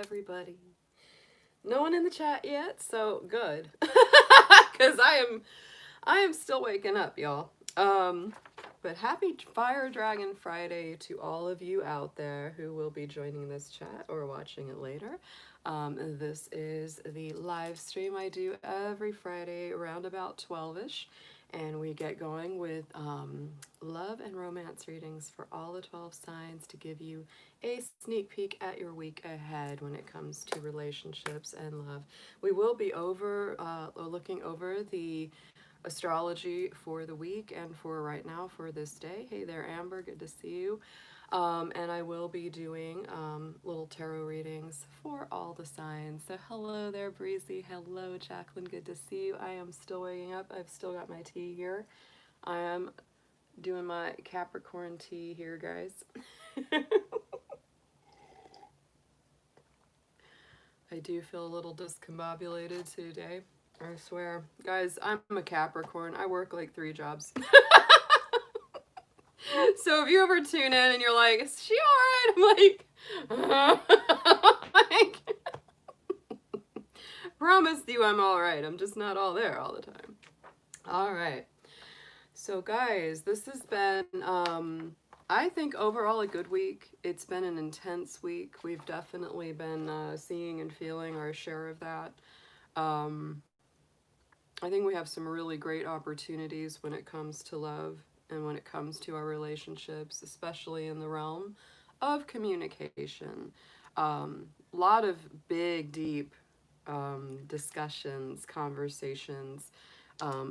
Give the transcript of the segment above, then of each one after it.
everybody. No one in the chat yet, so good. Because I am still waking up, y'all. But happy Fire Dragon Friday to all of you out there who will be joining this chat or watching it later. This is the live stream I do every Friday around about 12ish. And we get going with love and romance readings for all the 12 signs to give you a sneak peek at your week ahead when it comes to relationships and love. We will be looking over the astrology for the week and for right now for this day. Hey there, Amber, good to see you. And I will be doing little tarot readings for all the signs. So hello there, Breezy. Hello, Jacqueline. Good to see you. I am still waking up. I've still got my tea here. I am doing my Capricorn tea here, guys. I do feel a little discombobulated today. I swear. Guys, I'm a Capricorn. I work like 3 jobs. So if you ever tune in and you're like, is she alright? I'm like, promise you I'm alright. I'm just not all there all the time. Alright. So guys, this has been, I think overall a good week. It's been an intense week. We've definitely been seeing and feeling our share of that. I think we have some really great opportunities when it comes to love and when it comes to our relationships, especially in the realm of communication. Lot of big, deep discussions, conversations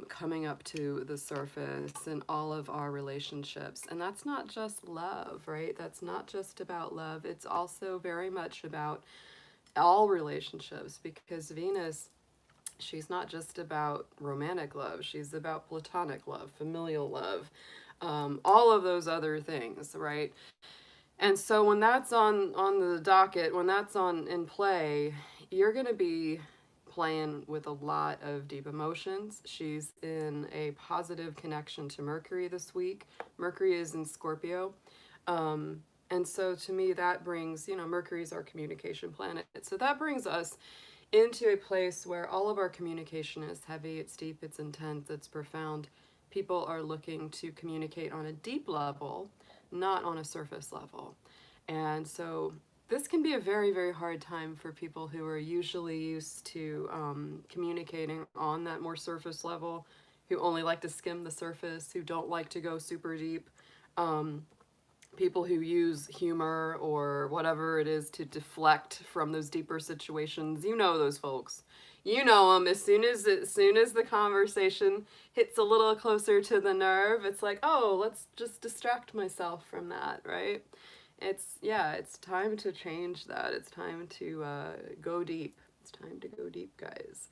coming up to the surface in all of our relationships. And that's not just love, right? That's not just about love. It's also very much about all relationships, because Venus, she's not just about romantic love. She's about platonic love, familial love, all of those other things, right? And so when that's on the docket, when that's in play, you're going to be playing with a lot of deep emotions. She's in a positive connection to Mercury this week. Mercury is in Scorpio. And so to me, that brings, Mercury's our communication planet. So that brings us into a place where all of our communication is heavy, it's deep, it's intense, it's profound. People are looking to communicate on a deep level, not on a surface level. And so this can be a very, very hard time for people who are usually used to communicating on that more surface level, who only like to skim the surface, who don't like to go super deep. People who use humor or whatever it is to deflect from those deeper situations. You know those folks. You know them. As soon as the conversation hits a little closer to the nerve, it's like, oh, let's just distract myself from that, right? It's time to change that. It's time to go deep. It's time to go deep, guys.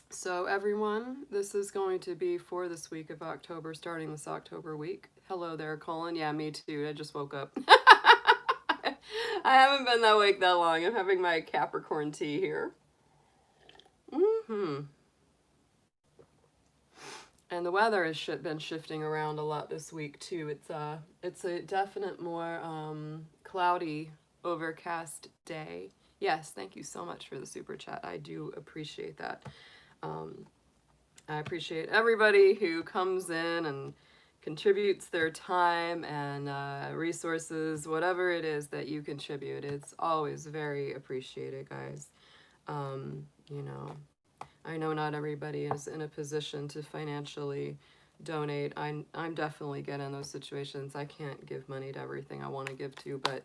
So everyone, this is going to be for this week of October, starting this October week. Hello there, Colin. Yeah, me too. I just woke up. I haven't been awake that long. I'm having my Capricorn tea here. And the weather has been shifting around a lot this week too. It's a definite more cloudy, overcast day. Yes, thank you so much for the super chat. I do appreciate that. I appreciate everybody who comes in and contributes their time and resources, whatever it is that you contribute. It's always very appreciated, guys. I know not everybody is in a position to financially donate. I'm definitely getting in those situations. I can't give money to everything I want to give to, but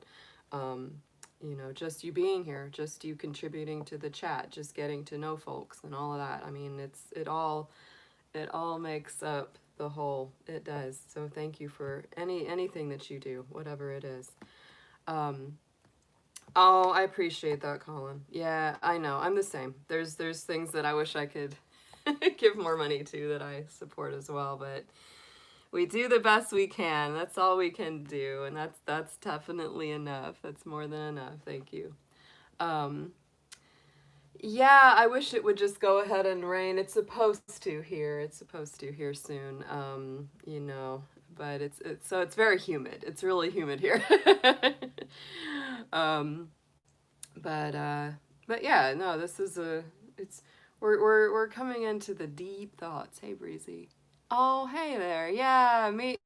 just you being here, just you contributing to the chat, just getting to know folks and all of that. I mean, it all makes up the whole. It does. So thank you for anything that you do, whatever it is. Oh, I appreciate that, Colin. Yeah, I know. I'm the same. There's things that I wish I could give more money to that I support as well, but we do the best we can. That's all we can do, and that's definitely enough. That's more than enough. Thank you. Yeah, I wish it would just go ahead and rain. It's supposed to here. It's supposed to here soon. But it's very humid. It's really humid here. But yeah, no, this is we're coming into the deep thoughts. Hey, Breezy. Oh, hey there. Yeah, me.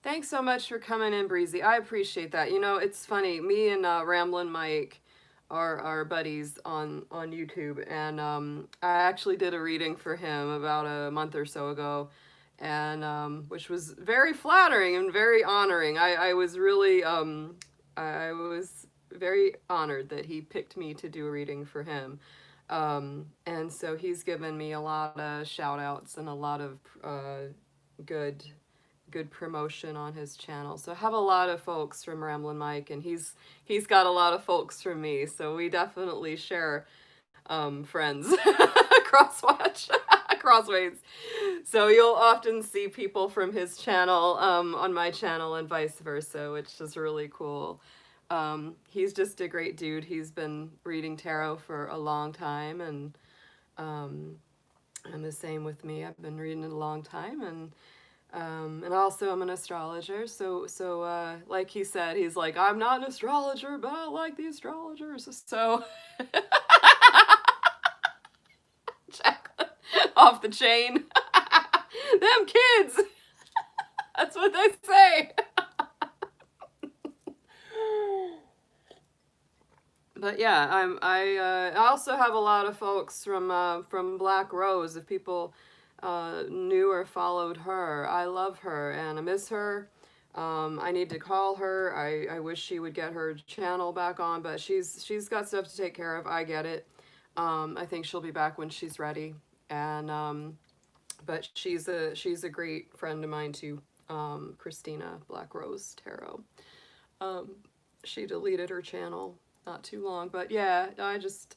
Thanks so much for coming in, Breezy. I appreciate that. You know, it's funny. Me and Ramblin' Mike are buddies on YouTube, and I actually did a reading for him about a month or so ago, and which was very flattering and very honoring. I was really I was very honored that he picked me to do a reading for him. And so he's given me a lot of shout outs and a lot of good good promotion on his channel. So I have a lot of folks from Ramblin' Mike, and he's got a lot of folks from me. So we definitely share friends crosswatch crossways. So you'll often see people from his channel on my channel and vice versa, which is really cool. He's just a great dude. He's been reading tarot for a long time, and the same with me. I've been reading it a long time, and also I'm an astrologer. So like he said, he's like, I'm not an astrologer, but I like the astrologers. So off the chain. Them kids. That's what they say. But yeah, I also have a lot of folks from Black Rose. If people knew or followed her, I love her and I miss her. I need to call her. I wish she would get her channel back on, but she's got stuff to take care of. I get it. I think she'll be back when she's ready. And but she's a great friend of mine too. Christina Black Rose Tarot. She deleted her channel not too long, but yeah, I just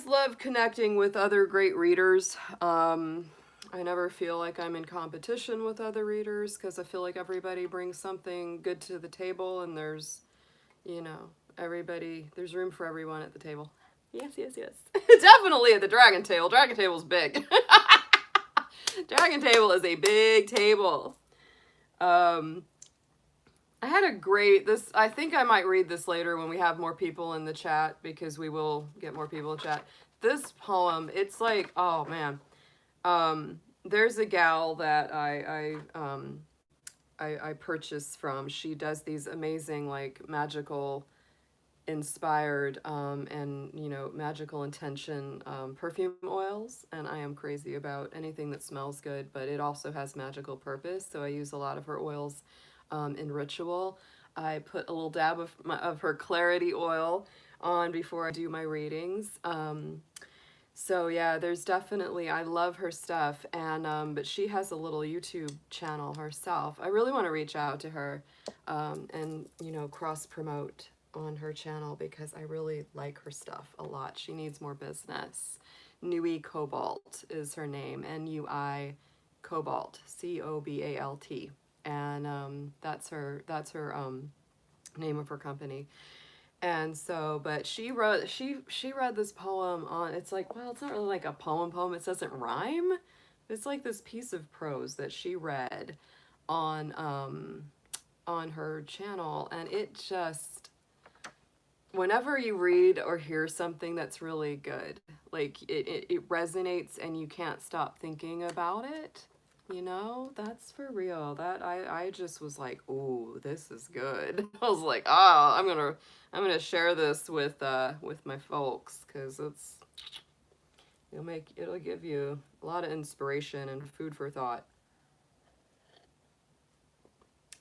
love connecting with other great readers. I never feel like I'm in competition with other readers because I feel like everybody brings something good to the table, and there's, you know, there's room for everyone at the table. Yes, yes, yes. Definitely at the Dragon Table. Dragon Table's big. Dragon Table is a big table. I had a great, I think I might read this later when we have more people in the chat, because we will get more people in chat. This poem, it's like, oh man. There's a gal that I purchased from. She does these amazing, like, magical inspired and, you know, magical intention perfume oils, and I am crazy about anything that smells good, but it also has magical purpose. So I use a lot of her oils in ritual. I put a little dab of her clarity oil on before I do my readings. So yeah, there's definitely, I love her stuff, and but she has a little YouTube channel herself. I really want to reach out to her and, you know, cross promote on her channel, because I really like her stuff a lot. She needs more business. Nui Cobalt is her name. Nui Cobalt, Cobalt, and that's her name of her company. And so, but she read this poem on, it's like, well, it's not really like a poem, it doesn't rhyme. It's like this piece of prose that she read on her channel, and it just, whenever you read or hear something that's really good, like it resonates and you can't stop thinking about it, you know, that's for real. That I just was like, ooh, this is good. I was like, oh, I'm gonna share this with my folks, because it'll give you a lot of inspiration and food for thought.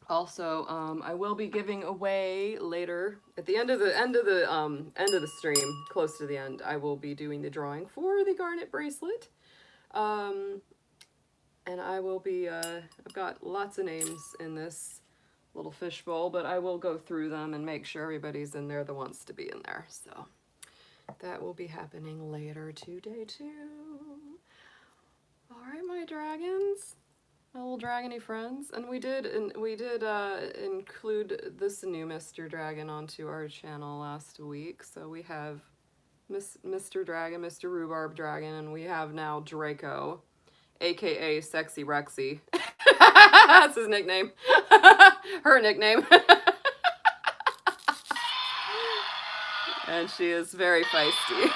Also, I will be giving away later at the end of the stream, close to the end. I will be doing the drawing for the garnet bracelet, and I will be. I've got lots of names in this little fishbowl, but I will go through them and make sure everybody's in there that wants to be in there. So that will be happening later today too. All right, my dragons. My little dragony friends, and we did include this new Mr. Dragon onto our channel last week. So we have Mr. Dragon, Mr. Rhubarb Dragon, and we have now Draco, aka Sexy Rexy. That's his nickname. Her nickname. And she is very feisty.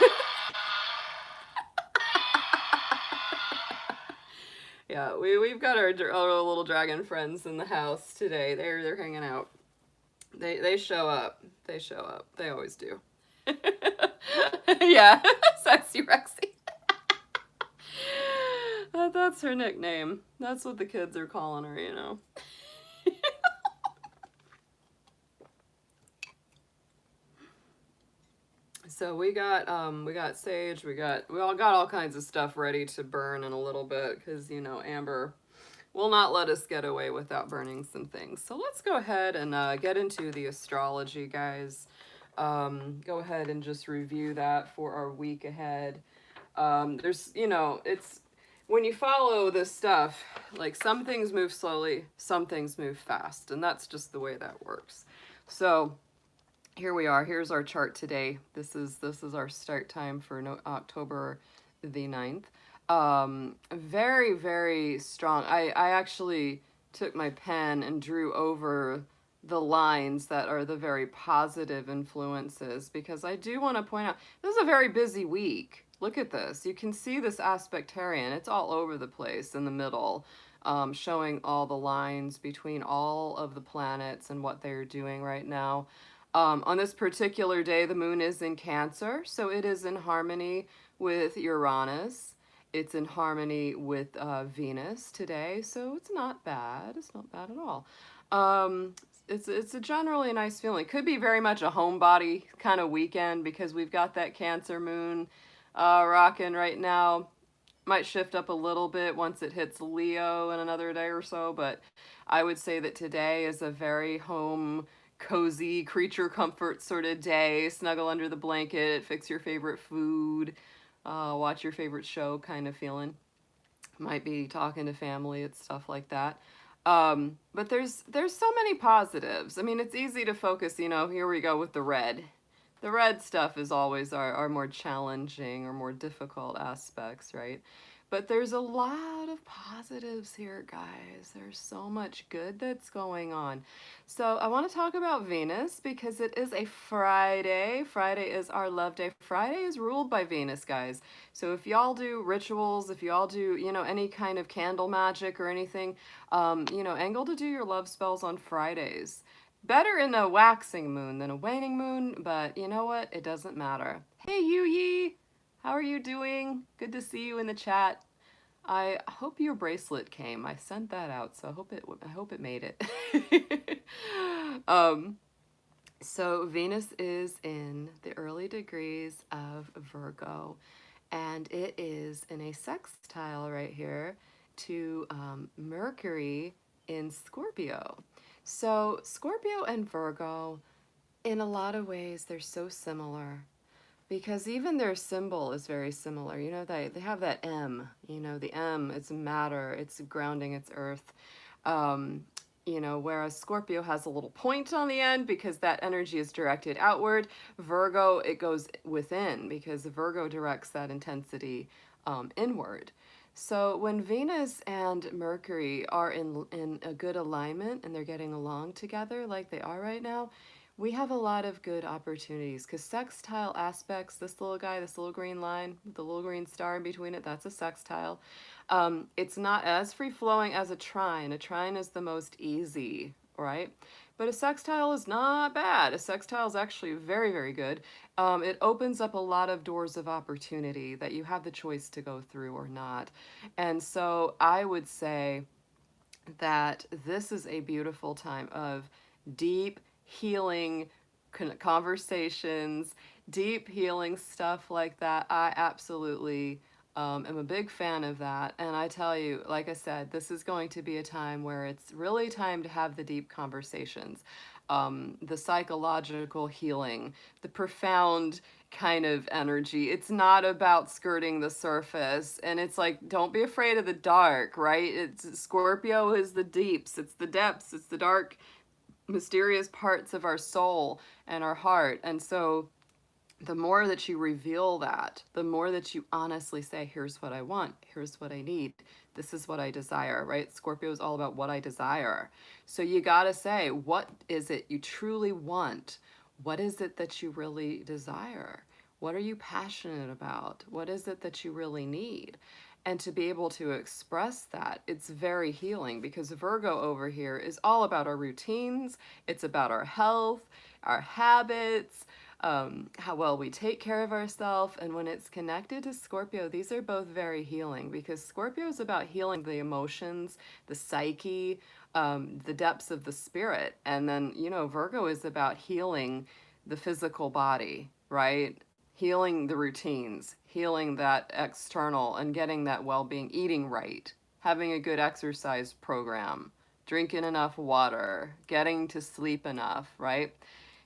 Yeah, we've got our little dragon friends in the house today. They're hanging out. They show up. They show up. They always do. Yeah, Sexy Rexy. That's her nickname. That's what the kids are calling her, you know. So we got sage, we all got all kinds of stuff ready to burn in a little bit because you know Amber will not let us get away without burning some things. So let's go ahead and get into the astrology, guys. Go ahead and just review that for our week ahead. There's, you know, it's when you follow this stuff, like some things move slowly, some things move fast, and that's just the way that works. So here we are. Here's our chart today. This is our start time for October the 9th. Very, very strong. I actually took my pen and drew over the lines that are the very positive influences because I do want to point out this is a very busy week. Look at this. You can see this aspectarian. It's all over the place in the middle, showing all the lines between all of the planets and what they're doing right now. On this particular day, the moon is in Cancer, so it is in harmony with Uranus. It's in harmony with Venus today, so it's not bad. It's not bad at all. It's a generally nice feeling. Could be very much a homebody kind of weekend because we've got that Cancer moon rocking right now. Might shift up a little bit once it hits Leo in another day or so, but I would say that today is a very home, cozy, creature comfort sort of day. Snuggle under the blanket, fix your favorite food, watch your favorite show kind of feeling. Might be talking to family and stuff like that. But there's so many positives. I mean, it's easy to focus, you know, here we go with the red. The red stuff is always our more challenging or more difficult aspects, right? But there's a lot of positives here, guys. There's so much good that's going on. So I want to talk about Venus because it is a Friday. Friday is our love day. Friday is ruled by Venus, guys. So if y'all do rituals, if y'all do, you know, any kind of candle magic or anything, you know, angle to do your love spells on Fridays. Better in a waxing moon than a waning moon, but you know what? It doesn't matter. Hey, Yu-Yi! How are you doing? Good to see you in the chat. I hope your bracelet came. I sent that out, so I hope it made it. So Venus is in the early degrees of Virgo, and it is in a sextile right here to Mercury in Scorpio. So Scorpio and Virgo, in a lot of ways, they're so similar because even their symbol is very similar. You know, they have that M, you know, the M, it's matter, it's grounding, it's earth. You know, whereas Scorpio has a little point on the end because that energy is directed outward. Virgo, it goes within because Virgo directs that intensity inward. So when Venus and Mercury are in a good alignment and they're getting along together like they are right now, we have a lot of good opportunities because sextile aspects, this little guy, this little green line with the little green star in between it, that's a sextile. It's not as free-flowing as a trine. A trine is the most easy, right? But a sextile is not bad. A sextile is actually very, very good. It opens up a lot of doors of opportunity that you have the choice to go through or not. And so I would say that this is a beautiful time of deep healing conversations, deep healing stuff like that. I absolutely am a big fan of that. And I tell you, like I said, this is going to be a time where it's really time to have the deep conversations. The psychological healing, the profound kind of energy. It's not about skirting the surface. And it's like, don't be afraid of the dark, right? It's Scorpio is the deeps, it's the depths, it's the dark, mysterious parts of our soul and our heart. And so the more that you reveal that, the more that you honestly say, here's what I want, here's what I need, this is what I desire, right? Scorpio is all about what I desire. So you got to say, what is it you truly want? What is it that you really desire? What are you passionate about? What is it that you really need? And to be able to express that, it's very healing, because Virgo over here is all about our routines. It's about our health, our habits, how well we take care of ourselves. And when it's connected to Scorpio, these are both very healing, because Scorpio is about healing the emotions, the psyche, the depths of the spirit. And then, you know, Virgo is about healing the physical body, right? Healing the routines, healing that external, and getting that well-being, eating right, having a good exercise program, drinking enough water, getting to sleep enough, right?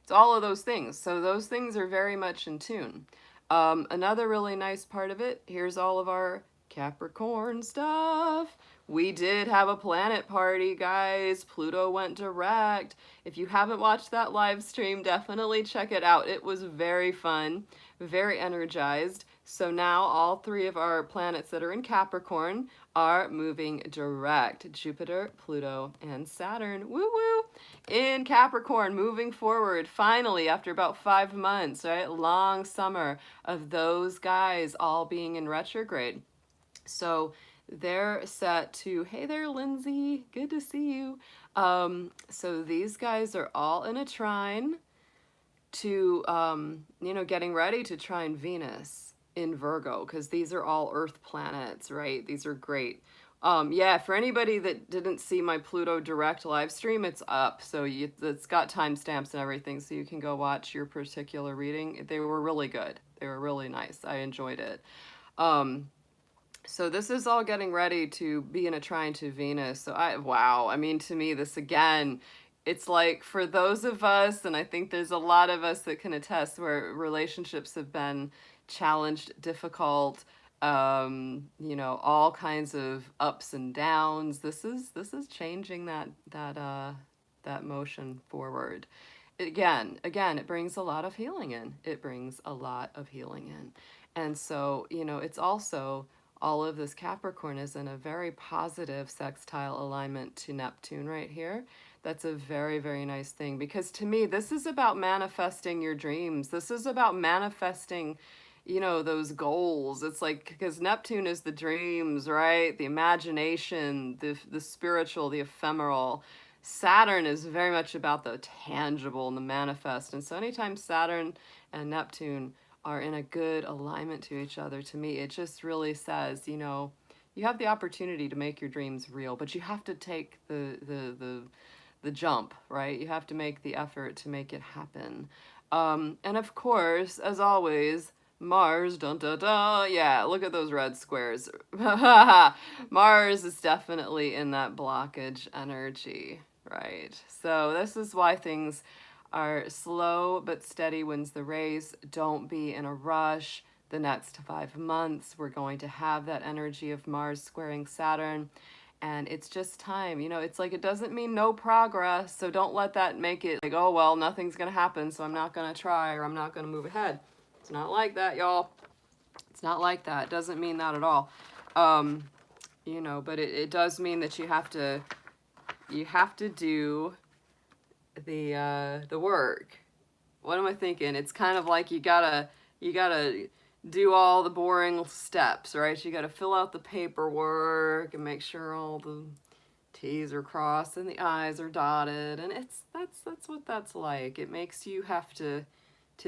It's all of those things. So those things are very much in tune. Another really nice part of it, here's all of our Capricorn stuff. We did have a planet party, guys. Pluto went direct. If you haven't watched that live stream, definitely check it out. It was very fun, very energized. So now all three of our planets that are in Capricorn are moving direct. Jupiter, Pluto, and Saturn. Woo woo! In Capricorn, moving forward, finally, after about 5 months, right? Long summer of those guys all being in retrograde. So they're set to, hey there, Lindsay, good to see you. So these guys are all in a trine to, you know, getting ready to trine Venus in Virgo, because these are all Earth planets, right? These are great. Yeah, for anybody that didn't see my Pluto direct live stream, it's up. So it's got timestamps and everything, so you can go watch your particular reading. They were really good. They were really nice. I enjoyed it. So this is all getting ready to be in a trine to Venus. So wow, I mean, to me, this again, it's like for those of us, and I think there's a lot of us that can attest, where relationships have been challenged, difficult, you know, all kinds of ups and downs. This is changing that motion forward. Again, it brings a lot of healing in. It brings a lot of healing in. And so, you know, it's also, all of this Capricorn is in a very positive sextile alignment to Neptune right here. That's a very, very nice thing, because to me, this is about manifesting your dreams. This is about manifesting, you know, those goals. It's like, because Neptune is the dreams, right? The imagination, the spiritual, the ephemeral. Saturn is very much about the tangible and the manifest. And so anytime Saturn and Neptune are in a good alignment to each other, to me, it just really says, you know, you have the opportunity to make your dreams real, but you have to take the jump, right? You have to make the effort to make it happen. And of course, as always, Mars, dun dun dun, yeah, look at those red squares. Mars is definitely in that blockage energy, right? So this is why things are slow but steady wins the race. Don't be in a rush. The next 5 months, we're going to have that energy of Mars squaring Saturn. And it's just time. You know, it's like, it doesn't mean no progress. So don't let that make it like, oh, well, nothing's going to happen, so I'm not going to try, or I'm not going to move ahead. It's not like that, y'all. It's not like that. It doesn't mean that at all. You know, but it does mean that you have to do the work. What am I thinking? It's kind of like you gotta do all the boring steps, right? You gotta fill out the paperwork and make sure all the T's are crossed and the I's are dotted, and that's what that's like. It makes you have to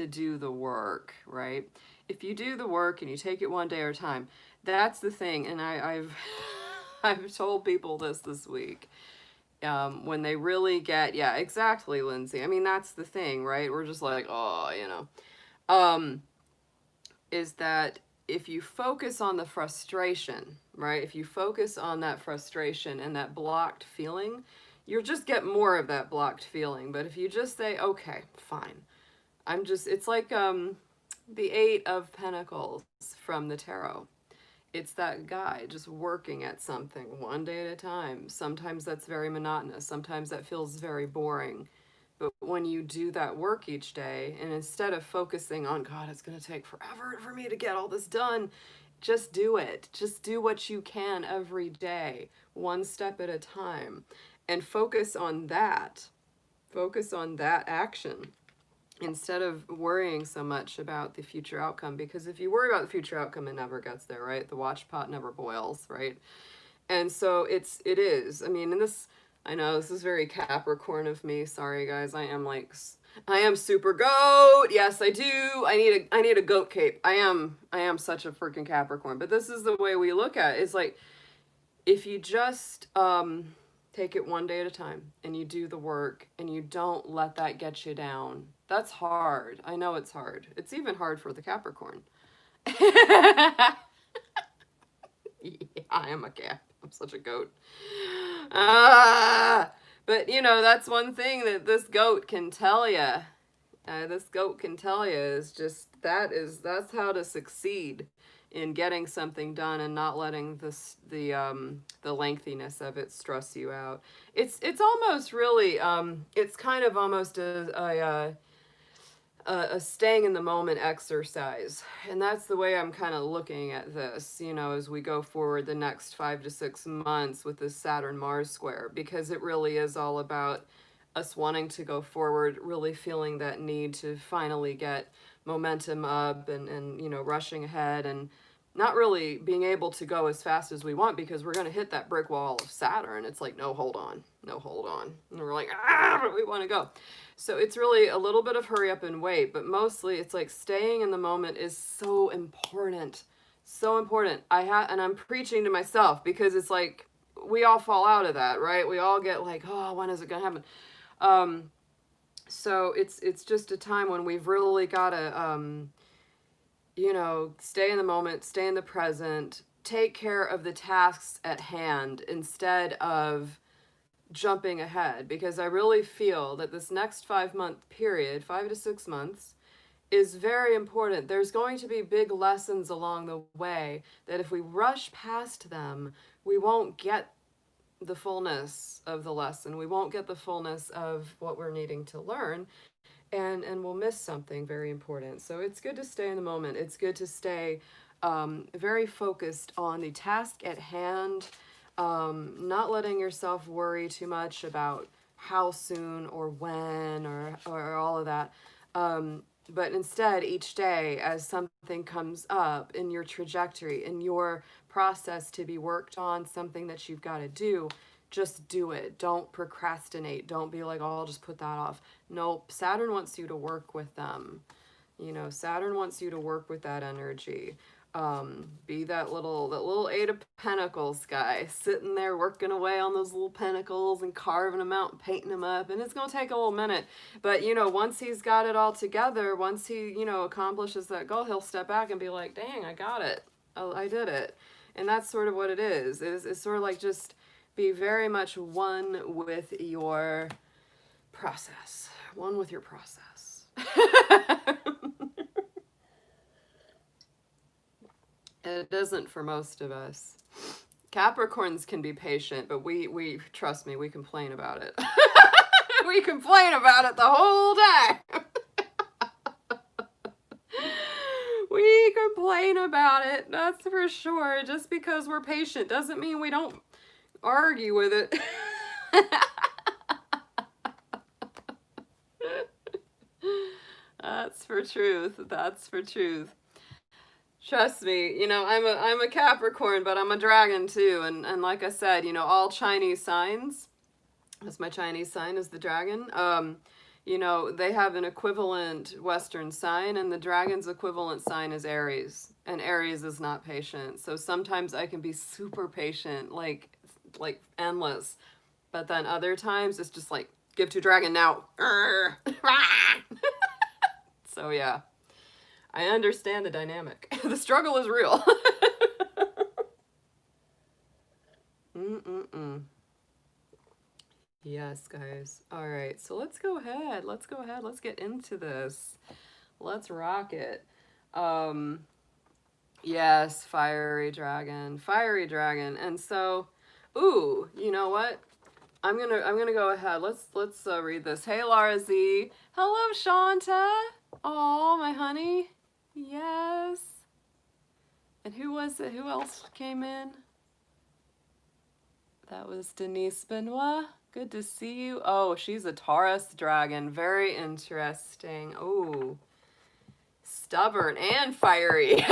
do the work, right? If you do the work and you take it one day at a time, that's the thing. And I've I've told people this week. When they really get, yeah, exactly, Lindsay. I mean, that's the thing, right? We're just like, oh, you know, is that if you focus on the frustration, right? If you focus on that frustration and that blocked feeling, you'll just get more of that blocked feeling. But if you just say, okay, fine, it's like the Eight of Pentacles from the Tarot. It's that guy just working at something one day at a time. Sometimes that's very monotonous. Sometimes that feels very boring. But when you do that work each day, and instead of focusing on, God, it's going to take forever for me to get all this done, just do it. Just do what you can every day, one step at a time, and focus on that. Focus on that action. instead of worrying so much about the future outcome, because if you worry about the future outcome, it never gets there, right? The watch pot never boils, right? And so it is. I mean, and this, I know this is very Capricorn of me. Sorry guys, I am super goat. Yes, I do. I need a goat cape. I am such a freaking Capricorn. But this is the way we look at it. It's like, if you just take it one day at a time and you do the work and you don't let that get you down. That's hard. I know it's hard. It's even hard for the Capricorn. Yeah, I am a Cap. I'm such a goat. But you know, that's one thing that this goat can tell you. This goat can tell you is just that's how to succeed in getting something done and not letting the lengthiness of it stress you out. It's almost really it's kind of almost a staying in the moment exercise. And that's the way I'm kind of looking at this, you know, as we go forward the next 5 to 6 months with this Saturn Mars square, because it really is all about us wanting to go forward, really feeling that need to finally get momentum up and you know, rushing ahead and not really being able to go as fast as we want, because we're going to hit that brick wall of Saturn. It's like, no, hold on. No, hold on. And we're like, but we want to go. So it's really a little bit of hurry up and wait, but mostly it's like staying in the moment is so important. So important. And I'm preaching to myself, because it's like, we all fall out of that, right? We all get like, oh, when is it going to happen? So it's just a time when we've really got to, you know, stay in the moment, stay in the present, take care of the tasks at hand instead of jumping ahead, because I really feel that this next 5-month period, 5 to 6 months, is very important. There's going to be big lessons along the way that if we rush past them, we won't get the fullness of the lesson. We won't get the fullness of what we're needing to learn. And we'll miss something very important. So it's good to stay in the moment. It's good to stay very focused on the task at hand, not letting yourself worry too much about how soon or when or all of that. But instead, each day, as something comes up in your trajectory, in your process to be worked on, something that you've got to do, just do it. Don't procrastinate. Don't be like, oh, I'll just put that off. Nope. Saturn wants you to work with them. You know, Saturn wants you to work with that energy. Be that little 8 of Pentacles guy, sitting there working away on those little pentacles and carving them out and painting them up. And it's going to take a little minute. But, you know, once he's got it all together, once he, you know, accomplishes that goal, he'll step back and be like, dang, I got it. I did it. And that's sort of what it is. It's sort of like just be very much one with your process. One with your process. It isn't for most of us. Capricorns can be patient, but we trust me, we complain about it. We complain about it the whole time. We complain about it, that's for sure. Just because we're patient doesn't mean we don't argue with it. That's for truth. That's for truth. Trust me, you know, I'm a Capricorn, but I'm a dragon too. And like I said, you know, all Chinese signs, that's my Chinese sign is the dragon. You know, they have an equivalent Western sign, and the dragon's equivalent sign is Aries. And Aries is not patient. So sometimes I can be super patient, like endless. But then other times it's just like, give to dragon now. So yeah, I understand the dynamic. The struggle is real. Yes, guys. All right, so let's go ahead. Let's go ahead. Let's get into this. Let's rock it. Yes, fiery dragon. Fiery dragon. And so, ooh, you know what? I'm gonna go ahead. Let's read this. Hey, Laura Z. Hello, Shanta. Oh, my honey. Yes. And who was it? Who else came in? That was Denise Benoit. Good to see you. Oh, she's a Taurus dragon. Very interesting. Oh, stubborn and fiery.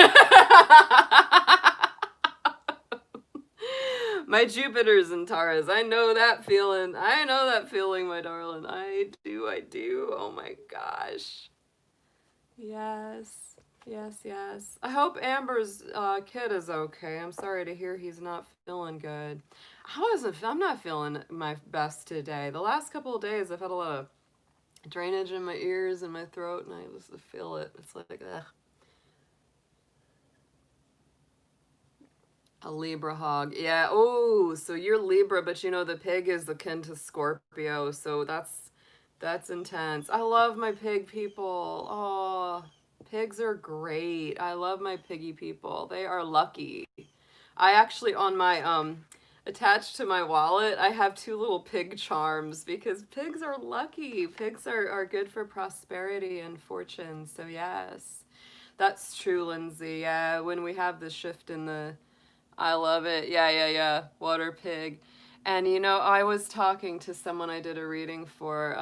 My Jupiter's in Taurus. I know that feeling. I know that feeling, my darling. I do. I do. Oh my gosh. Yes. Yes, yes. I hope Amber's kid is okay. I'm sorry to hear he's not feeling good. I'm not feeling my best today. The last couple of days I've had a lot of drainage in my ears and my throat, and I just feel it. It's like, ugh. A Libra hog. Yeah. Oh, so you're Libra, but you know the pig is akin to Scorpio, so that's intense. I love my pig people. Oh, pigs are great. I love my piggy people. They are lucky. I actually on my attached to my wallet, I have two little pig charms because pigs are lucky. Pigs are good for prosperity and fortune. So yes. That's true, Lindsay. Yeah, when we have the shift in the I love it. Yeah, yeah, yeah. Water pig. And you know, I was talking to someone I did a reading for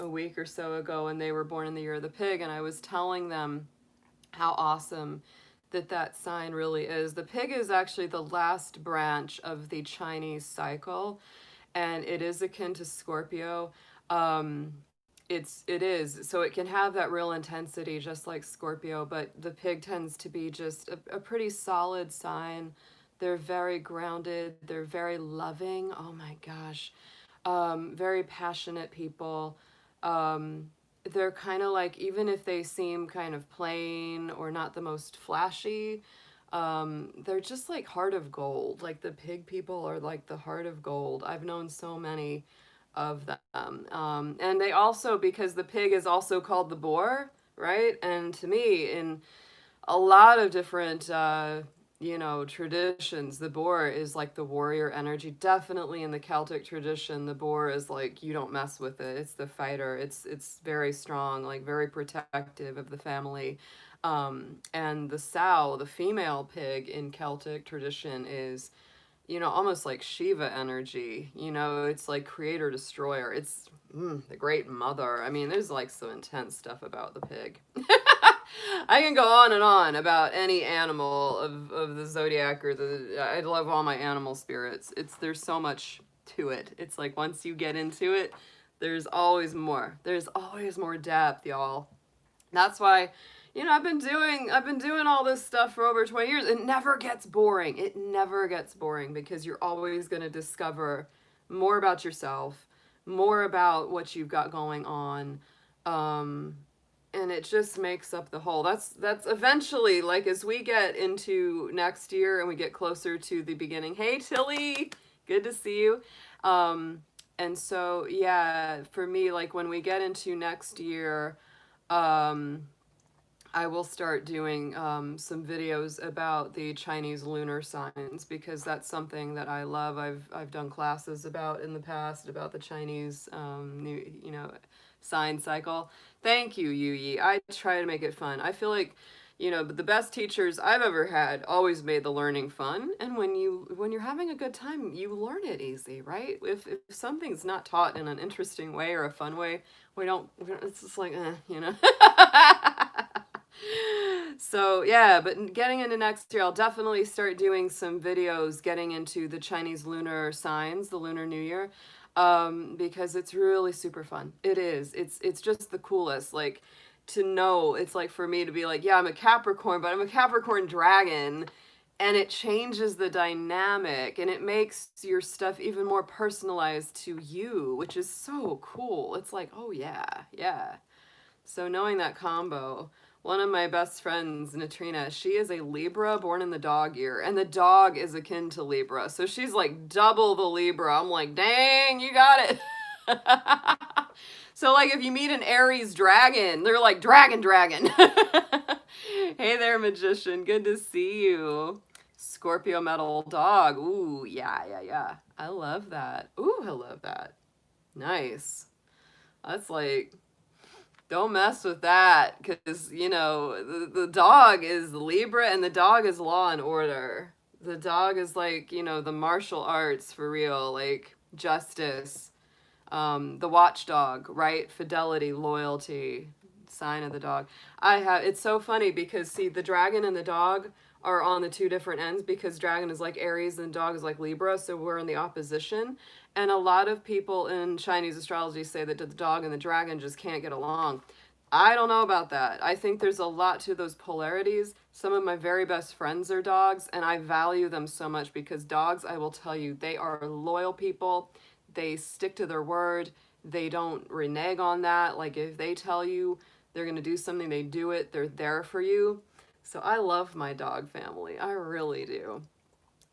a week or so ago, and they were born in the year of the pig, and I was telling them how awesome that sign really is. The pig is actually the last branch of the Chinese cycle, and it is akin to Scorpio. Um, it is so it can have that real intensity just like Scorpio, but the pig tends to be just a pretty solid sign. They're very grounded, they're very loving, oh my gosh, very passionate people. They're kind of like, even if they seem kind of plain or not the most flashy, they're just like heart of gold. Like the pig people are like the heart of gold. I've known so many of them. And they also, because the pig is also called the boar, right? And to me, in a lot of different, you know, traditions, the boar is like the warrior energy. Definitely in the Celtic tradition, the boar is like, you don't mess with it. It's the fighter. It's very strong, like very protective of the family. And the sow, the female pig in Celtic tradition is, you know, almost like Shiva energy. You know, it's like creator destroyer. It's the great mother. I mean, there's like some intense stuff about the pig. I can go on and on about any animal of the zodiac or I love all my animal spirits. There's so much to it. It's like once you get into it, there's always more. There's always more depth, y'all. That's why, you know, I've been doing all this stuff for over 20 years. It never gets boring. It never gets boring because you're always going to discover more about yourself, more about what you've got going on. And it just makes up the whole. That's eventually, like, as we get into next year and we get closer to the beginning. Hey Tilly, good to see you. And so yeah, for me, like when we get into next year, I will start doing some videos about the Chinese lunar signs because that's something that I love. I've done classes about in the past about the Chinese new, you know, sign cycle. Thank you, Yu. I try to make it fun. I feel like, you know, the best teachers I've ever had always made the learning fun. And when you're having a good time, you learn it easy, right? If something's not taught in an interesting way or a fun way, it's just like, you know. So yeah, but getting into next year, I'll definitely start doing some videos getting into the Chinese lunar signs, the Lunar New Year, because it's really super fun. It is. It's just the coolest. Like to know, it's like for me to be like, yeah, I'm a Capricorn, but I'm a Capricorn dragon, and it changes the dynamic and it makes your stuff even more personalized to you, which is so cool. It's like, oh yeah, yeah. So knowing that combo, one of my best friends, Natrina, she is a Libra born in the dog year, and the dog is akin to Libra. So she's like double the Libra. I'm like, dang, you got it. So like if you meet an Aries dragon, they're like dragon. Hey there, magician. Good to see you. Scorpio metal dog. Ooh, yeah. I love that. Ooh, I love that. Nice. That's like, don't mess with that because, you know, the dog is Libra and the dog is law and order. The dog is like, you know, the martial arts for real, like justice. The watchdog, right? Fidelity, loyalty, sign of the dog. It's so funny because see, the dragon and the dog are on the two different ends because dragon is like Aries and dog is like Libra, so we're in the opposition. And a lot of people in Chinese astrology say that the dog and the dragon just can't get along. I don't know about that. I think there's a lot to those polarities. Some of my very best friends are dogs, and I value them so much because dogs, I will tell you, they are loyal people. They stick to their word. They don't renege on that. Like if they tell you they're going to do something, they do it. They're there for you. So I love my dog family. I really do.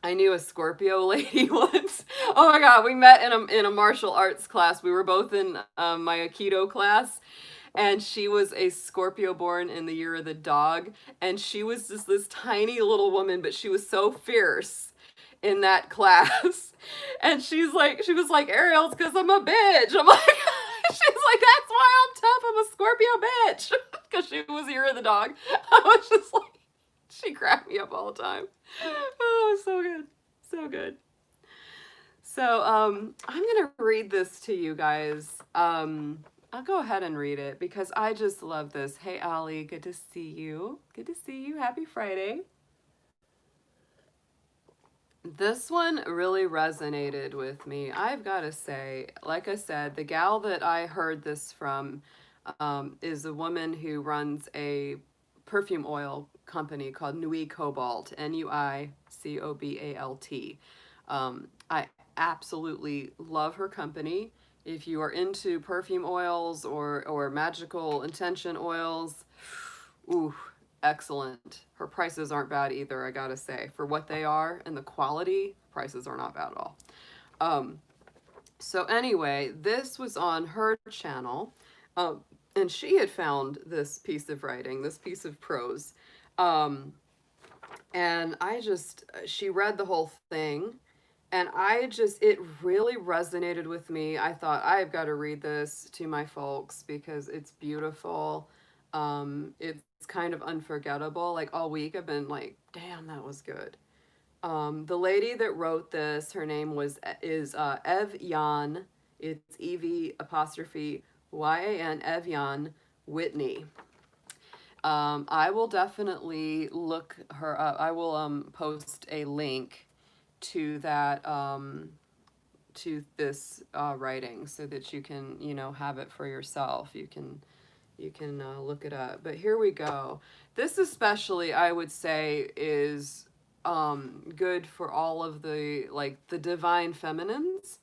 I knew a Scorpio lady once. Oh my God, we met in a martial arts class. We were both in my Aikido class, and she was a Scorpio born in the year of the dog, and she was just this tiny little woman, but she was so fierce in that class. And she was like, Ariel, it's because I'm a bitch. I'm like, she's like, that's why I'm tough. I'm a Scorpio bitch. Because she was the year of the dog. I was just like, she cracked me up all the time. Oh, so good. So good. So I'm going to read this to you guys. I'll go ahead and read it because I just love this. Hey, Allie, good to see you. Good to see you. Happy Friday. This one really resonated with me. I've got to say, like I said, the gal that I heard this from is a woman who runs a perfume oil company called Nui Cobalt, Nuicobalt. I absolutely love her company. If you are into perfume oils or magical intention oils, ooh, excellent. Her prices aren't bad either, I gotta say. For what they are and the quality, prices are not bad at all. So anyway, this was on her channel, and she had found this piece of writing, this piece of prose. And she read the whole thing, and it really resonated with me. I thought, I've got to read this to my folks because it's beautiful. It's kind of unforgettable. Like all week I've been like, damn, that was good. The lady that wrote this, her name is Ev Yan. It's EV apostrophe YAN, Ev Yan Whitney. I will definitely look her up. I will post a link to that to this writing so that you can have it for yourself. You can look it up. But here we go. This especially, I would say, is good for all of the divine feminines,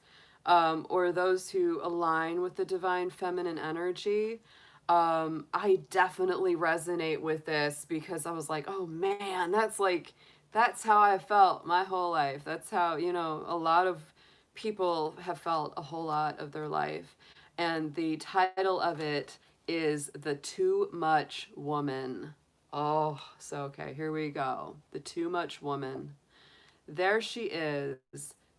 or those who align with the divine feminine energy. I definitely resonate with this because I was like, oh man, that's how I felt my whole life. That's how, a lot of people have felt a whole lot of their life. And the title of it is The Too Much Woman. Oh, so okay, here we go. The Too Much Woman. There she is,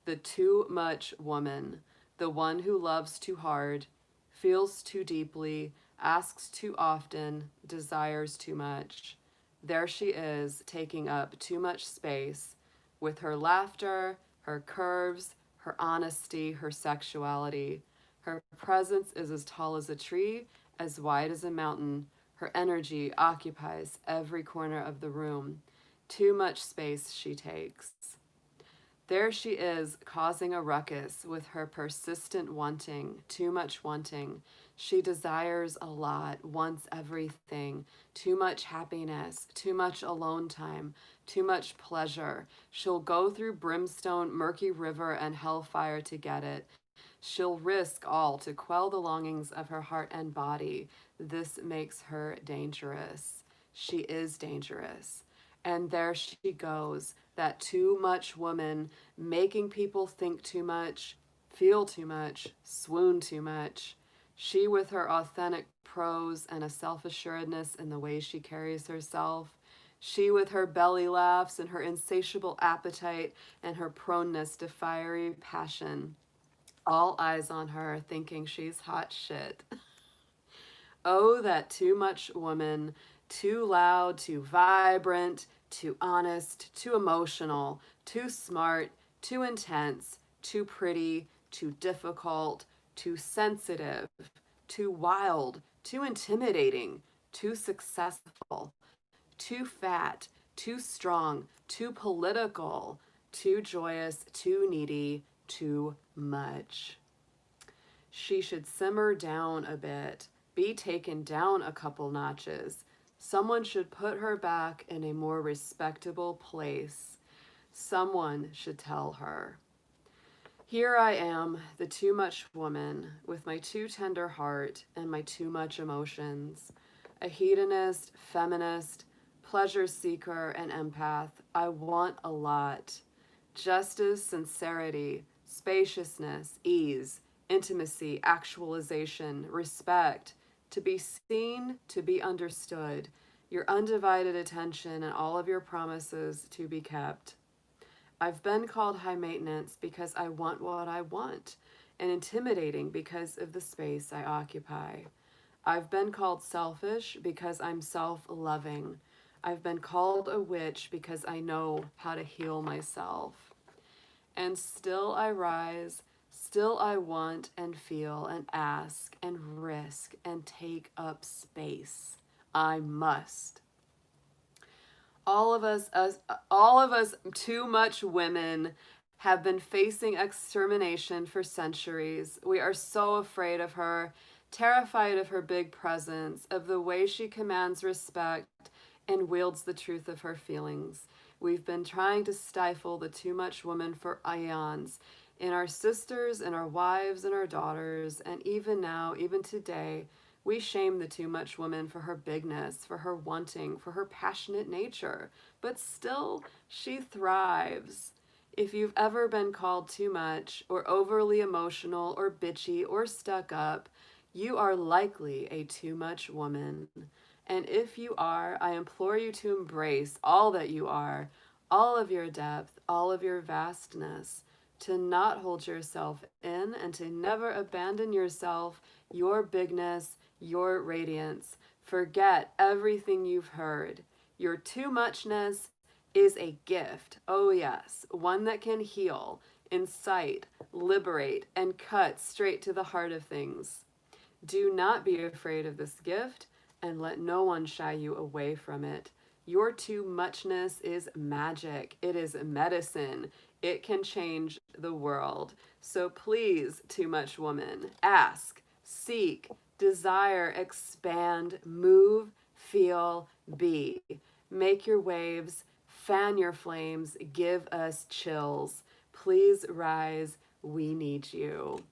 the too much woman, the one who loves too hard, feels too deeply, asks too often, desires too much. There she is, taking up too much space with her laughter, her curves, her honesty, her sexuality. Her presence is as tall as a tree, as wide as a mountain. Her energy occupies every corner of the room. Too much space she takes. There she is, causing a ruckus with her persistent wanting, too much wanting. She desires a lot, wants everything, too much happiness, too much alone time, too much pleasure. She'll go through brimstone, murky river, and hellfire to get it. She'll risk all to quell the longings of her heart and body. This makes her dangerous. She is dangerous. And there she goes, that too much woman, making people think too much, feel too much, swoon too much. She with her authentic prose and a self-assuredness in the way she carries herself. She with her belly laughs and her insatiable appetite and her proneness to fiery passion. All eyes on her, thinking she's hot shit. Oh, that too much woman, too loud, too vibrant, too honest, too emotional, too smart, too intense, too pretty, too difficult, too sensitive, too wild, too intimidating, too successful, too fat, too strong, too political, too joyous, too needy, too much. She should simmer down a bit, be taken down a couple notches. Someone should put her back in a more respectable place. Someone should tell her. Here I am, the too much woman, with my too tender heart and my too much emotions. A hedonist, feminist, pleasure seeker, and empath. I want a lot. Justice, sincerity, spaciousness, ease, intimacy, actualization, respect, to be seen, to be understood, your undivided attention and all of your promises to be kept. I've been called high maintenance because I want what I want, and intimidating because of the space I occupy. I've been called selfish because I'm self-loving. I've been called a witch because I know how to heal myself. And still I rise, still I want and feel and ask and risk and take up space. I must. All of us too much women have been facing extermination for centuries. We are so afraid of her, terrified of her big presence, of the way she commands respect and wields the truth of her feelings. We've been trying to stifle the too much woman for eons, in our sisters, in our wives, and our daughters, and even now, even today, we shame the too much woman for her bigness, for her wanting, for her passionate nature. But still, she thrives. If you've ever been called too much, or overly emotional, or bitchy, or stuck up, you are likely a too much woman. And if you are, I implore you to embrace all that you are, all of your depth, all of your vastness, to not hold yourself in and to never abandon yourself, your bigness, your radiance. Forget everything you've heard. Your too muchness is a gift. Oh yes, one that can heal, incite, liberate, and cut straight to the heart of things. Do not be afraid of this gift, and let no one shy you away from it. Your too muchness is magic. It is medicine. It can change the world. So please, too much woman, ask, seek, desire, expand, move, feel, be. Make your waves, fan your flames, give us chills. Please rise, we need you.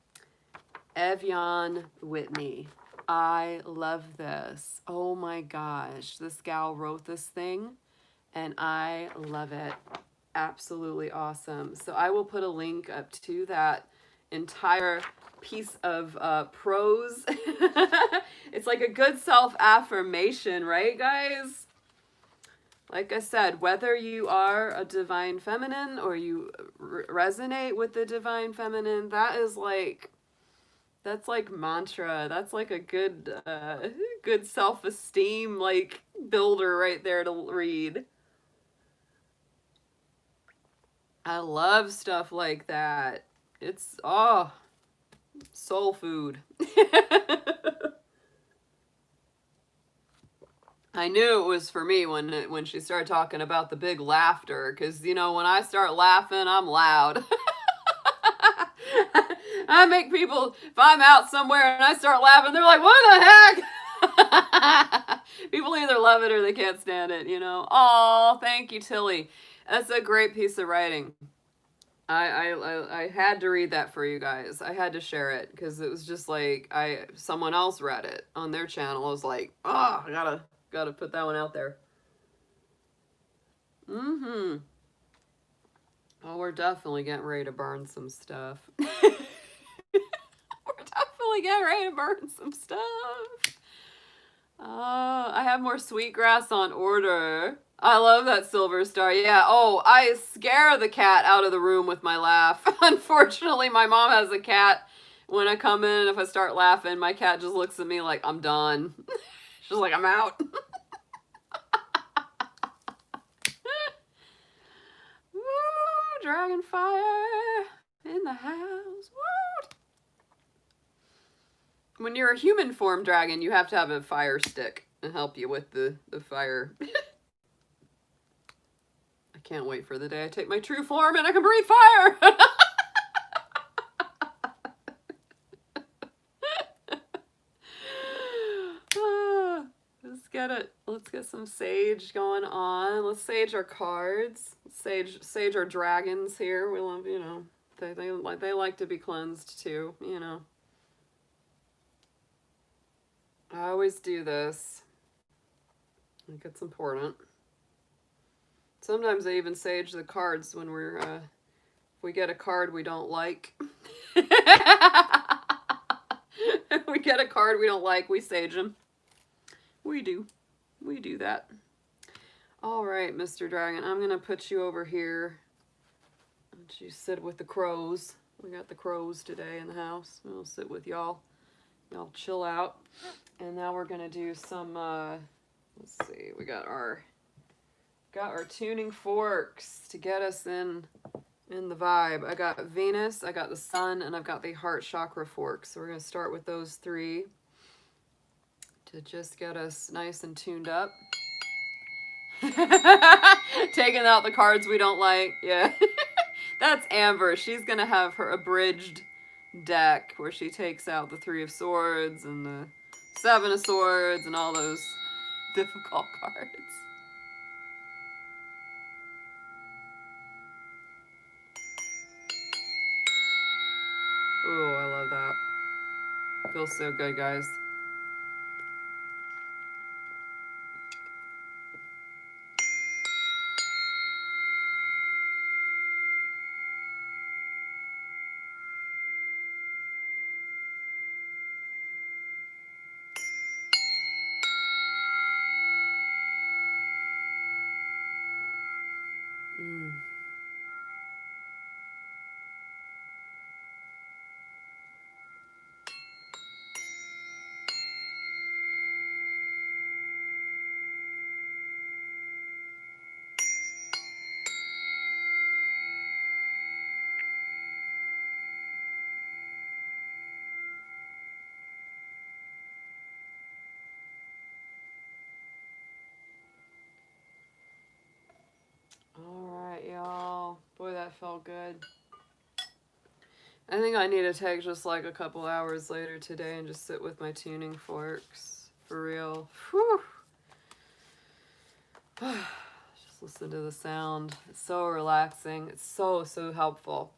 Evian Whitney. I love this. Oh my gosh. This gal wrote this thing and I love it. Absolutely awesome. So I will put a link up to that entire piece of prose. It's like a good self-affirmation, right, guys? Like I said, whether you are a divine feminine or you resonate with the divine feminine, that's like mantra. That's like a good good self-esteem like builder right there to read. I love stuff like that. It's soul food. I knew it was for me when she started talking about the big laughter, because you know when I start laughing, I'm loud. I make people, if I'm out somewhere and I start laughing, they're like, what the heck? People either love it or they can't stand it, you know. Oh, thank you, Tilly. That's a great piece of writing. I had to read that for you guys. I had to share it because it was just like someone else read it on their channel. I was like, oh, I gotta put that one out there. Mm-hmm. Oh, we're definitely getting ready to burn some stuff. We're definitely getting ready to burn some stuff. I have more sweetgrass on order. I love that silver star. Yeah. Oh, I scare the cat out of the room with my laugh. Unfortunately, my mom has a cat. When I come in, if I start laughing, my cat just looks at me like I'm done. She's like, I'm out. Woo, dragon fire in the house. Woo. When you're a human form dragon, you have to have a fire stick to help you with the fire. I can't wait for the day I take my true form and I can breathe fire. Let's get some sage going on. Let's sage our cards. Sage our dragons here. We love, you know, they like to be cleansed too, you know. I always do this. I think it's important. Sometimes I even sage the cards when we're if we get a card we don't like. If we get a card we don't like, we sage them. We do that. All right, Mr. Dragon, I'm gonna put you over here. Let you sit with the crows. We got the crows today in the house. We'll sit with y'all. Y'all chill out. And now we're gonna do some. Let's see. We got our tuning forks to get us in the vibe. I got Venus, I got the Sun, and I've got the heart chakra fork. So we're gonna start with those three to just get us nice and tuned up. Taking out the cards we don't like. Yeah. That's Amber. She's gonna have her abridged deck where she takes out the Three of Swords and the Seven of Swords and all those difficult cards. Oh, I love that. Feels so good, guys. Alright, y'all. Boy, that felt good. I think I need to take just like a couple hours later today and just sit with my tuning forks. For real. Whew. Just listen to the sound. It's so relaxing. It's so helpful.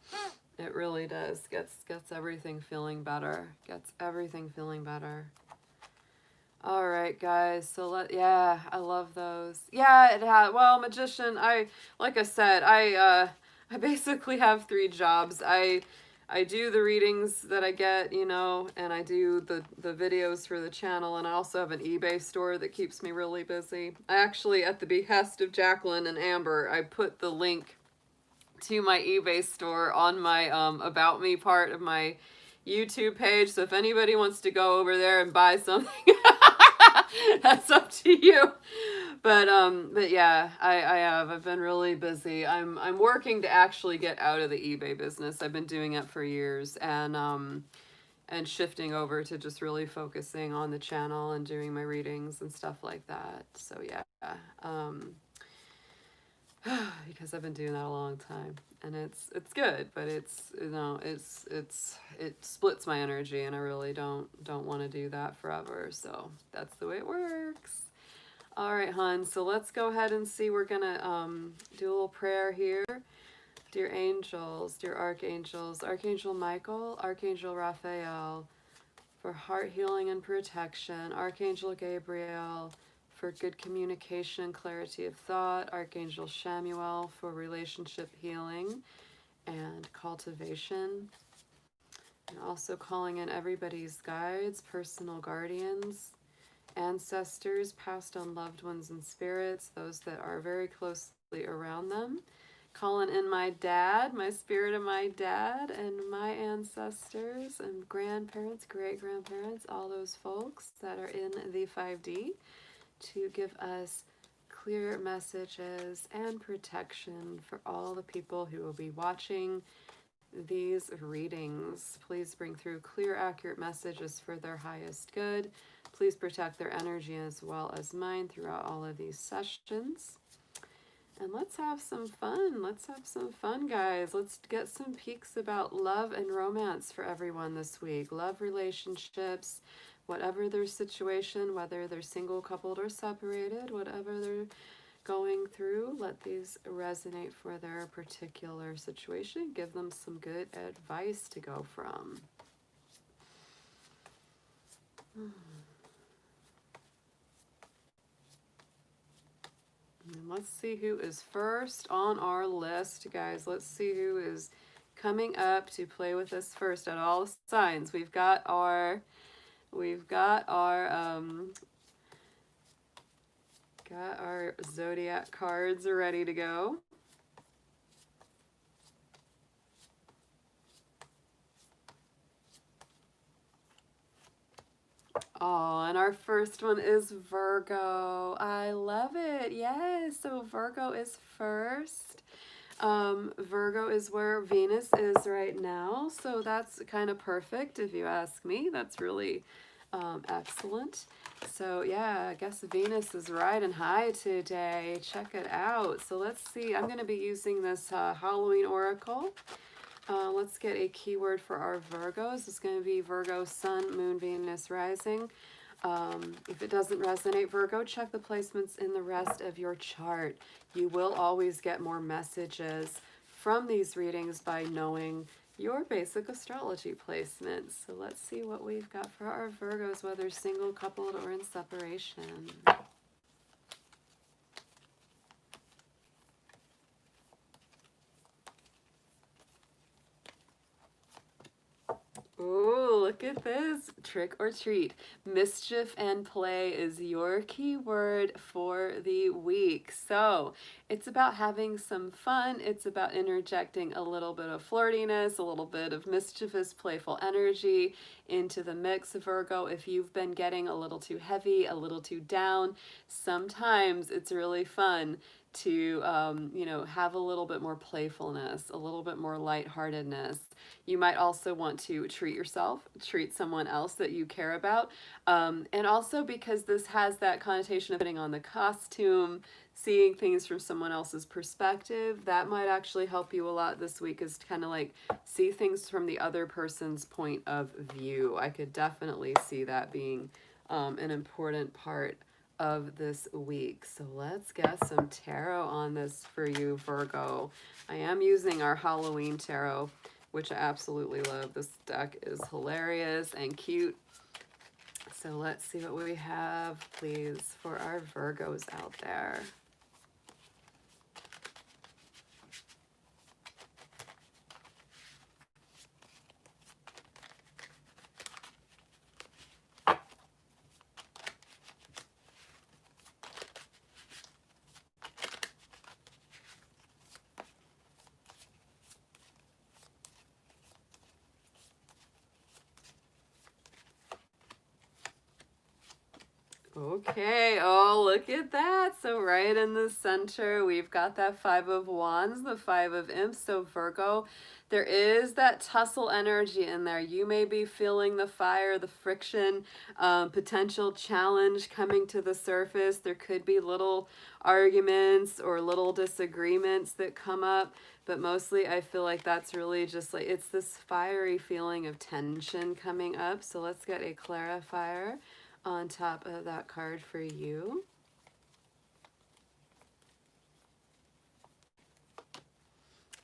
It really does. Gets everything feeling better. Gets everything feeling better. All right, guys. So yeah, I love those. Yeah, it had. Well, magician. Like I said, I basically have 3 jobs. I do the readings that I get, you know, and I do the videos for the channel, and I also have an eBay store that keeps me really busy. I actually, at the behest of Jacqueline and Amber, I put the link to my eBay store on my About Me part of my YouTube page, so if anybody wants to go over there and buy something, that's up to you. But yeah, I've been really busy. I'm working to actually get out of the eBay business. I've been doing it for years, and shifting over to just really focusing on the channel and doing my readings and stuff like that. So yeah, because I've been doing that a long time, and it's good, but it's, you know, it splits my energy, and I really don't want to do that forever. So that's the way it works. All right, hon. So let's go ahead and see. We're gonna do a little prayer here. Dear angels, dear archangels, Archangel Michael, Archangel Raphael, for heart healing and protection. Archangel Gabriel, for good communication and clarity of thought. Archangel Shamuel, for relationship healing and cultivation. And also calling in everybody's guides, personal guardians, ancestors, past on loved ones and spirits, those that are very closely around them. Calling in my dad, my spirit of my dad, and my ancestors and grandparents, great-grandparents, all those folks that are in the 5D, to give us clear messages and protection for all the people who will be watching these readings. Please bring through clear, accurate messages for their highest good. Please protect their energy as well as mine throughout all of these sessions. And let's have some fun. Let's have some fun, guys. Let's get some peeks about love and romance for everyone this week. Love relationships, whatever their situation, whether they're single, coupled, or separated, whatever they're going through, let these resonate for their particular situation. Give them some good advice to go from. And let's see who is first on our list, guys. Let's see who is coming up to play with us first at all signs. We've got our zodiac cards ready to go. Oh, and our first one is Virgo. I love it. Yes, so Virgo is first. Virgo is where Venus is right now, so that's kind of perfect if you ask me. That's really excellent. So yeah, I guess Venus is riding high today. Check it out. So let's see. I'm going to be using this Halloween oracle. Let's get a keyword for our Virgos. It's going to be Virgo, Sun, Moon, Venus, Rising. If it doesn't resonate, Virgo, check the placements in the rest of your chart. You will always get more messages from these readings by knowing your basic astrology placements. So let's see what we've got for our Virgos, whether single, coupled, or in separation. Ooh, look at this. Trick or treat. Mischief and play is your keyword for the week. So it's about having some fun. It's about interjecting a little bit of flirtiness, a little bit of mischievous, playful energy into the mix, Virgo. If you've been getting a little too heavy, a little too down, sometimes it's really fun to have a little bit more playfulness, a little bit more lightheartedness. You might also want to treat yourself, treat someone else that you care about, and also because this has that connotation of putting on the costume, seeing things from someone else's perspective, that might actually help you a lot this week, is to kind of like see things from the other person's point of view. I could definitely see that being an important part of this week. So let's get some tarot on this for you, Virgo. I am using our Halloween tarot, which I absolutely love. This deck is hilarious and cute. So let's see what we have, please, for our Virgos out there. Okay, oh, look at that. So right in the center, we've got that Five of Wands, the Five of Imps. So Virgo, there is that tussle energy in there. You may be feeling the fire, the friction, potential challenge coming to the surface. There could be little arguments or little disagreements that come up, but mostly I feel like that's really just like, it's this fiery feeling of tension coming up. So let's get a clarifier on top of that card for you.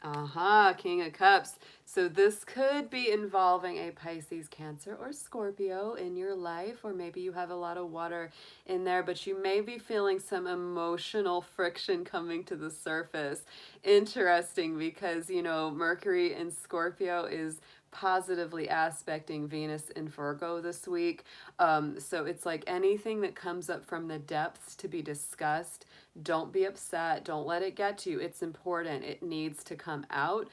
Aha, King of Cups. So this could be involving a Pisces, Cancer, or Scorpio in your life, or maybe you have a lot of water in there, but you may be feeling some emotional friction coming to the surface. Interesting, because, you know, Mercury in Scorpio is positively aspecting Venus in Virgo this week. So it's like anything that comes up from the depths to be discussed, don't be upset. Don't let it get to you. It's important. It needs to come out.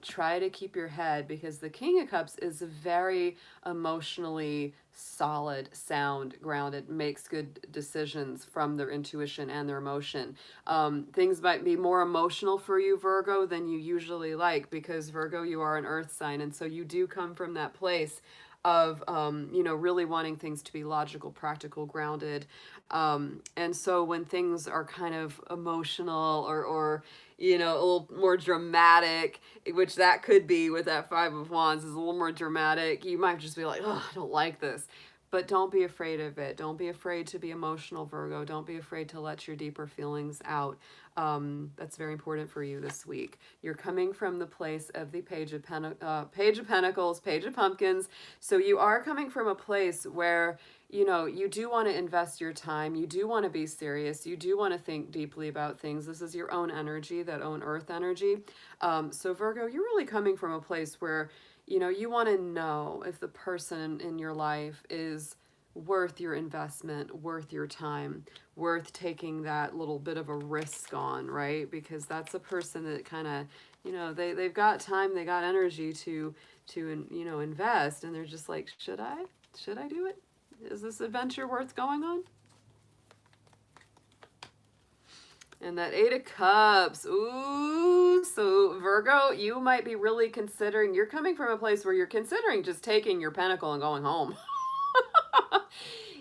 Try to keep your head, because the King of Cups is very emotionally solid, sound, grounded, makes good decisions from their intuition and their emotion. Things might be more emotional for you, Virgo, than you usually like, because Virgo, you are an earth sign. And so you do come from that place of, you know, really wanting things to be logical, practical, grounded. And so when things are kind of emotional or you know, a little more dramatic, which that could be with that Five of Wands, is a little more dramatic. You might just be like, oh, I don't like this. But don't be afraid of it. Don't be afraid to be emotional, Virgo. Don't be afraid to let your deeper feelings out. That's very important for you this week. You're coming from the place of the Page of Pentacles, Page of Pumpkins. So you are coming from a place where, you know, you do want to invest your time. You do want to be serious. You do want to think deeply about things. This is your own energy, that own earth energy. So Virgo, you're really coming from a place where, you know, you want to know if the person in your life is worth your investment, worth your time, worth taking that little bit of a risk on, right? Because that's a person that kind of, you know, they've got time, they got energy to you know, invest, and they're just like, should I do it? Is this adventure worth going on? And that Eight of Cups. Ooh, so Virgo, you might be really considering, you're coming from a place where you're considering just taking your pentacle and going home.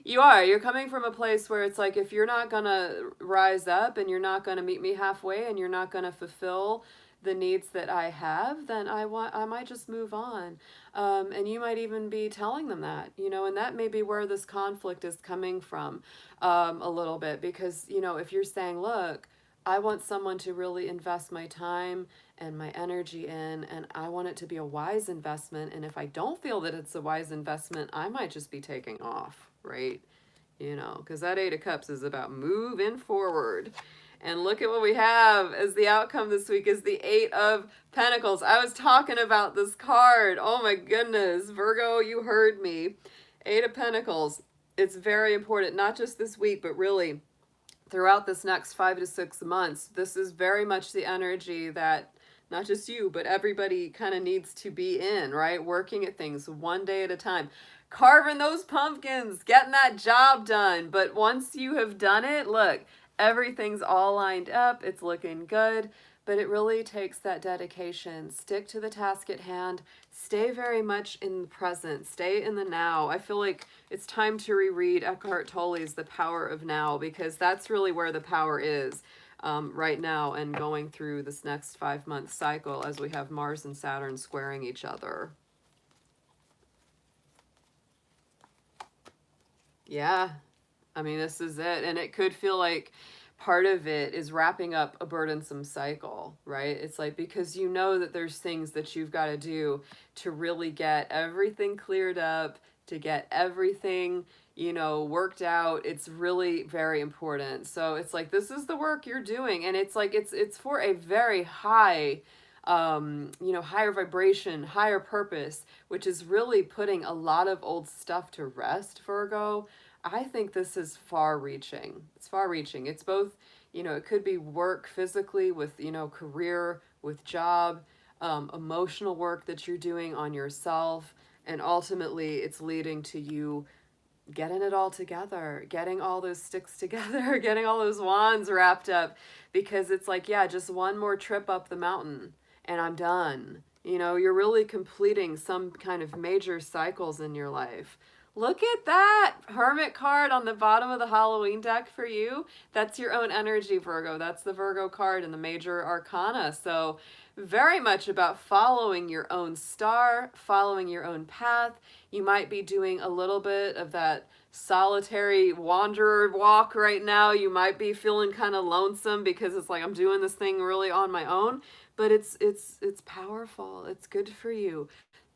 You're coming from a place where it's like, if you're not going to rise up and you're not going to meet me halfway and you're not going to fulfill the needs that I have, then I might just move on. And you might even be telling them that, you know, and that may be where this conflict is coming from, a little bit, because, you know, if you're saying, look, I want someone to really invest my time and my energy in, and I want it to be a wise investment. And if I don't feel that it's a wise investment, I might just be taking off, right? You know, because that Eight of Cups is about moving forward. And look at what we have as the outcome this week is the Eight of Pentacles. I was talking about this card. Oh my goodness. Virgo, you heard me. Eight of Pentacles. It's very important, not just this week, but really throughout this next 5 to 6 months. This is very much the energy that not just you, but everybody kind of needs to be in, right? Working at things one day at a time. Carving those pumpkins, getting that job done. But once you have done it, look, everything's all lined up. It's looking good. But it really takes that dedication. Stick to the task at hand. Stay very much in the present. Stay in the now. I feel like it's time to reread Eckhart Tolle's The Power of Now, because that's really where the power is right now and going through this next 5-month cycle as we have Mars and Saturn squaring each other. Yeah, I mean, this is it. And it could feel like part of it is wrapping up a burdensome cycle, right? It's like, because you know that there's things that you've got to do to really get everything cleared up, to get everything, you know, worked out. It's really very important. So it's like, this is the work you're doing. And it's like, it's for a very high, you know, higher vibration, higher purpose, which is really putting a lot of old stuff to rest, Virgo. I think this is far reaching. It's far reaching. It's both, you know, it could be work physically with, you know, career, with job, emotional work that you're doing on yourself. And ultimately it's leading to you getting it all together, getting all those sticks together, getting all those wands wrapped up, because it's like, yeah, just one more trip up the mountain and I'm done. You know, you're really completing some kind of major cycles in your life. Look at that Hermit card on the bottom of the Halloween deck for you. That's your own energy, Virgo. That's the Virgo card in the major arcana. So very much about following your own star, following your own path. You might be doing a little bit of that solitary wanderer walk right now. You might be feeling kind of lonesome because it's like, I'm doing this thing really on my own, but it's powerful. It's good for you.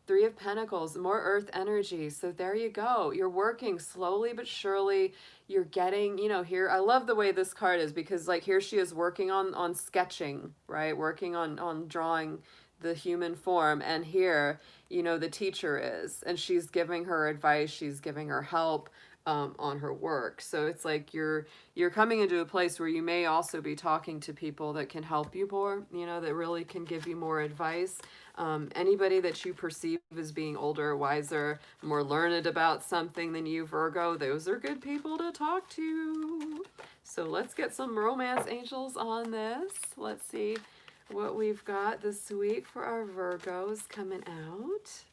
Three of Pentacles, more earth energy. So there you go. You're working slowly but surely. You're getting, you know, here, I love the way this card is, because like here she is working on sketching, right? Working on drawing the human form. And here, you know, the teacher is, and she's giving her advice. She's giving her help. on her work. So it's like you're coming into a place where you may also be talking to people that can help you more, you know, that really can give you more advice. Anybody that you perceive as being older, wiser, more learned about something than you, Virgo, those are good people to talk to. So let's get some romance angels on this. Let's see what we've got this week for our Virgos coming out.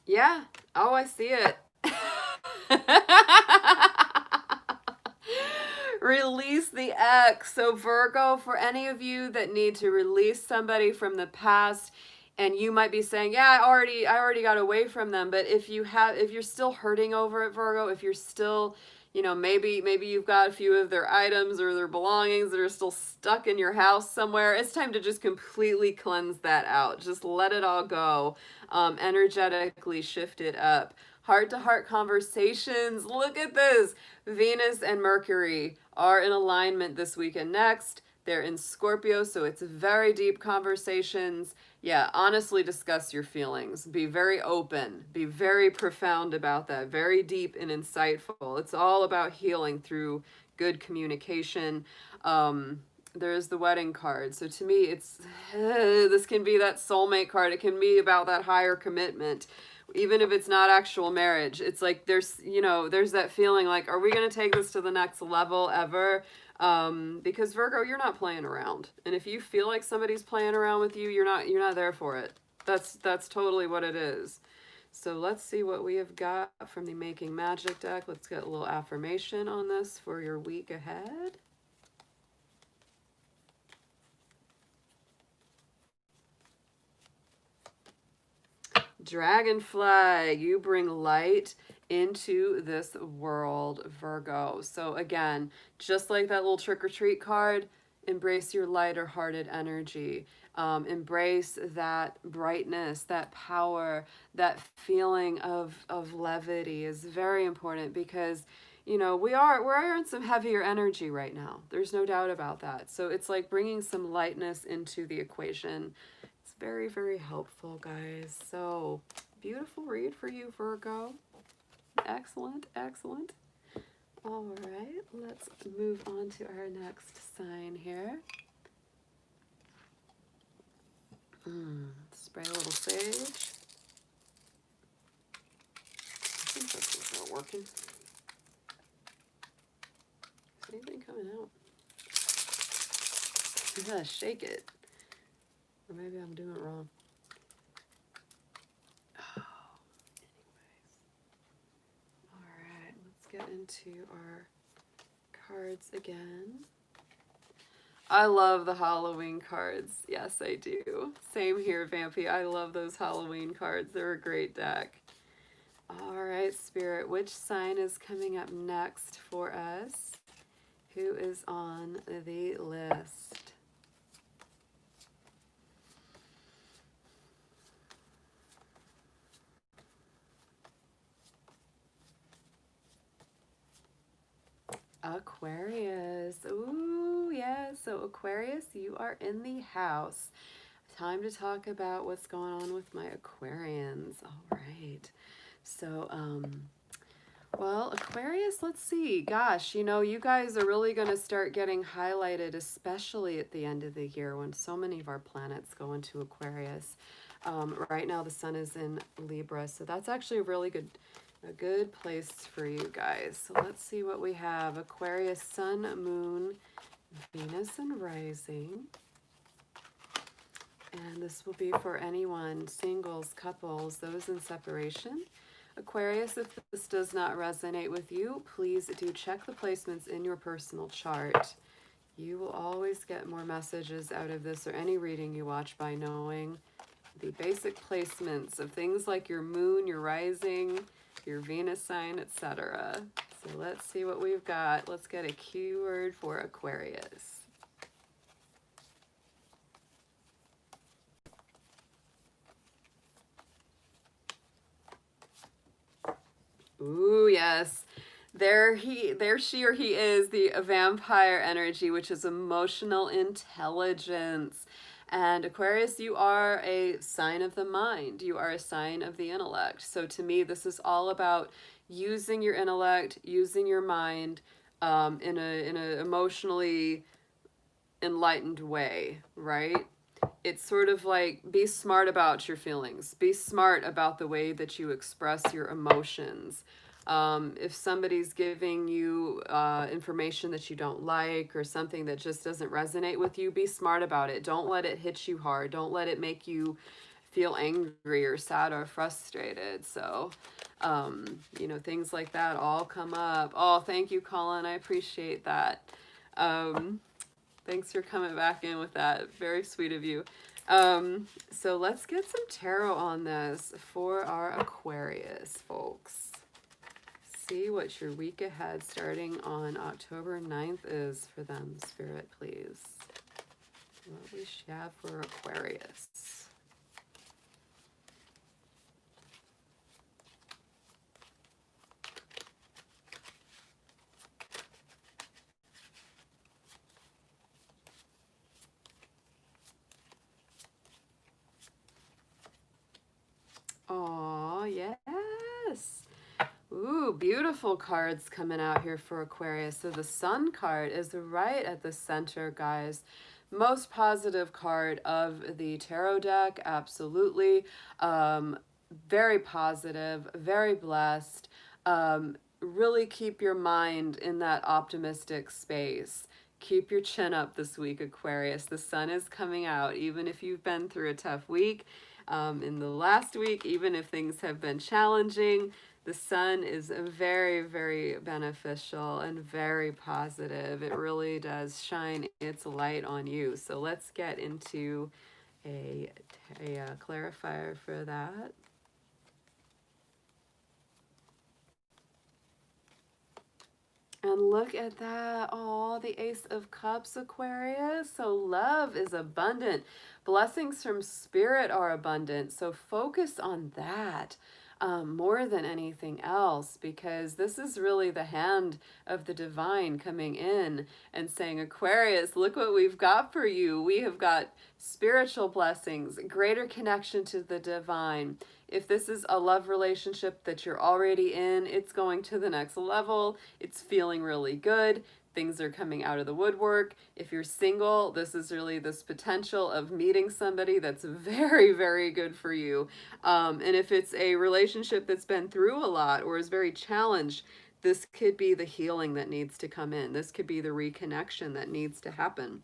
Yeah. Oh, I see it. Release the ex. So Virgo, for any of you that need to release somebody from the past, and you might be saying, yeah, I already got away from them. But if you're still hurting over it, Virgo, if you're still, you know, maybe you've got a few of their items or their belongings that are still stuck in your house somewhere, it's time to just completely cleanse that out. Just let it all go. Energetically shift it up. Heart-to-heart conversations. Look at this. Venus and Mercury are in alignment this week and next. They're in Scorpio, so it's very deep conversations. Yeah, honestly discuss your feelings. Be very open. Be very profound about that. Very deep and insightful. It's all about healing through good communication. There's the wedding card. So to me, it's this can be that soulmate card. It can be about that higher commitment. Even if it's not actual marriage, it's like there's, you know, there's that feeling like, are we going to take this to the next level ever? Because Virgo, you're not playing around. And if you feel like somebody's playing around with you, you're not there for it. That's totally what it is. So let's see what we have got from the Making Magic deck. Let's get a little affirmation on this for your week ahead. Dragonfly, you bring light into this world, Virgo. So again, just like that little trick or treat card, embrace your lighter hearted energy. Embrace that brightness, that power, that feeling of levity is very important because, you know, we're in some heavier energy right now. There's no doubt about that. So it's like bringing some lightness into the equation. Very, very helpful, guys. So, beautiful read for you, Virgo. Excellent, excellent. All right, let's move on to our next sign here. Spray a little sage. I think this is not working. Is anything coming out? You gotta shake it. Or maybe I'm doing it wrong. Oh, anyways. All right, let's get into our cards again. I love the Halloween cards. Yes, I do. Same here, Vampy. I love those Halloween cards. They're a great deck. All right, Spirit, which sign is coming up next for us? Who is on the list? Aquarius. Ooh, yeah. So Aquarius, you are in the house. Time to talk about what's going on with my Aquarians. All right. So, well, Aquarius, let's see. Gosh, you know, you guys are really going to start getting highlighted, especially at the end of the year when so many of our planets go into Aquarius. Right now, the sun is in Libra, so that's actually a good place for you guys. So let's see what we have. Aquarius, sun, moon, Venus, and rising. And this will be for anyone, singles, couples, those in separation. Aquarius, if this does not resonate with you, please do check the placements in your personal chart. You will always get more messages out of this or any reading you watch by knowing the basic placements of things like your moon, your rising, your Venus sign, etc. So let's see what we've got. Let's get a keyword for Aquarius. Ooh, yes. there she or he is, the vampire energy, which is emotional intelligence. And Aquarius, you are a sign of the mind. You are a sign of the intellect. So to me, this is all about using your intellect, using your mind, in a emotionally enlightened way, right? It's sort of like, be smart about your feelings. Be smart about the way that you express your emotions. If somebody's giving you information that you don't like, or something that just doesn't resonate with you, be smart about it. Don't let it hit you hard. Don't let it make you feel angry or sad or frustrated. So, you know, things like that all come up. Oh, thank you, Colin. I appreciate that. Thanks for coming back in with that. Very sweet of you. So let's get some tarot on this for our Aquarius folks. See what your week ahead starting on October 9th is for them, Spirit, please. What we have for Aquarius. Oh, yes. Ooh, beautiful cards coming out here for Aquarius. So the Sun card is right at the center, guys. Most positive card of the tarot deck, absolutely. Very positive, very blessed. Really keep your mind in that optimistic space. Keep your chin up this week, Aquarius. The sun is coming out, even if you've been through a tough week. In the last week, even if things have been challenging, the sun is very, very beneficial and very positive. It really does shine its light on you. So let's get into a clarifier for that. And look at that. Oh, the Ace of Cups, Aquarius. So love is abundant. Blessings from Spirit are abundant. So focus on that more than anything else, because this is really the hand of the divine coming in and saying, Aquarius, look what we've got for you. We have got spiritual blessings, greater connection to the divine. If this is a love relationship that you're already in, it's going to the next level. It's feeling really good. Things are coming out of the woodwork. If you're single, this is really this potential of meeting somebody that's very, very good for you. And if it's a relationship that's been through a lot or is very challenged, this could be the healing that needs to come in. This could be the reconnection that needs to happen.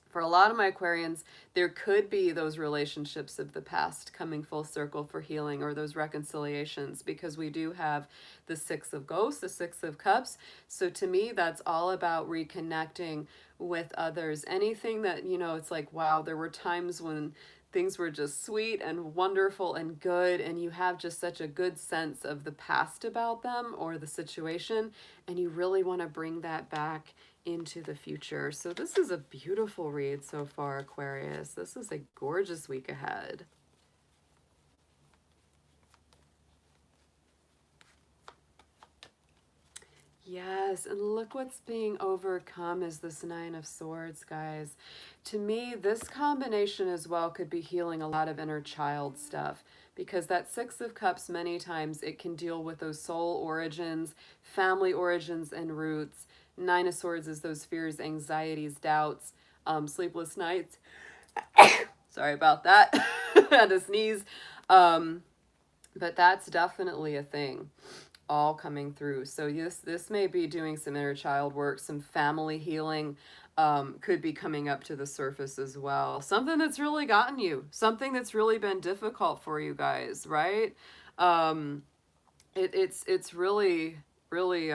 For a lot of my Aquarians, there could be those relationships of the past coming full circle for healing, or those reconciliations, because we do have the Six of Ghosts, the Six of Cups. So to me, that's all about reconnecting with others. Anything that, you know, it's like, wow, there were times when things were just sweet and wonderful and good, and you have just such a good sense of the past about them or the situation, and you really want to bring that back into the future. So this is a beautiful read so far, Aquarius. This is a gorgeous week ahead. Yes, and look what's being overcome is this Nine of Swords, guys. To me, this combination as well could be healing a lot of inner child stuff, because that Six of Cups, many times it can deal with those soul origins, family origins, and roots. Nine of Swords is those fears, anxieties, doubts, sleepless nights. Sorry about that. Had to sneeze. But that's definitely a thing all coming through. So this may be doing some inner child work, some family healing, could be coming up to the surface as well. Something that's really gotten you, something that's really been difficult for you guys, right? It's really, really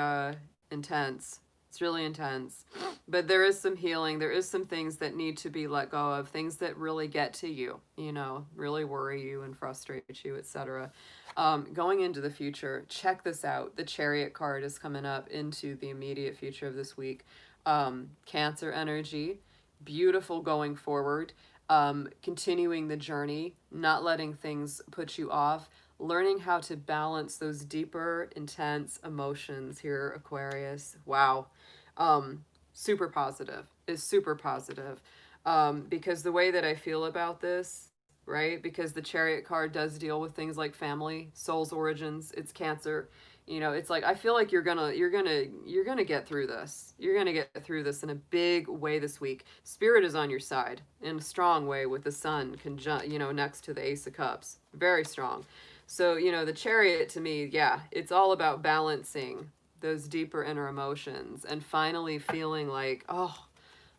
intense. It's really intense. But there is some healing. There is some things that need to be let go of, things that really get to you, you know, really worry you and frustrate you, etc. Going into the future, check this out. The Chariot card is coming up into the immediate future of this week. Cancer energy, beautiful going forward, continuing the journey, not letting things put you off, learning how to balance those deeper, intense emotions here, Aquarius. Wow. Super positive. Is super positive. Because the way that I feel about this, right? Because the Chariot card does deal with things like family, soul's origins, it's Cancer. You know, it's like I feel like you're gonna get through this. You're gonna get through this in a big way this week. Spirit is on your side in a strong way with the Sun conjunct, next to the Ace of Cups. Very strong. So, the Chariot to me, yeah, it's all about balancing those deeper inner emotions and finally feeling like, oh,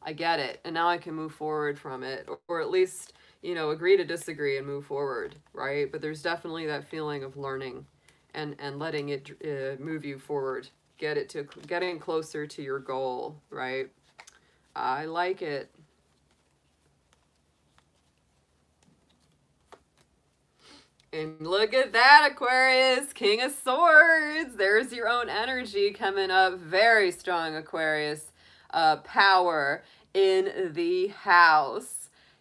I get it, and now I can move forward from it, or at least, agree to disagree and move forward, right? But there's definitely that feeling of learning and letting it move you forward, getting closer to your goal, right? I like it. And look at that, Aquarius, King of Swords. There's your own energy coming up. Very strong, Aquarius. Power in the house.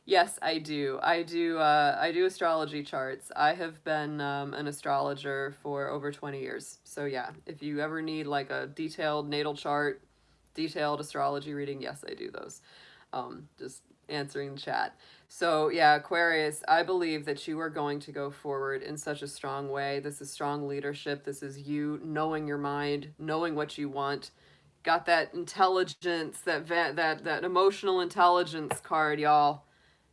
Yes, I do. I do astrology charts. I have been an astrologer for over 20 years. So yeah, if you ever need like a detailed natal chart, detailed astrology reading, yes, I do those. Just answering the chat. So yeah, Aquarius, I believe that you are going to go forward in such a strong way. This is strong leadership. This is you knowing your mind, knowing what you want. Got that intelligence, that emotional intelligence card, y'all.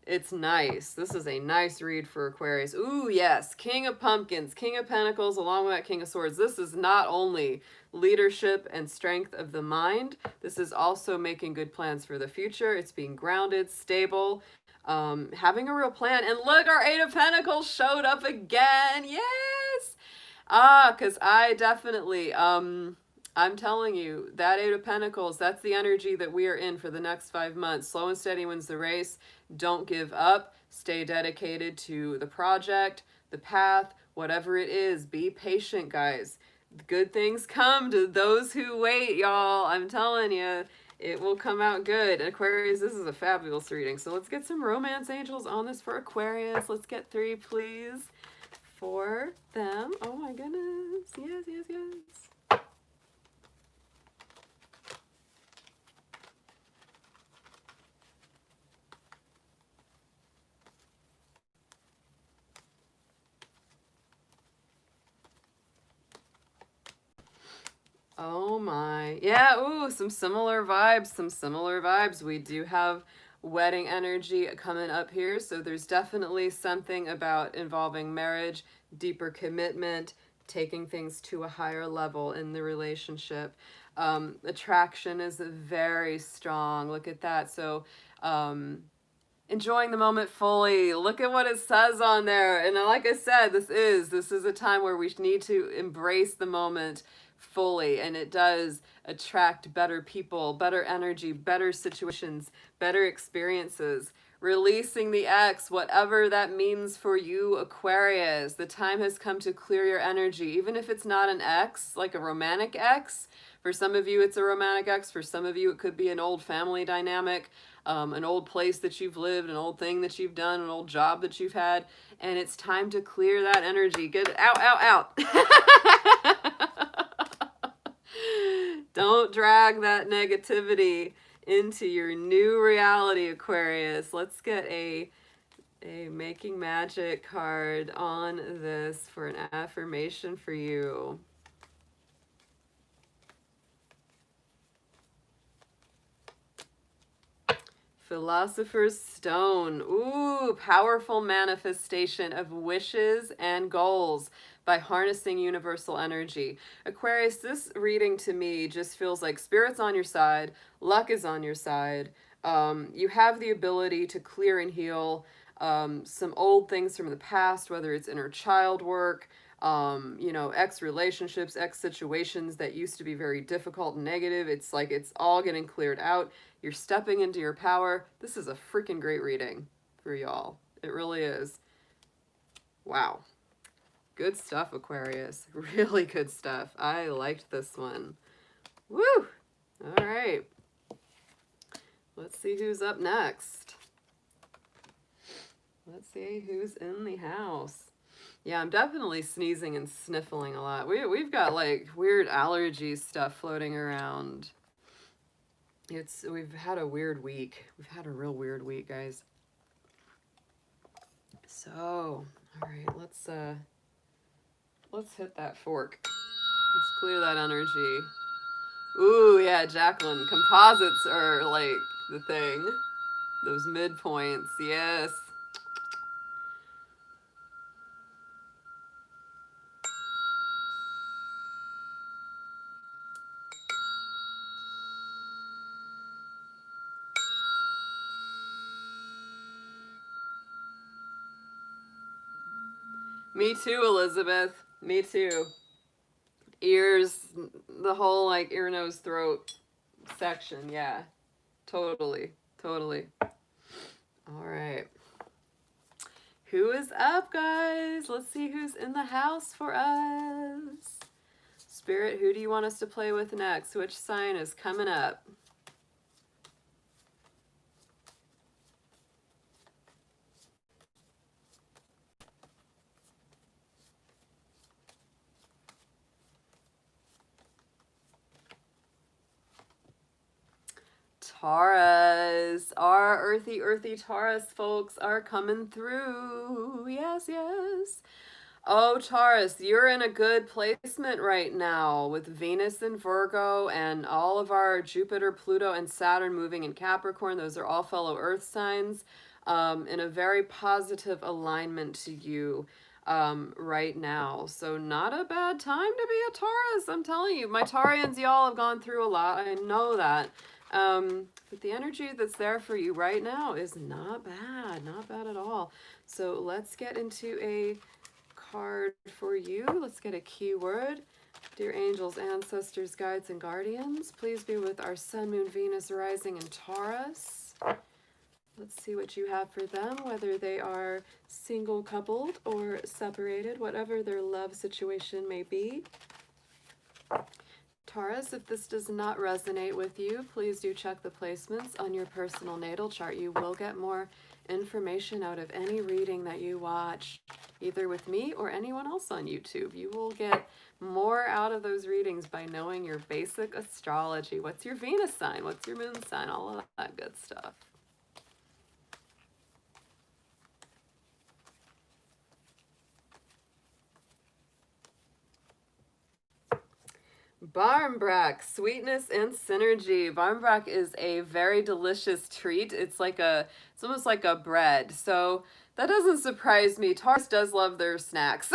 It's nice. This is a nice read for Aquarius. Ooh, yes. King of Pumpkins, King of Pentacles, along with that King of Swords. This is not only leadership and strength of the mind, this is also making good plans for the future. It's being grounded, stable, having a real plan. And look, our Eight of Pentacles showed up again. Yes! Because I definitely, I'm telling you, that Eight of Pentacles, that's the energy that we are in for the next 5 months. Slow and steady wins the race. Don't give up. Stay dedicated to the project, the path, whatever it is. Be patient, guys. Good things come to those who wait, y'all. I'm telling you, it will come out good. Aquarius, this is a fabulous reading. So let's get some romance angels on this for Aquarius. Let's get 3, please, for them. Oh my goodness. Yes, yes, yes. Oh my. Yeah, ooh, some similar vibes. We do have wedding energy coming up here, so there's definitely something about involving marriage, deeper commitment, taking things to a higher level in the relationship. Attraction is very strong. Look at that. So, enjoying the moment fully. Look at what it says on there. And like I said, this is a time where we need to embrace the moment fully, and it does attract better people, better energy, better situations, better experiences. Releasing the ex, whatever that means for you, Aquarius. The time has come to clear your energy, even if it's not an ex, like a romantic ex. For some of you, it's a romantic ex. For some of you, it could be an old family dynamic, an old place that you've lived, an old thing that you've done, an old job that you've had. And it's time to clear that energy. Get it out, out, out. Don't drag that negativity into your new reality, Aquarius. Let's get a Making Magic card on this for an affirmation for you. Philosopher's Stone. Ooh, powerful manifestation of wishes and goals by harnessing universal energy. Aquarius, this reading to me just feels like spirit's on your side, luck is on your side. You have the ability to clear and heal some old things from the past, whether it's inner child work, ex relationships, ex situations that used to be very difficult and negative. It's like it's all getting cleared out. You're stepping into your power. This is a freaking great reading for y'all. It really is. Wow. Good stuff, Aquarius. Really good stuff. I liked this one. Woo! All right. Let's see who's up next. Let's see who's in the house. Yeah, I'm definitely sneezing and sniffling a lot. We've got like weird allergy stuff floating around. We've had a weird week. We've had a real weird week, guys. So, all right, let's hit that fork. Let's clear that energy. Ooh, yeah, Jacqueline. Composites are like the thing. Those midpoints, yes. Me too, Elizabeth. Me too. Ears, the whole like ear, nose, throat section. Yeah, totally. Totally. All right. Who is up, guys? Let's see who's in the house for us. Spirit, who do you want us to play with next? Which sign is coming up? Taurus. Our earthy Taurus folks are coming through. Yes, yes. Oh, Taurus, you're in a good placement right now with Venus in Virgo and all of our Jupiter, Pluto, and Saturn moving in Capricorn. Those are all fellow Earth signs, in a very positive alignment to you right now. So not a bad time to be a Taurus. I'm telling you, my Taurians, y'all have gone through a lot. I know that. But the energy that's there for you right now is not bad at all. So let's get into a card for you. Let's get a keyword. Dear angels, ancestors, guides, and guardians, please be with our Sun, Moon, Venus, rising in Taurus. Let's see what you have for them, whether they are single, coupled, or separated, whatever their love situation may be. Taurus, if this does not resonate with you, please do check the placements on your personal natal chart. You will get more information out of any reading that you watch, either with me or anyone else on YouTube. You will get more out of those readings by knowing your basic astrology. What's your Venus sign? What's your moon sign? All of that good stuff. Barmbrack, sweetness and synergy. Barmbrack is a very delicious treat. It's almost like a bread. So that doesn't surprise me. Taurus does love their snacks.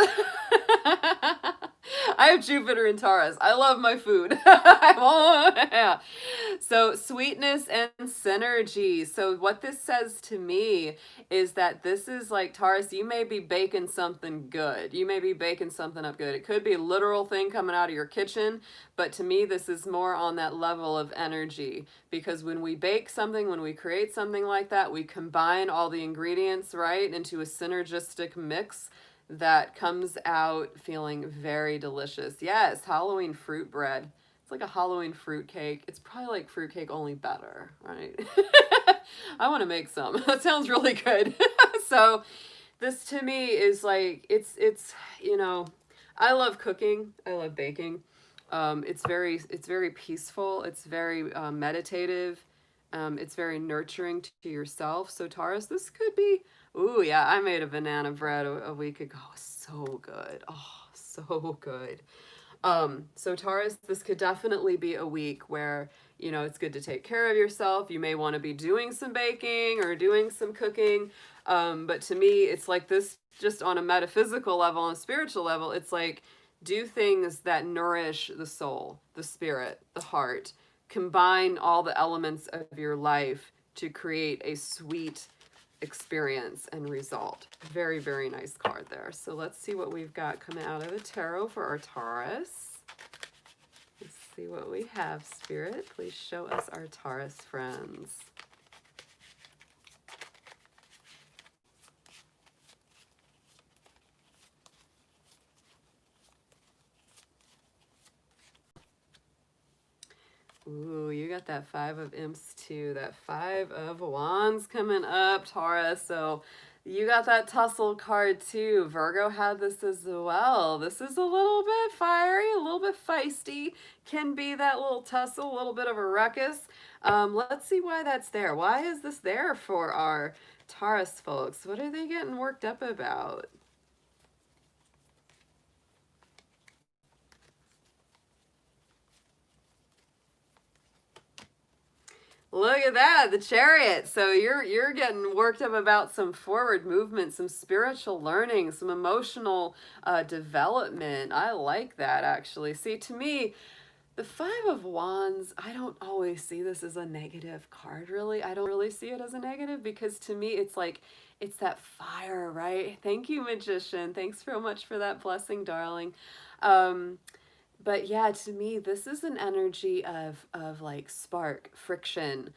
I have Jupiter in Taurus. I love my food. Yeah. So sweetness and synergy. So what this says to me is that this is like, Taurus, you may be baking something good. You may be baking something up good. It could be a literal thing coming out of your kitchen, but to me, this is more on that level of energy, because when we bake something, when we create something like that, we combine all the ingredients, right, into a synergistic mix that comes out feeling very delicious. Yes, Halloween fruit bread. It's like a Halloween fruit cake. It's probably like fruit cake, only better, right? I want to make some. That sounds really good. So this to me is like, it's, you know, I love cooking. I love baking. It's very peaceful. It's very meditative. It's very nurturing to yourself. So Taurus, this could be, ooh, yeah, I made a banana bread a week ago. So good. Oh, so good. So Taurus, this could definitely be a week where, you know, it's good to take care of yourself. You may want to be doing some baking or doing some cooking. But to me, it's like this, just on a metaphysical level, on a spiritual level, it's like, do things that nourish the soul, the spirit, the heart. Combine all the elements of your life to create a sweet experience and result. Very, very nice card there. So let's see what we've got coming out of the tarot for our Taurus. Let's see what we have, Spirit. Please show us our Taurus friends. Ooh, you got that Five of Imps too. That Five of Wands coming up, Taurus. So You got that tussle card too. Virgo had this as well. This is a little bit fiery, a little bit feisty. Can be that little tussle, a little bit of a ruckus. Let's see why that's there. Why is this there for our Taurus folks? What are they getting worked up about? Look at that, the Chariot. So you're getting worked up about some forward movement, some spiritual learning, some emotional development. I like that actually. See, to me, the Five of Wands, I don't always see this as a negative card, really. I don't really see it as a negative because to me, it's like, it's that fire, right? Thank you, Magician. Thanks so much for that blessing, darling. Um, but yeah, to me, this is an energy of like spark, friction,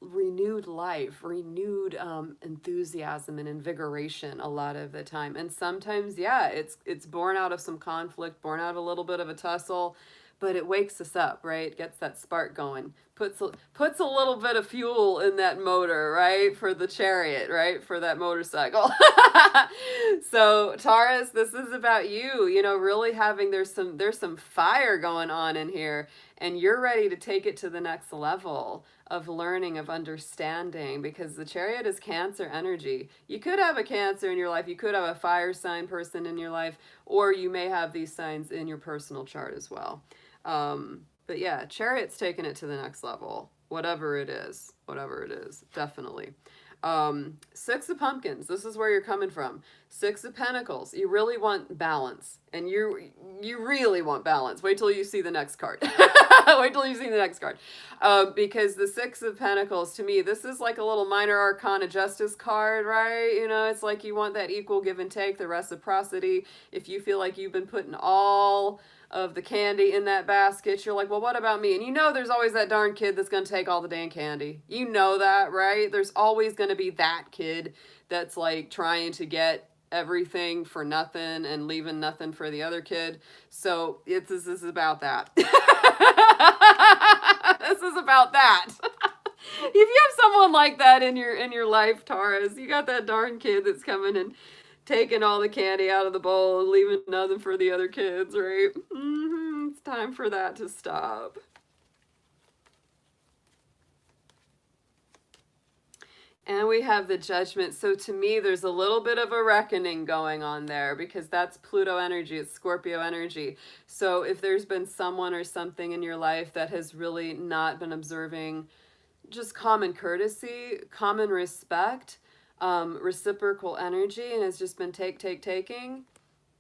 renewed life, renewed enthusiasm and invigoration a lot of the time. And sometimes, yeah, it's born out of some conflict, born out of a little bit of a tussle, but it wakes us up, right? Gets that spark going, puts a little bit of fuel in that motor, right? For the chariot, right? For that motorcycle. So Taurus, this is about you, you know, really having there's some fire going on in here, and you're ready to take it to the next level of learning, of understanding, because the chariot is Cancer energy. You could have a Cancer in your life, you could have a fire sign person in your life, or you may have these signs in your personal chart as well. But yeah, chariot's taking it to the next level, whatever it is, definitely. Six of Pumpkins, this is where you're coming from. Six of Pentacles, you really want balance, and you really want balance. Wait till you see the next card. Wait till you see the next card. Because the Six of Pentacles, to me, this is like a little minor arcana justice card, right? You know, it's like you want that equal give and take, the reciprocity. If you feel like you've been putting all of the candy in that basket, you're like, well, what about me? And you know there's always that darn kid that's going to take all the dang candy. You know that, right? There's always going to be that kid that's like trying to get everything for nothing and leaving nothing for the other kid. So this is about that. This is about that. If you have someone like that in your life, Taurus, you got that darn kid that's coming and taking all the candy out of the bowl and leaving nothing for the other kids, right? It's time for that to stop. And we have the Judgment. So to me, there's a little bit of a reckoning going on there because that's Pluto energy. It's Scorpio energy. So if there's been someone or something in your life that has really not been observing just common courtesy, common respect, reciprocal energy, and has just been taking,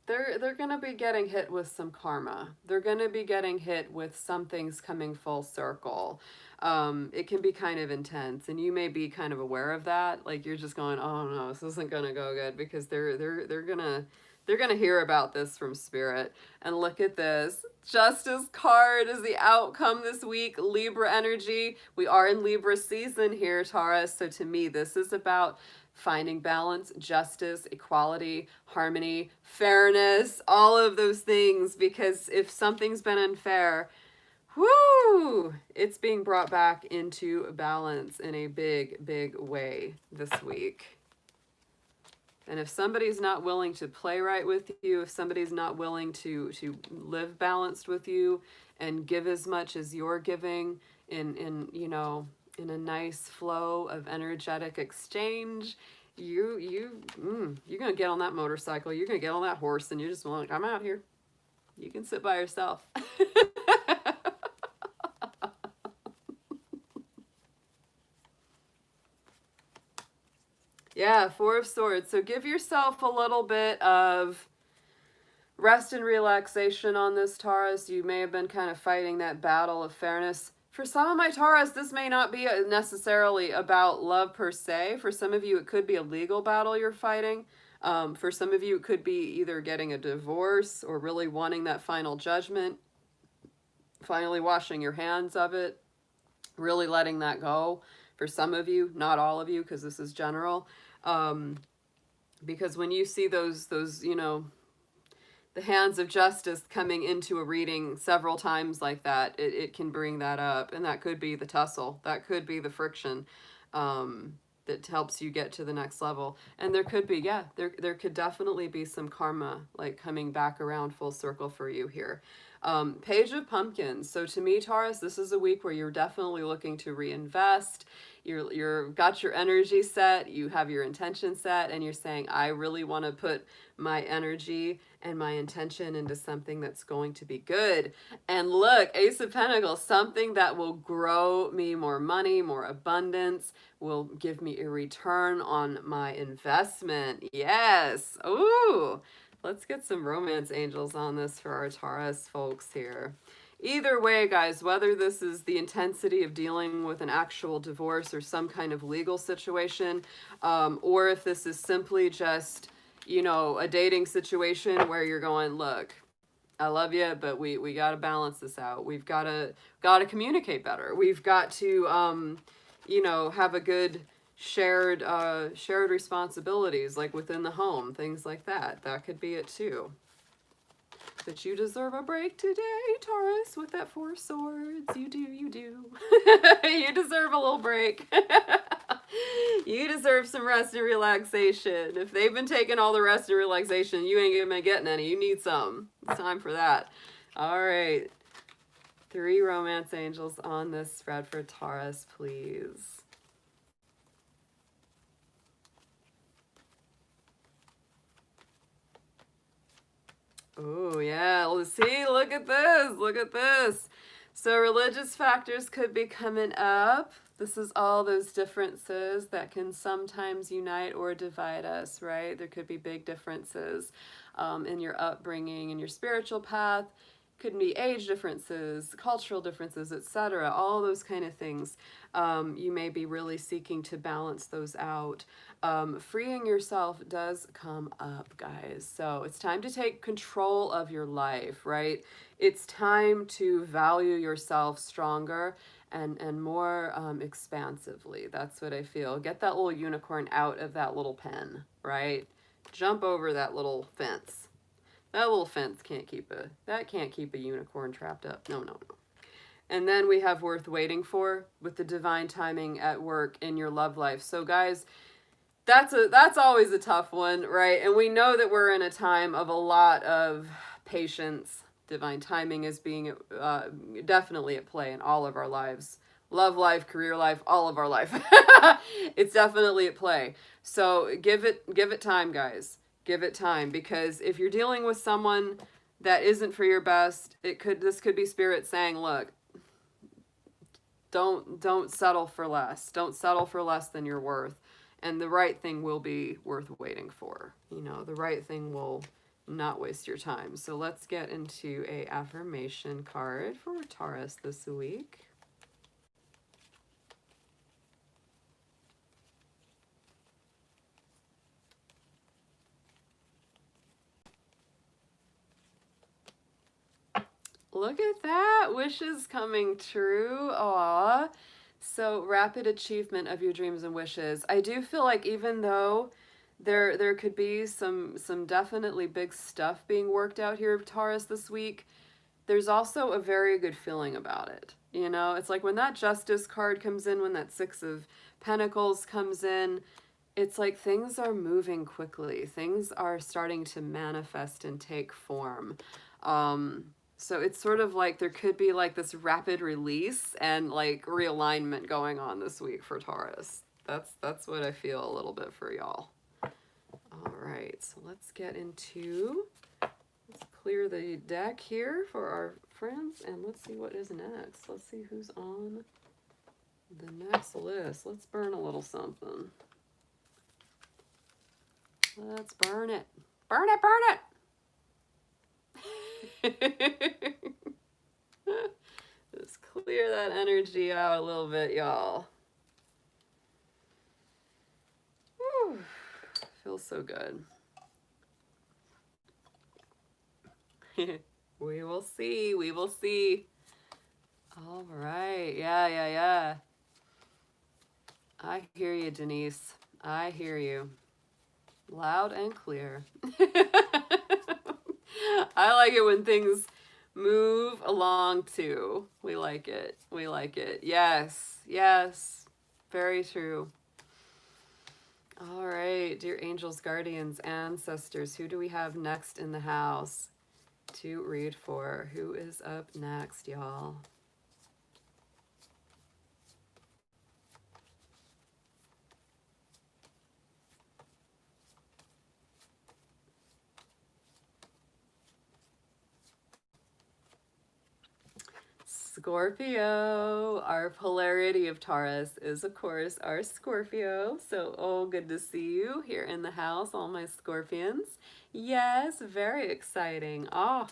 they're going to be getting hit with some karma. They're going to be getting hit with some things coming full circle. It can be kind of intense, and you may be kind of aware of that. Like you're just going, oh no, this isn't going to go good, because they're gonna hear about this from spirit. And look at this. Justice card is the outcome this week. Libra energy. We are in Libra season here, Taurus. So to me, this is about finding balance, justice, equality, harmony, fairness, all of those things. Because if something's been unfair, whoo, it's being brought back into balance in a big, big way this week. And if somebody's not willing to play right with you, if somebody's not willing to live balanced with you and give as much as you're giving in you know, in a nice flow of energetic exchange, you're gonna get on that motorcycle, you're gonna get on that horse, and you're just like, I'm out here. You can sit by yourself. Yeah, Four of Swords. So give yourself a little bit of rest and relaxation on this, Taurus. You may have been kind of fighting that battle of fairness. For some of my Taurus, this may not be necessarily about love per se. For some of you, it could be a legal battle you're fighting. For some of you, it could be either getting a divorce or really wanting that final judgment, finally washing your hands of it, really letting that go. For some of you, not all of you, because this is general. Because when you see those, you know, the hands of justice coming into a reading several times like that, it can bring that up. And that could be the tussle. That could be the friction. that helps you get to the next level. And there could be, yeah, there could definitely be some karma like coming back around full circle for you here. Page of Pumpkins. So to me, Taurus, this is a week where you're definitely looking to reinvest. You're got your energy set, you have your intention set, and you're saying, I really want to put my energy and my intention into something that's going to be good. And look, Ace of Pentacles, something that will grow me more money, more abundance, will give me a return on my investment. Yes. Ooh. Let's get some romance angels on this for our Taurus folks here. Either way, guys, whether this is the intensity of dealing with an actual divorce or some kind of legal situation, or if this is simply just, you know, a dating situation where you're going, look, I love you, but we got to balance this out. We've got to communicate better. We've got to, you know, have a good shared responsibilities, like within the home, things like that. That could be it too. But you deserve a break today, Taurus, with that Four of Swords. You do, you do. You deserve a little break. You deserve some rest and relaxation. If they've been taking all the rest and relaxation, you ain't been getting any. You need some. It's time for that. All right. 3 romance angels on this spread for Taurus, please. Oh, yeah. Let's see. Look at this. Look at this. So religious factors could be coming up. This is all those differences that can sometimes unite or divide us, right? There could be big differences in your upbringing, in your spiritual path. Could be age differences, cultural differences, etc. All those kind of things. You may be really seeking to balance those out. Freeing yourself does come up, guys. So it's time to take control of your life, right? It's time to value yourself stronger and more expansively. That's what I feel. Get that little unicorn out of that little pen, right? Jump over that little fence. That little fence can't keep a unicorn trapped up. No, no, no. And then we have worth waiting for with the divine timing at work in your love life. So guys, that's always a tough one, right? And we know that we're in a time of a lot of patience. Divine timing is being definitely at play in all of our lives. Love life, career life, all of our life. It's definitely at play. So give it time, guys. Give it time, because if you're dealing with someone that isn't for your best, this could be spirit saying, look, don't settle for less. Don't settle for less than you're worth. And the right thing will be worth waiting for. You know, the right thing will not waste your time. So let's get into a affirmation card for Taurus this week. Look at that. Wishes coming true. Aw. So rapid achievement of your dreams and wishes. I do feel like even though there could be some definitely big stuff being worked out here, Taurus, this week, there's also a very good feeling about it. You know, it's like when that Justice card comes in, when that Six of Pentacles comes in, it's like things are moving quickly. Things are starting to manifest and take form. So it's sort of like there could be like this rapid release and like realignment going on this week for Taurus. That's what I feel a little bit for y'all. All right, so let's get into, let's clear the deck here for our friends, and let's see what is next. Let's see who's on the next list. Let's burn a little something. Let's burn it. Burn it, burn it! Just clear that energy out a little bit, y'all. Feels so good. We will see. We will see. All right. Yeah. I hear you, Denise. I hear you. Loud and clear. I like it when things move along too. We like it. We like it. Yes. Very true. All right, dear angels, guardians, ancestors, who do we have next in the house to read for? Who is up next, y'all? Scorpio. Our polarity of Taurus is, of course, our Scorpio. So, oh, good to see you here in the house, all my Scorpions. Yes, very exciting. Oh,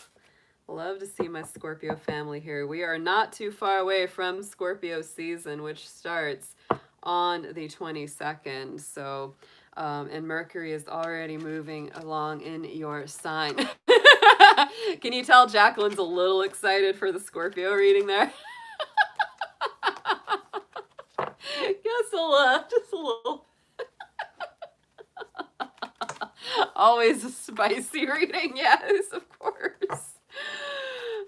love to see my Scorpio family here. We are not too far away from Scorpio season, which starts on the 22nd. So, and Mercury is already moving along in your sign. Can you tell Jacqueline's a little excited for the Scorpio reading there? Just a little. Always a spicy reading, yes, of course.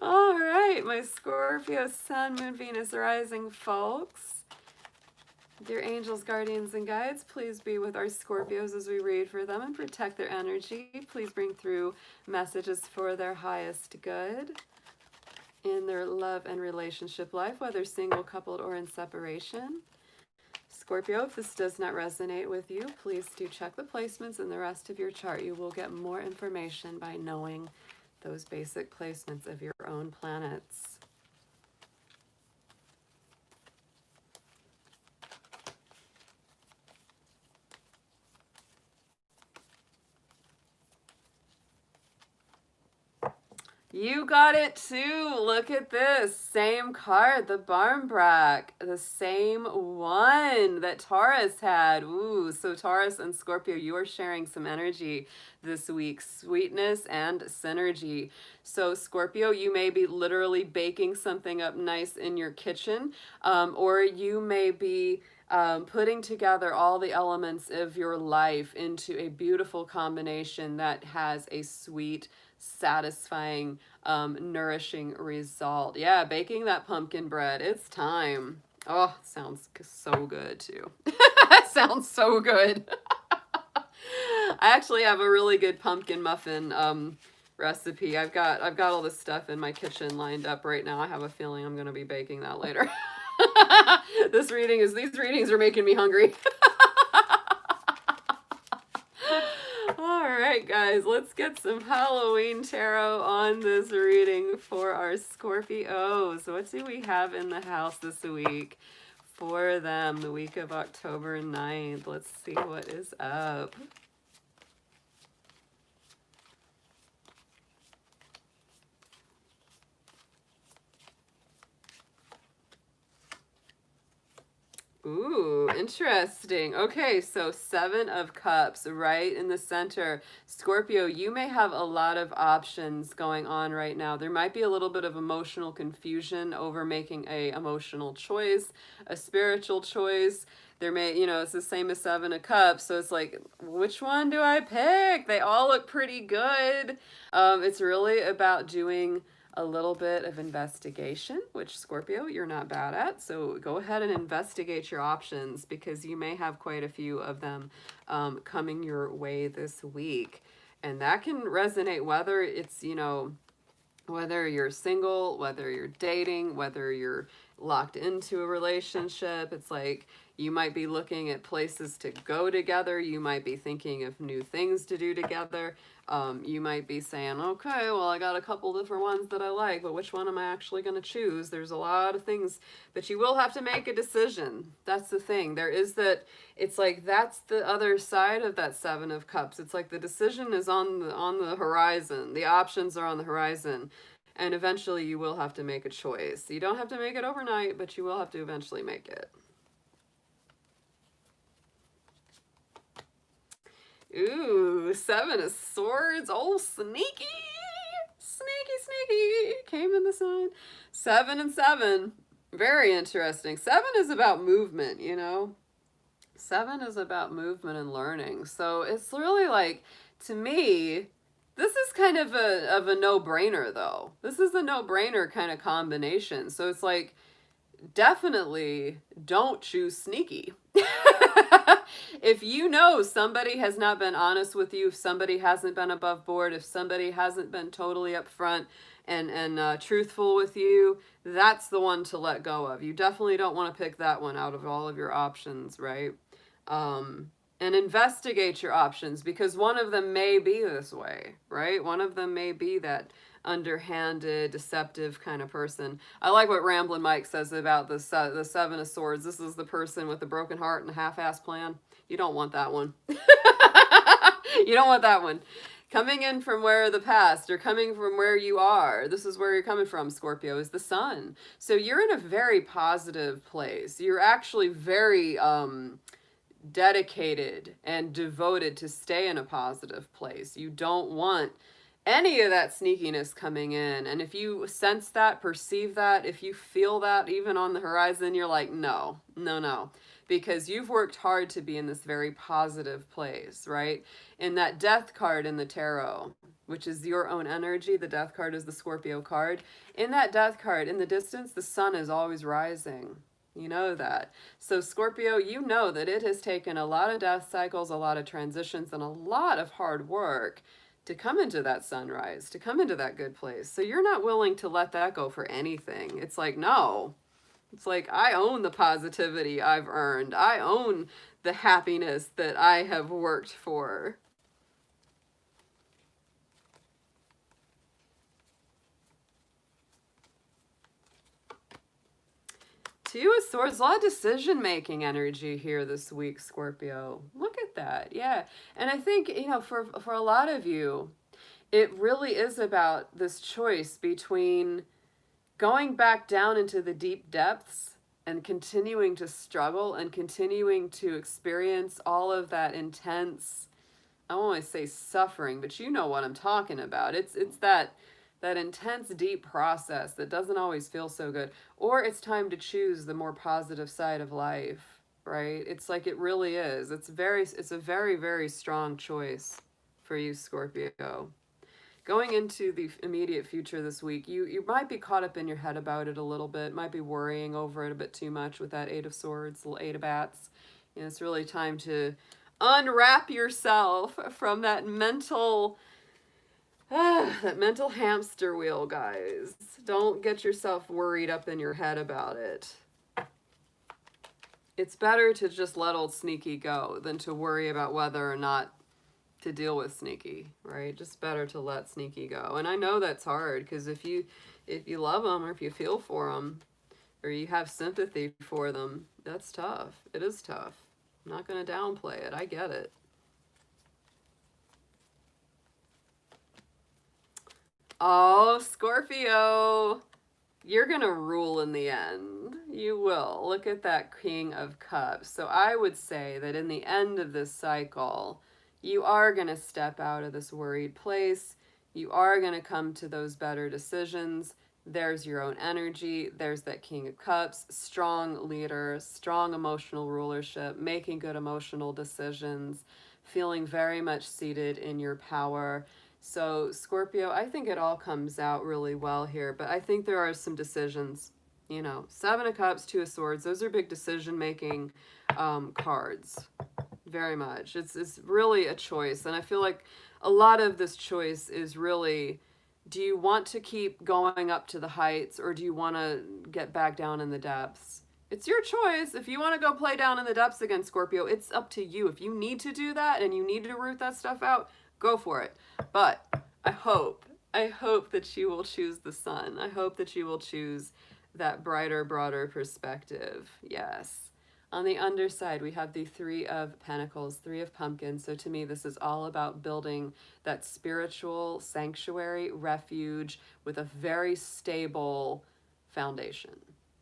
All right, my Scorpio Sun, Moon, Venus, Rising folks. Dear angels, guardians, and guides, please be with our Scorpios as we read for them and protect their energy. Please bring through messages for their highest good in their love and relationship life, whether single, coupled, or in separation. Scorpio, if this does not resonate with you, please do check the placements in the rest of your chart. You will get more information by knowing those basic placements of your own planets. You got it too. Look at this. Same card, the Barmbrack. The same one that Taurus had. Ooh, so Taurus and Scorpio, you are sharing some energy this week. Sweetness and synergy. So Scorpio, you may be literally baking something up nice in your kitchen, or you may be putting together all the elements of your life into a beautiful combination that has a sweet, satisfying, nourishing result. Yeah, baking that pumpkin bread. It's time. Oh, sounds so good too. Sounds so good. I actually have a really good pumpkin muffin recipe. I've got all this stuff in my kitchen lined up right now. I have a feeling I'm going to be baking that later. These readings are making me hungry. All right, guys, let's get some Halloween tarot on this reading for our Scorpios. What do we have in the house this week for them, the week of October 9th? Let's see what is up. Ooh, interesting. Okay, so 7 of Cups right in the center. Scorpio, you may have a lot of options going on right now. There might be a little bit of emotional confusion over making a emotional choice, a spiritual choice. There may, it's the same as 7 of Cups, so it's like, which one do I pick? They all look pretty good. It's really about doing a little bit of investigation, which Scorpio, you're not bad at. So go ahead and investigate your options because you may have quite a few of them coming your way this week. And that can resonate whether it's, whether you're single, whether you're dating, whether you're locked into a relationship. It's like you might be looking at places to go together. You might be thinking of new things to do together. You might be saying, okay, well, I got a couple different ones that I like, but which one am I actually going to choose? There's a lot of things, but you will have to make a decision. That's the thing. There is that, it's like, that's the other side of that 7 of Cups. It's like the decision is on the horizon. The options are on the horizon. And eventually you will have to make a choice. You don't have to make it overnight, but you will have to eventually make it. Ooh, 7 of Swords. Oh, sneaky. Sneaky. Came in the sign. 7 and 7. Very interesting. 7 is about movement, 7 is about movement and learning. So it's really like, to me, this is kind of a no-brainer, though. This is a no-brainer kind of combination. So it's like, definitely don't choose sneaky. If you know somebody has not been honest with you, if somebody hasn't been above board, if somebody hasn't been totally upfront and truthful with you, that's the one to let go of. You definitely don't want to pick that one out of all of your options, right? And investigate your options, because one of them may be this way, right? One of them may be that underhanded, deceptive kind of person. I like what Ramblin' Mike says about the Seven of Swords. This is the person with a broken heart and a half-assed plan. You don't want that one. You don't want that one. Coming in from where the past, or coming from where you are, this is where you're coming from, Scorpio, is the sun. So you're in a very positive place. You're actually very dedicated and devoted to stay in a positive place. You don't want any of that sneakiness coming in. And if you sense that, perceive that, if you feel that even on the horizon, you're like, no, no, no. Because you've worked hard to be in this very positive place, right? In that death card in the tarot, which is your own energy, the death card is the Scorpio card. In that death card, in the distance, the sun is always rising. You know that. So Scorpio, you know that it has taken a lot of death cycles, a lot of transitions, and a lot of hard work to come into that sunrise, to come into that good place. So you're not willing to let that go for anything. It's like, no. It's like, I own the positivity I've earned. I own the happiness that I have worked for. Two of Swords, a lot of decision-making energy here this week, Scorpio. Look at that, yeah. And I think, you know, for a lot of you, it really is about this choice between going back down into the deep depths and continuing to struggle and continuing to experience all of that intense, I don't want to say suffering, but you know what I'm talking about. It's that intense, deep process that doesn't always feel so good. Or it's time to choose the more positive side of life, right? It's like it really is. It's a very, very strong choice for you, Scorpio. Going into the immediate future this week, you might be caught up in your head about it a little bit, might be worrying over it a bit too much with that Eight of Swords, little Eight of Bats. And it's really time to unwrap yourself from that mental hamster wheel, guys. Don't get yourself worried up in your head about it. It's better to just let old Sneaky go than to worry about whether or not to deal with Sneaky, right? Just better to let Sneaky go. And I know that's hard, because if you love them, or if you feel for them, or you have sympathy for them, that's tough. It is tough. I'm not going to downplay it. I get it. Oh, Scorpio, you're going to rule in the end. You will. Look at that King of Cups. So I would say that in the end of this cycle, you are going to step out of this worried place. You are going to come to those better decisions. There's your own energy. There's that King of Cups, strong leader, strong emotional rulership, making good emotional decisions, feeling very much seated in your power. So Scorpio, I think it all comes out really well here, but I think there are some decisions, you know, Seven of Cups, Two of Swords. Those are big decision-making cards, very much. It's really a choice. And I feel like a lot of this choice is really, do you want to keep going up to the heights, or do you want to get back down in the depths? It's your choice. If you want to go play down in the depths again, Scorpio, it's up to you. If you need to do that and you need to root that stuff out, go for it. But I hope that you will choose the sun. I hope that you will choose that brighter, broader perspective. Yes. On the underside, we have the Three of Pentacles, Three of Pumpkins. So to me, this is all about building that spiritual sanctuary, refuge with a very stable foundation.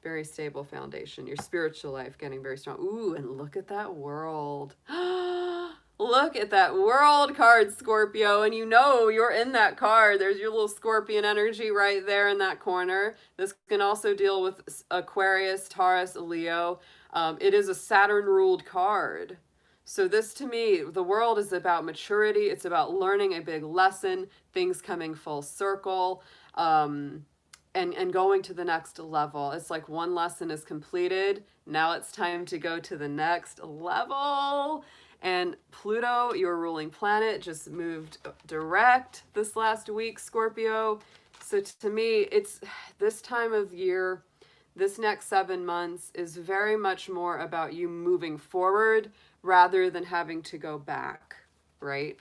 Very stable foundation. Your spiritual life getting very strong. Ooh, and look at that World. Look at that World card, Scorpio, and you know you're in that card. There's your little scorpion energy right there in that corner. This can also deal with Aquarius, Taurus, Leo. It is a Saturn-ruled card. So this, to me, the World is about maturity. It's about learning a big lesson, things coming full circle. And and going to the next level. It's like one lesson is completed. Now it's time to go to the next level. And Pluto, your ruling planet, just moved direct this last week, Scorpio. So to me, it's this time of year, this next 7 months is very much more about you moving forward rather than having to go back, right?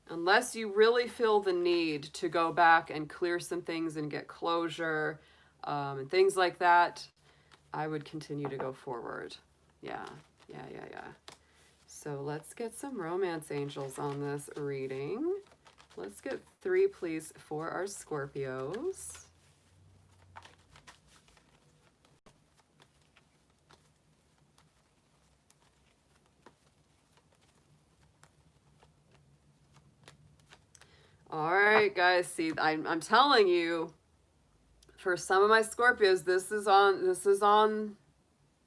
Unless you really feel the need to go back and clear some things and get closure and things like that, I would continue to go forward. Yeah. So let's get some romance angels on this reading. Let's get 3, please, for our Scorpios. All right, guys. See, I'm telling you, for some of my Scorpios,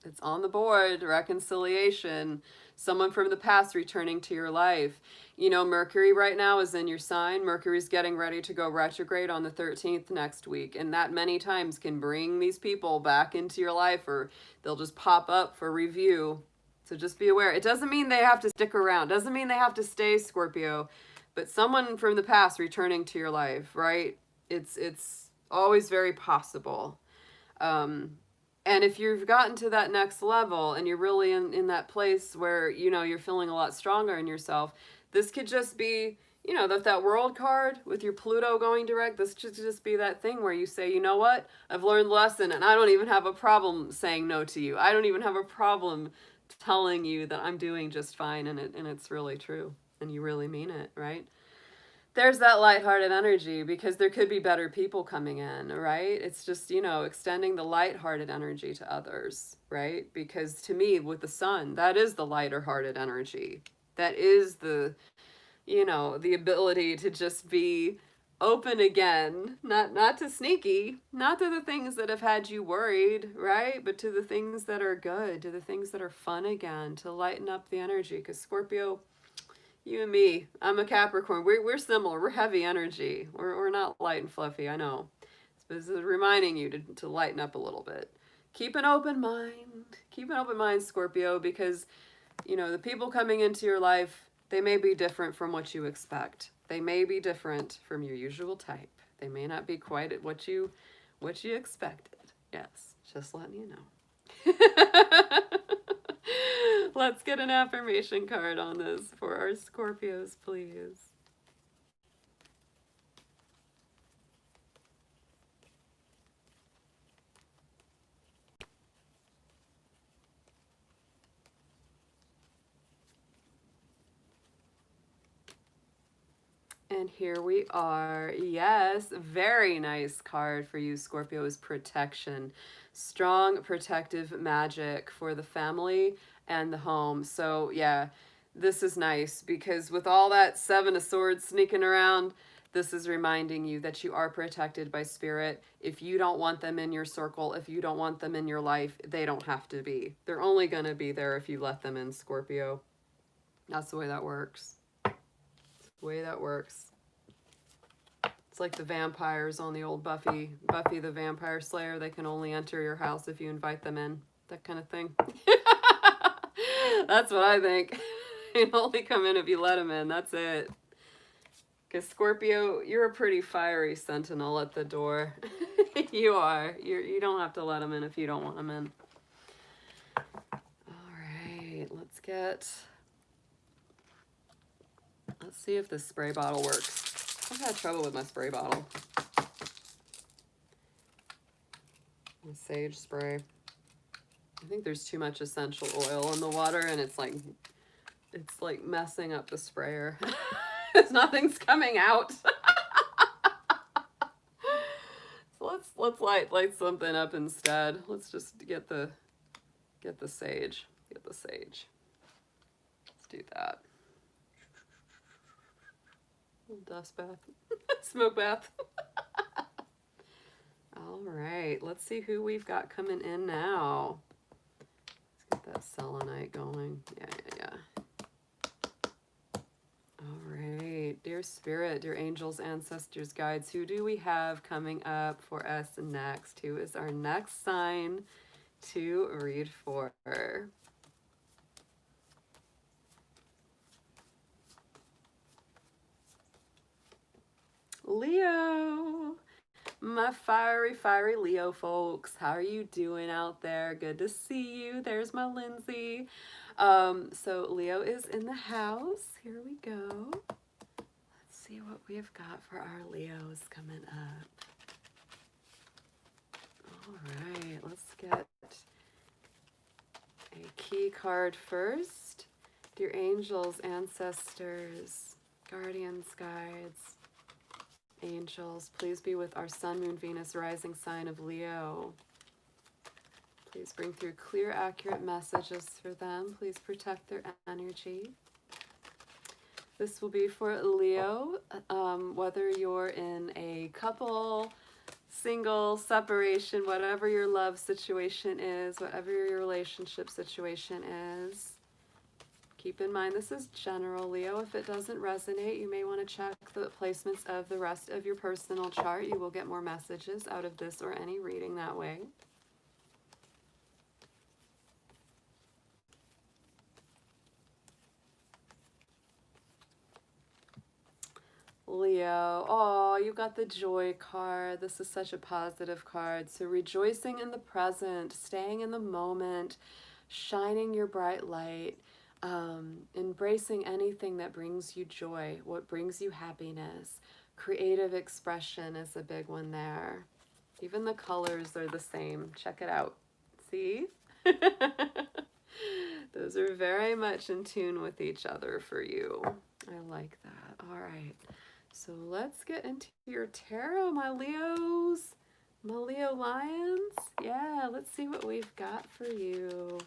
it's on the board. Reconciliation. Someone from the past returning to your life. You know, Mercury right now is in your sign. Mercury's getting ready to go retrograde on the 13th next week. And that many times can bring these people back into your life, or they'll just pop up for review. So just be aware. It doesn't mean they have to stick around. Doesn't mean they have to stay, Scorpio. But someone from the past returning to your life, right? It's always very possible. And if you've gotten to that next level and you're really in that place where, you know, you're feeling a lot stronger in yourself, this could just be, you know, that world card with your Pluto going direct. This could just be that thing where you say, you know what? I've learned the lesson and I don't even have a problem saying no to you. I don't even have a problem telling you that I'm doing just fine, and it's really true. And you really mean it, right? There's that lighthearted energy because there could be better people coming in, right? It's just, you know, extending the lighthearted energy to others, right? Because to me, with the sun, that is the lighter-hearted energy. That is the, you know, the ability to just be open again, not to sneaky, not to the things that have had you worried, right? But to the things that are good, to the things that are fun again, to lighten up the energy. Because Scorpio, you and me, I'm a Capricorn. We're similar. We're heavy energy. We're not light and fluffy, I know. This is reminding you to lighten up a little bit. Keep an open mind. Keep an open mind, Scorpio, because, you know, the people coming into your life, they may be different from what you expect. They may be different from your usual type. They may not be quite at what you expected. Yes, just letting you know. Let's get an affirmation card on this for our Scorpios, please. And here we are. Yes, very nice card for you, Scorpio, is protection. Strong protective magic for the family and the home. So yeah, this is nice because with all that 7 of Swords sneaking around, this is reminding you that you are protected by spirit. If you don't want them in your circle, if you don't want them in your life, they don't have to be. They're only going to be there if you let them in, Scorpio. That's the way that works. That's the way that works. It's like the vampires on the old Buffy the Vampire Slayer. They can only enter your house if you invite them in. That kind of thing. That's what I think. They only come in if you let them in. That's it. Because Scorpio, you're a pretty fiery sentinel at the door. You are. You don't have to let them in if you don't want them in. All right. Let's see if this spray bottle works. I've had trouble with my spray bottle. The sage spray. I think there's too much essential oil in the water, and it's like messing up the sprayer. Nothing's coming out. So let's light something up instead. Let's just get the sage. Get the sage. Let's do that. Dust bath. Smoke bath. All right, let's see who we've got coming in now. Let's get that selenite going. Yeah. All right. right. Dear Spirit, dear angels, ancestors, guides, who do we have coming up for us next? Who is our next sign to read for? Leo. My fiery, fiery Leo folks. How are you doing out there? Good to see you. There's my Lindsay. So Leo is in the house. Here we go. Let's see what we've got for our Leos coming up. All right, let's get a key card first. Dear angels, ancestors, guardians, guides, angels, please be with our Sun, Moon, Venus, rising sign of Leo. Please bring through clear, accurate messages for them. Please protect their energy. This will be for Leo, whether you're in a couple, single, separation, whatever your love situation is, whatever your relationship situation is. Keep in mind, this is general, Leo. If it doesn't resonate, you may want to check the placements of the rest of your personal chart. You will get more messages out of this or any reading that way. Leo, oh, you got the joy card. This is such a positive card. So rejoicing in the present, staying in the moment, shining your bright light, embracing anything that brings you joy, what brings you happiness. Creative expression is a big one there. Even the colors are the same. Check it out. See? Those are very much in tune with each other for you. I like that. All right. So let's get into your tarot, my Leos. My Leo lions. Yeah, let's see what we've got for you.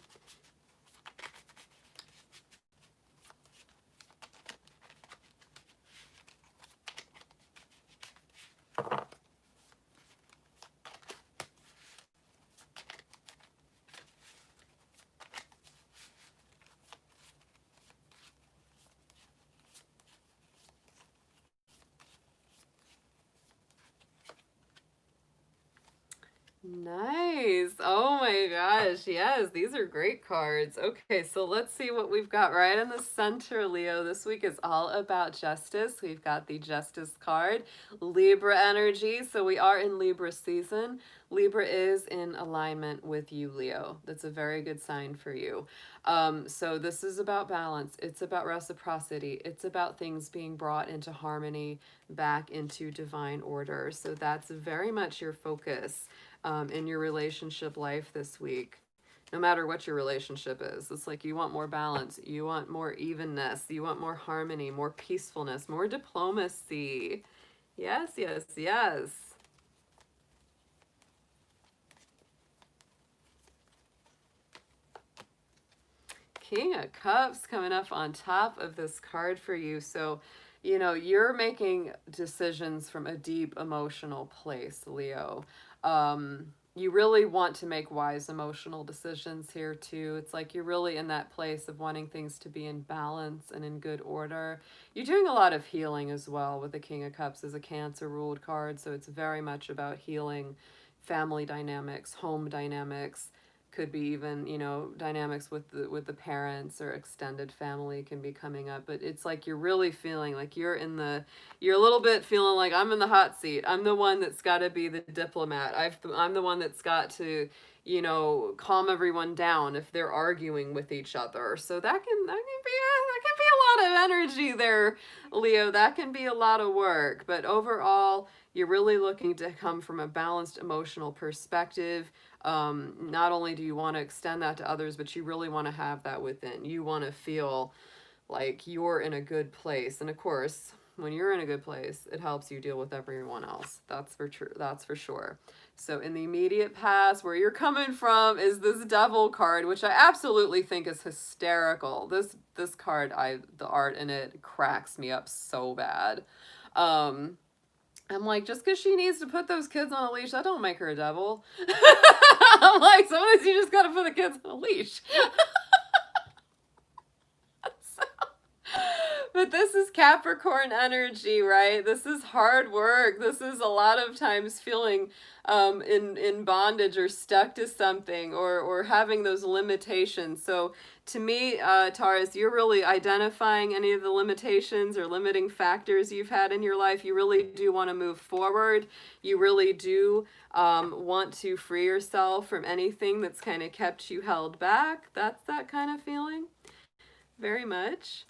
Nice. Oh my gosh. Yes, these are great cards. Okay, so let's see what we've got right in the center, Leo. This week is all about justice. We've got the Justice card, Libra energy. So we are in Libra season. Libra is in alignment with you, Leo. That's a very good sign for you. So this is about balance. It's about reciprocity. It's about things being brought into harmony, back into divine order. So that's very much your focus in your relationship life this week. No matter what your relationship is, it's like you want more balance, you want more evenness, you want more harmony, more peacefulness, more diplomacy. Yes, yes, yes. King of Cups coming up on top of this card for you. So, you know, you're making decisions from a deep emotional place, Leo. You really want to make wise emotional decisions here too. It's like you're really in that place of wanting things to be in balance and in good order. You're doing a lot of healing as well with the King of Cups as a Cancer ruled card. So it's very much about healing family dynamics, home dynamics. Could be even, you know, dynamics with the parents or extended family can be coming up. But it's like you're really feeling like you're a little bit feeling like I'm in the hot seat. I'm the one that's got to be the diplomat. I'm the one that's got to, you know, calm everyone down if they're arguing with each other. So that can be a lot of energy there, Leo. That can be a lot of work. But overall, you're really looking to come from a balanced emotional perspective. Not only do you want to extend that to others, but you really want to have that within. You want to feel like you're in a good place. And of course, when you're in a good place, it helps you deal with everyone else. That's for sure. So in the immediate past, where you're coming from is this Devil card, which I absolutely think is hysterical. This card, the art in it cracks me up so bad. I'm like, just because she needs to put those kids on a leash, that don't make her a devil. I'm like, sometimes you just gotta put the kids on a leash. But But this is Capricorn energy, right? This is hard work. This is a lot of times feeling in bondage or stuck to something, or having those limitations. So to me, Taurus, you're really identifying any of the limitations or limiting factors you've had in your life. You really do want to move forward. You really do want to free yourself from anything that's kind of kept you held back. That's that kind of feeling. Very much.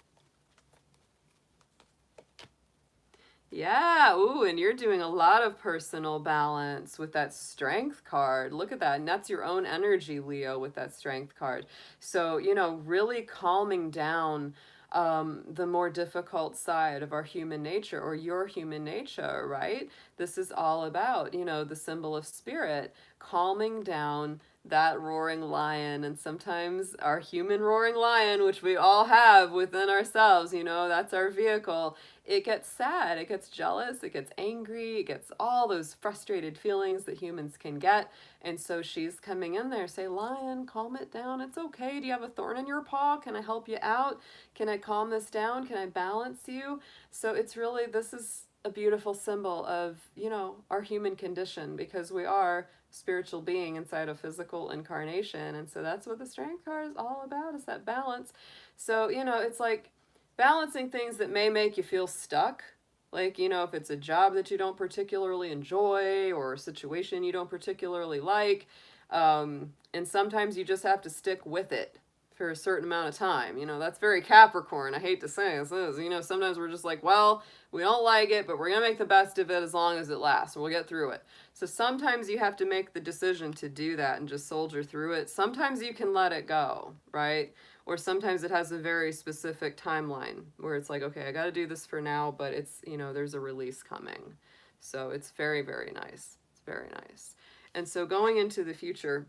Yeah, ooh, and you're doing a lot of personal balance with that strength card. Look at that. And that's your own energy, Leo, with that strength card. So, you know, really calming down the more difficult side of our human nature, or your human nature, right? This is all about, you know, the symbol of spirit, calming down that roaring lion. And sometimes our human roaring lion, which we all have within ourselves, you know, that's our vehicle, it gets sad, it gets jealous, it gets angry, it gets all those frustrated feelings that humans can get. And so she's coming in there, say, lion, calm it down, it's okay. Do you have a thorn in your paw? Can I help you out? Can I calm this down? Can I balance you? So it's really, this is a beautiful symbol of, you know, our human condition, because we are spiritual being inside a physical incarnation. And so that's what the strength card is all about, is that balance. So, you know, it's like balancing things that may make you feel stuck. Like, you know, if it's a job that you don't particularly enjoy, or a situation you don't particularly like, and sometimes you just have to stick with it for a certain amount of time. You know, that's very Capricorn. I hate to say this is, you know, sometimes we're just like, well, we don't like it, but we're going to make the best of it as long as it lasts. We'll get through it. So sometimes you have to make the decision to do that and just soldier through it. Sometimes you can let it go, right? Or sometimes it has a very specific timeline where it's like, okay, I got to do this for now, but it's, you know, there's a release coming. So it's very, very nice. It's very nice. And so going into the future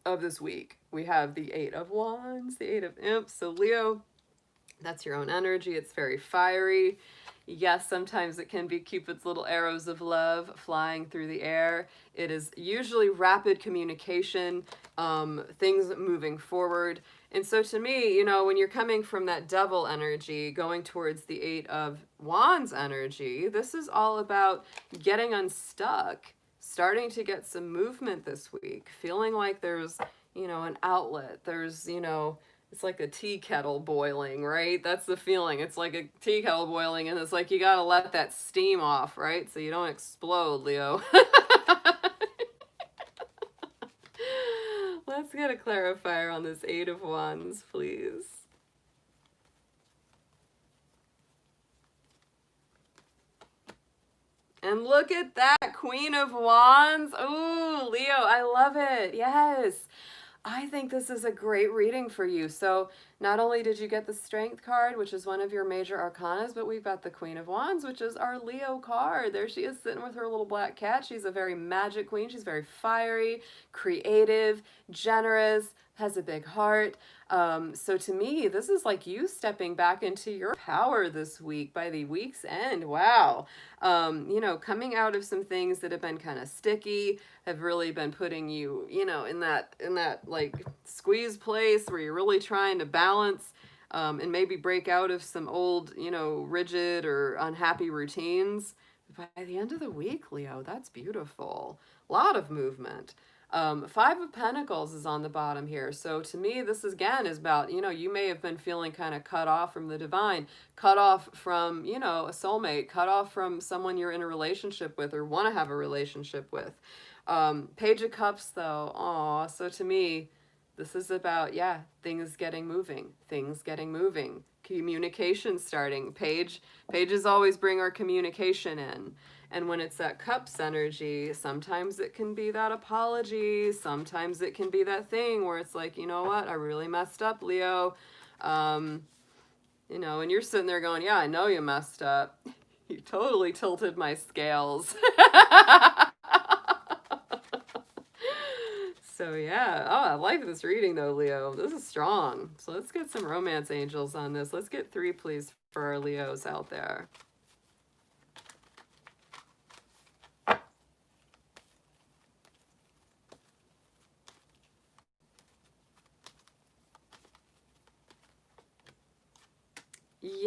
of this week, we have the Eight of Wands, the Eight of Imps. So Leo, that's your own energy. It's very fiery. Yes, sometimes it can be Cupid's little arrows of love flying through the air. It is usually rapid communication, things moving forward. And so to me, you know, when you're coming from that Devil energy, going towards the Eight of Wands energy, this is all about getting unstuck, starting to get some movement this week, feeling like there's, you know, an outlet. There's, you know, it's like a tea kettle boiling, right? That's the feeling. It's like a tea kettle boiling, and it's like you got to let that steam off, right? So you don't explode, Leo. Let's get a clarifier on this Eight of Wands, please. And look at that, Queen of Wands. Ooh, Leo, I love it. Yes. I think this is a great reading for you. So not only did you get the Strength card, which is one of your major arcanas, but we've got the Queen of Wands, which is our Leo card. There she is sitting with her little black cat. She's a very magic queen. She's very fiery, creative, generous, has a big heart. So to me, this is like you stepping back into your power this week by the week's end. Wow. You know, coming out of some things that have been kind of sticky, have really been putting you, you know, in that like squeeze place where you're really trying to balance, and maybe break out of some old, you know, rigid or unhappy routines. By the end of the week, Leo, that's beautiful. A lot of movement. Five of Pentacles is on the bottom here. So to me, this again is about, you know, you may have been feeling kind of cut off from the divine, cut off from, you know, a soulmate, cut off from someone you're in a relationship with or want to have a relationship with. Page of Cups though, aw, so to me, this is about, yeah, things getting moving, communication starting. Pages always bring our communication in. And when it's that Cups energy, sometimes it can be that apology, sometimes it can be that thing where it's like, you know what, I really messed up, Leo. You know, and you're sitting there going, yeah, I know you messed up. You totally tilted my scales. So yeah, oh, I like this reading though, Leo. This is strong. So let's get some romance angels on this. Let's get 3, please, for our Leos out there.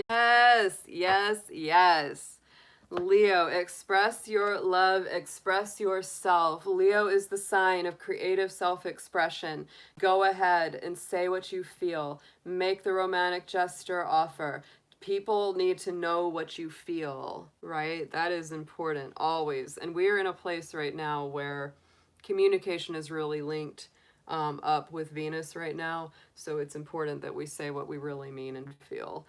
Yes, Yes, yes, yes. Leo, express your love, express yourself. Leo is the sign of creative self-expression. Go ahead and say what you feel. Make the romantic gesture offer. People need to know what you feel, right? That is important, always. And we're in a place right now where communication is really linked up with Venus right now. So it's important that we say what we really mean and feel.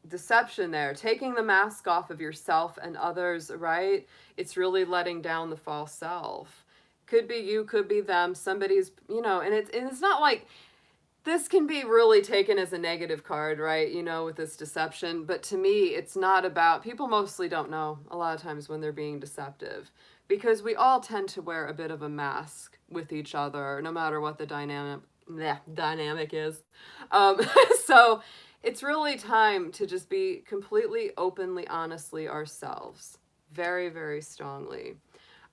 Deception there, taking the mask off of yourself and others, right? It's really letting down the false self. Could be you, could be them, somebody's, you know, and it's not like, this can be really taken as a negative card, right? You know, with this deception. But to me, it's not about, people mostly don't know a lot of times when they're being deceptive, because we all tend to wear a bit of a mask with each other, no matter what the dynamic is. So it's really time to just be completely, openly, honestly ourselves. Very, very strongly.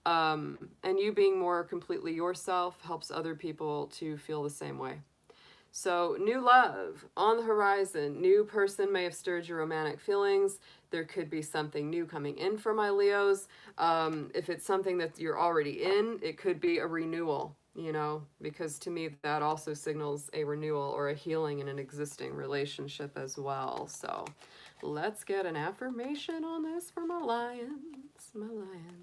And you being more completely yourself helps other people to feel the same way. So new love on the horizon. New person may have stirred your romantic feelings. There could be something new coming in for my Leos. If it's something that you're already in, it could be a renewal, you know, because to me that also signals a renewal or a healing in an existing relationship as well. So let's get an affirmation on this for my lions, my lions.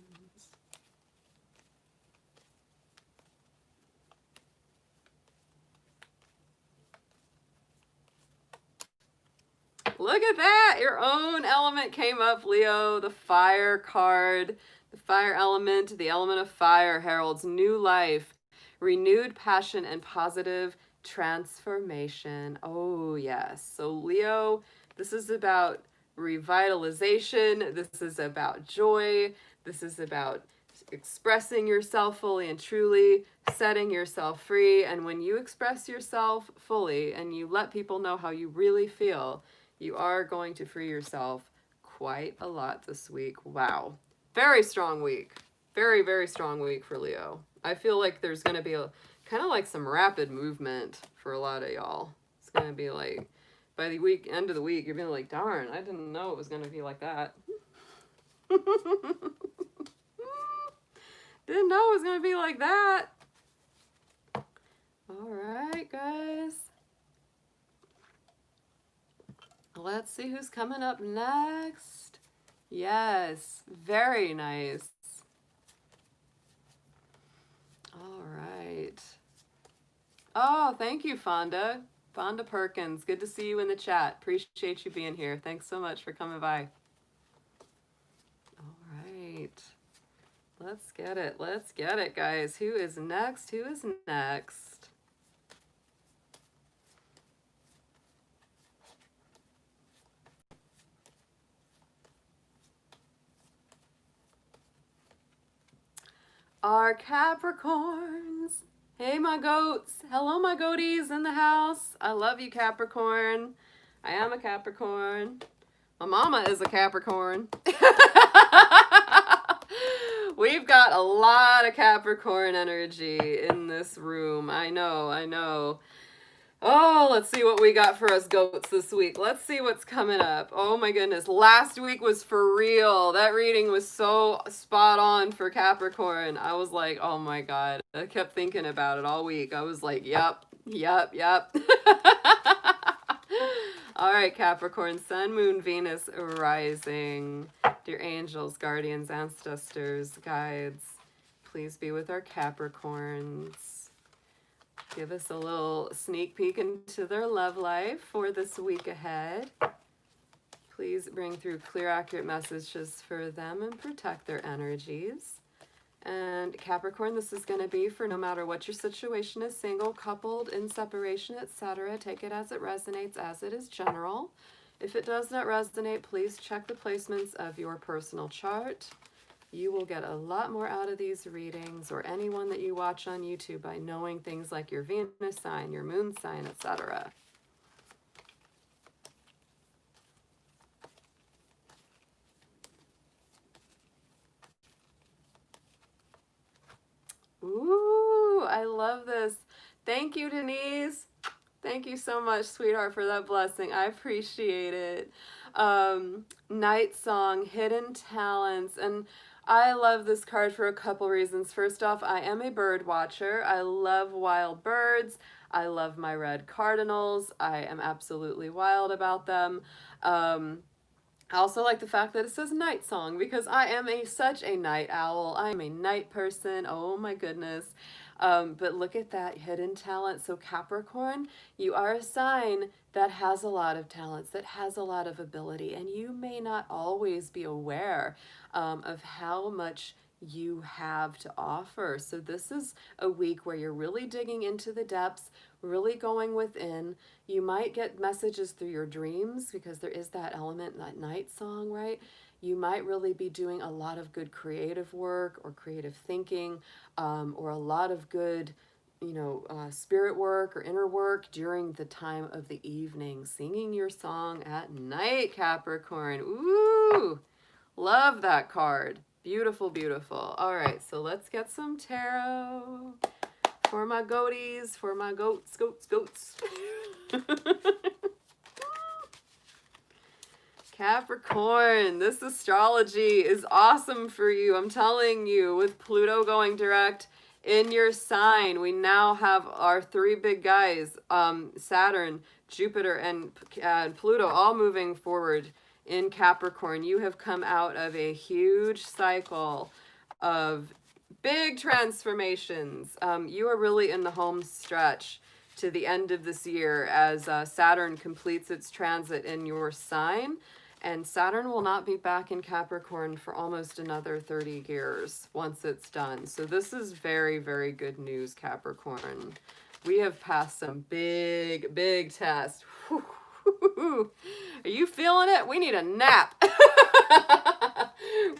Look at that! Your own element came up, Leo. The fire card. The fire element, the element of fire, heralds new life, renewed passion, and positive transformation. Oh, yes. So, Leo, this is about revitalization. This is about joy. This is about expressing yourself fully and truly, setting yourself free. And when you express yourself fully and you let people know how you really feel, you are going to free yourself quite a lot this week. Wow. Very strong week. Very, very strong week for Leo. I feel like there's going to be a kind of like some rapid movement for a lot of y'all. It's going to be like, by the end of the week, you're being like, darn, I didn't know it was going to be like that. Didn't know it was going to be like that. All right, guys. Let's see who's coming up next. Yes, very nice. All right. Oh, thank you, Fonda. Fonda Perkins. Good to see you in the chat. Appreciate you being here. Thanks so much for coming by. All right. Let's get it. Let's get it, guys. Who is next? Who is next? Our Capricorns. Hey, my goats. Hello, my goaties in the house. I love you, Capricorn. I am a Capricorn. My mama is a Capricorn. We've got a lot of Capricorn energy in this room. I know, I know. Oh, let's see what we got for us goats this week. Let's see what's coming up. Oh my goodness. Last week was for real. That reading was so spot on for Capricorn. I was like, oh my God. I kept thinking about it all week. I was like, yep, yep, yep. All right, Capricorn, Sun, Moon, Venus, rising. Dear angels, guardians, ancestors, guides, please be with our Capricorns. Give us a little sneak peek into their love life for this week ahead. Please bring through clear, accurate messages for them and protect their energies. And Capricorn, this is going to be for no matter what your situation is, single, coupled, in separation, etc. Take it as it resonates, as it is general. If it does not resonate, please check the placements of your personal chart. You will get a lot more out of these readings, or anyone that you watch on YouTube, by knowing things like your Venus sign, your moon sign, etc. Ooh, I love this. Thank you, Denise. Thank you so much, sweetheart, for that blessing. I appreciate it. Night Song, Hidden Talents, and I love this card for a couple reasons. First off, I am a bird watcher. I love wild birds. I love my red cardinals. I am absolutely wild about them. I also like the fact that it says night song because I am such a night owl. I am a night person. Oh my goodness. But look at that hidden talent. So Capricorn, you are a sign that has a lot of talents, that has a lot of ability, and you may not always be aware of how much you have to offer. So this is a week where you're really digging into the depths, really going within. You might get messages through your dreams because there is that element in that night song, right? You might really be doing a lot of good creative work or creative thinking, or a lot of good, spirit work or inner work during the time of the evening, singing your song at night, Capricorn. Ooh, love that card. Beautiful, beautiful. All right, so let's get some tarot for my goaties, for my goats. Capricorn, this astrology is awesome for you. I'm telling you, with Pluto going direct in your sign, we now have our three big guys, Saturn, Jupiter, and Pluto all moving forward in Capricorn. You have come out of a huge cycle of big transformations. You are really in the home stretch to the end of this year as Saturn completes its transit in your sign. And Saturn will not be back in Capricorn for almost another 30 years once it's done. So this is very, very good news, Capricorn. We have passed some big, big tests. Are you feeling it? We need a nap.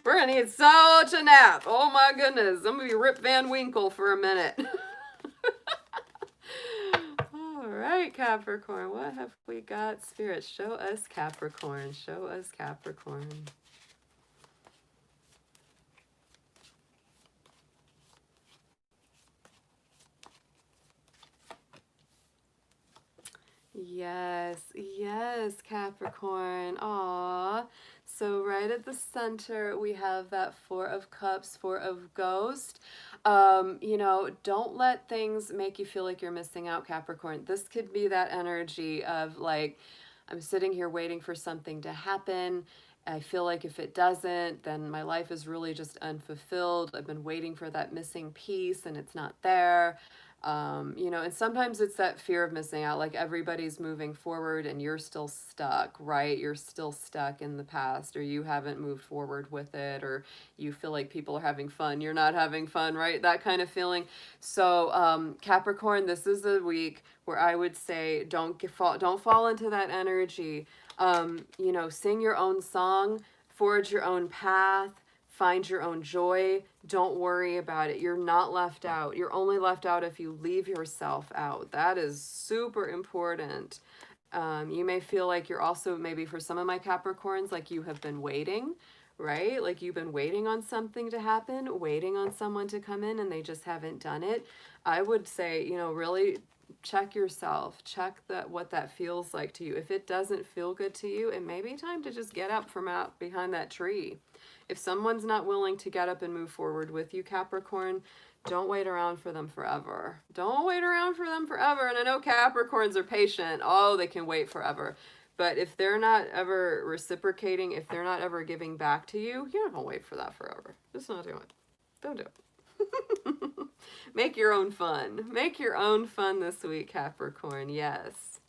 We're going to need such a nap. Oh my goodness. I'm going to be Rip Van Winkle for a minute. All right, Capricorn. What have we got? Spirit, show us Capricorn. Show us Capricorn. Yes, yes, Capricorn. Aw. So right at the center, we have that Four of Cups, Four of Ghost. Don't let things make you feel like you're missing out, Capricorn. This could be that energy of like, I'm sitting here waiting for something to happen. I feel like if it doesn't, then my life is really just unfulfilled. I've been waiting for that missing piece and it's not there. And sometimes it's that fear of missing out, like everybody's moving forward and you're still stuck, right? You're still stuck in the past, or you haven't moved forward with it, or you feel like people are having fun, you're not having fun, right? That kind of feeling. So, Capricorn, this is a week where I would say don't fall into that energy. Sing your own song, forge your own path. Find your own joy. Don't worry about it. You're not left out. You're only left out if you leave yourself out. That is super important. You may feel like you're also, maybe for some of my Capricorns, like you have been waiting, right? Like you've been waiting on something to happen, waiting on someone to come in and they just haven't done it. I would say, really check yourself. Check what that feels like to you. If it doesn't feel good to you, it may be time to just get up from out behind that tree. If someone's not willing to get up and move forward with you, Capricorn, don't wait around for them forever. Don't wait around for them forever. And I know Capricorns are patient. Oh, they can wait forever. But if they're not ever reciprocating, if they're not ever giving back to you, you're not going to wait for that forever. Just not do it. Don't do it. Make your own fun. Make your own fun this week, Capricorn. Yes.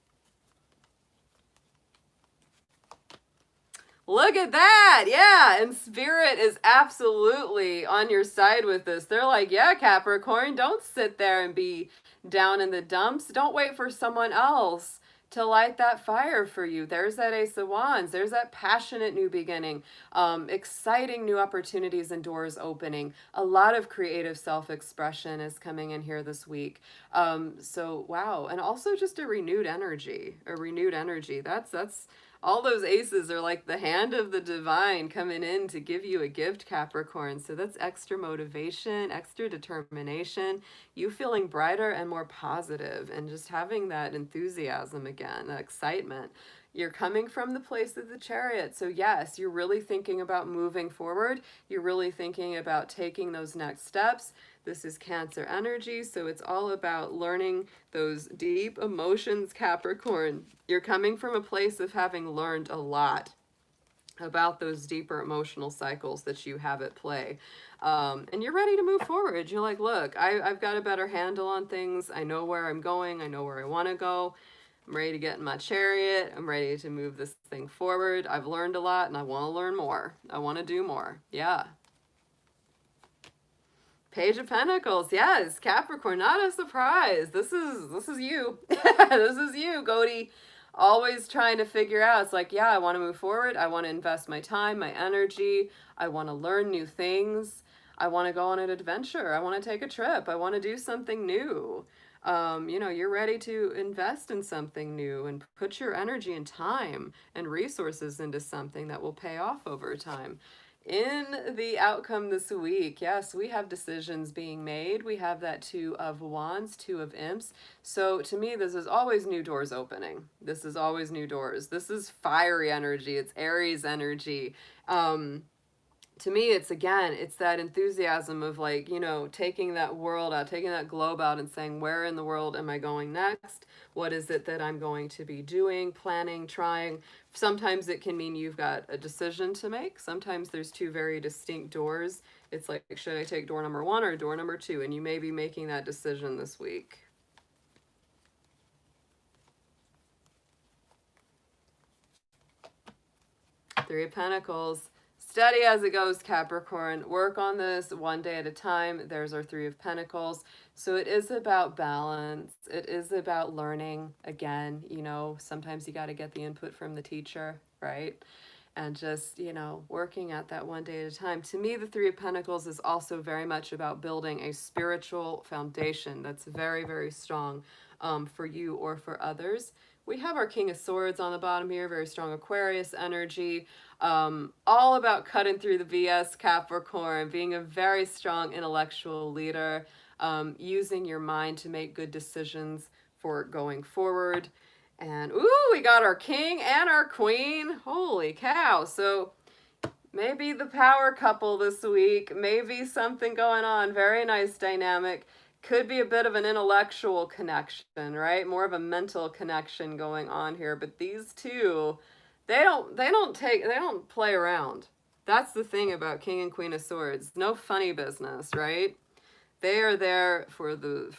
Look at that. Yeah. And Spirit is absolutely on your side with this. They're like, yeah, Capricorn, don't sit there and be down in the dumps. Don't wait for someone else to light that fire for you. There's that Ace of Wands. There's that passionate new beginning. Exciting new opportunities and doors opening. A lot of creative self-expression is coming in here this week. So, wow. And also just a renewed energy. A renewed energy. That's all those aces are like the hand of the divine coming in to give you a gift, Capricorn. So that's extra motivation, extra determination, you feeling brighter and more positive and just having that enthusiasm again, that excitement. You're coming from the place of the Chariot. So yes, you're really thinking about moving forward. You're really thinking about taking those next steps. This is Cancer energy, so it's all about learning those deep emotions, Capricorn. You're coming from a place of having learned a lot about those deeper emotional cycles that you have at play. And you're ready to move forward. You're like, look, I've got a better handle on things. I know where I'm going. I know where I want to go. I'm ready to get in my chariot. I'm ready to move this thing forward. I've learned a lot and I want to learn more. I want to do more. Yeah. Page of Pentacles. Yes, Capricorn, not a surprise. This is you. This is you, Goaty. Always trying to figure out. It's like, yeah, I want to move forward. I want to invest my time, my energy. I want to learn new things. I want to go on an adventure. I want to take a trip. I want to do something new. You know, you're ready to invest in something new and put your energy and time and resources into something that will pay off over time. In the outcome this week, yes, we have decisions being made. We have that Two of Wands, Two of Imps. So to me, this is always new doors opening. This is always new doors. This is fiery energy. It's Aries energy. To me, it's that enthusiasm of like, you know, taking that world out, taking that globe out and saying, where in the world am I going next? What is it that I'm going to be doing, planning, trying? Sometimes it can mean you've got a decision to make. Sometimes there's two very distinct doors. It's like, should I take door number 1 or door number 2? And you may be making that decision this week. Three of Pentacles. Steady as it goes, Capricorn. Work on this one day at a time. There's our Three of Pentacles. So it is about balance. It is about learning. Again, you know, sometimes you got to get the input from the teacher, right? And just, you know, working at that one day at a time. To me, the Three of Pentacles is also very much about building a spiritual foundation that's very, very strong for you or for others. We have our King of Swords on the bottom here, very strong Aquarius energy. All about cutting through the BS, Capricorn, being a very strong intellectual leader, using your mind to make good decisions for going forward. And, ooh, we got our king and our queen. Holy cow. So maybe the power couple this week, maybe something going on. Very nice dynamic. Could be a bit of an intellectual connection, right? More of a mental connection going on here. But these two, they don't play around. That's the thing about King and Queen of Swords. No funny business, right? They are there for the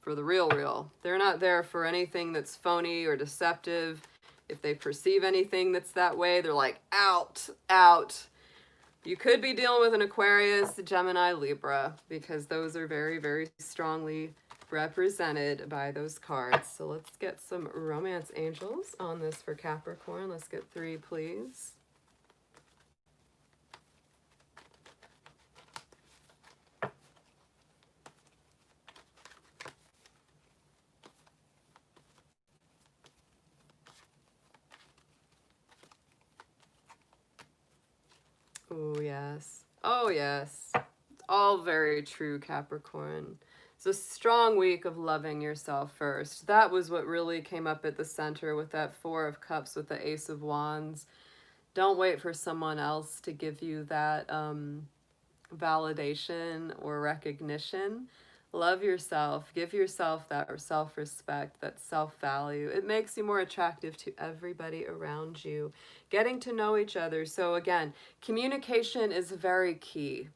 real. They're not there for anything that's phony or deceptive. If they perceive anything that's that way, they're like, out. You could be dealing with an Aquarius, Gemini, Libra, because those are very, very strongly represented by those cards. So let's get some romance angels on this for Capricorn. Let's get 3, please. Oh, yes. Oh, yes. All very true, Capricorn. It's a strong week of loving yourself first. That was what really came up at the center with that 4 of Cups with the Ace of Wands. Don't wait for someone else to give you that validation or recognition. Love yourself. Give yourself that self-respect, that self-value. It makes you more attractive to everybody around you. Getting to know each other. So again, communication is very key.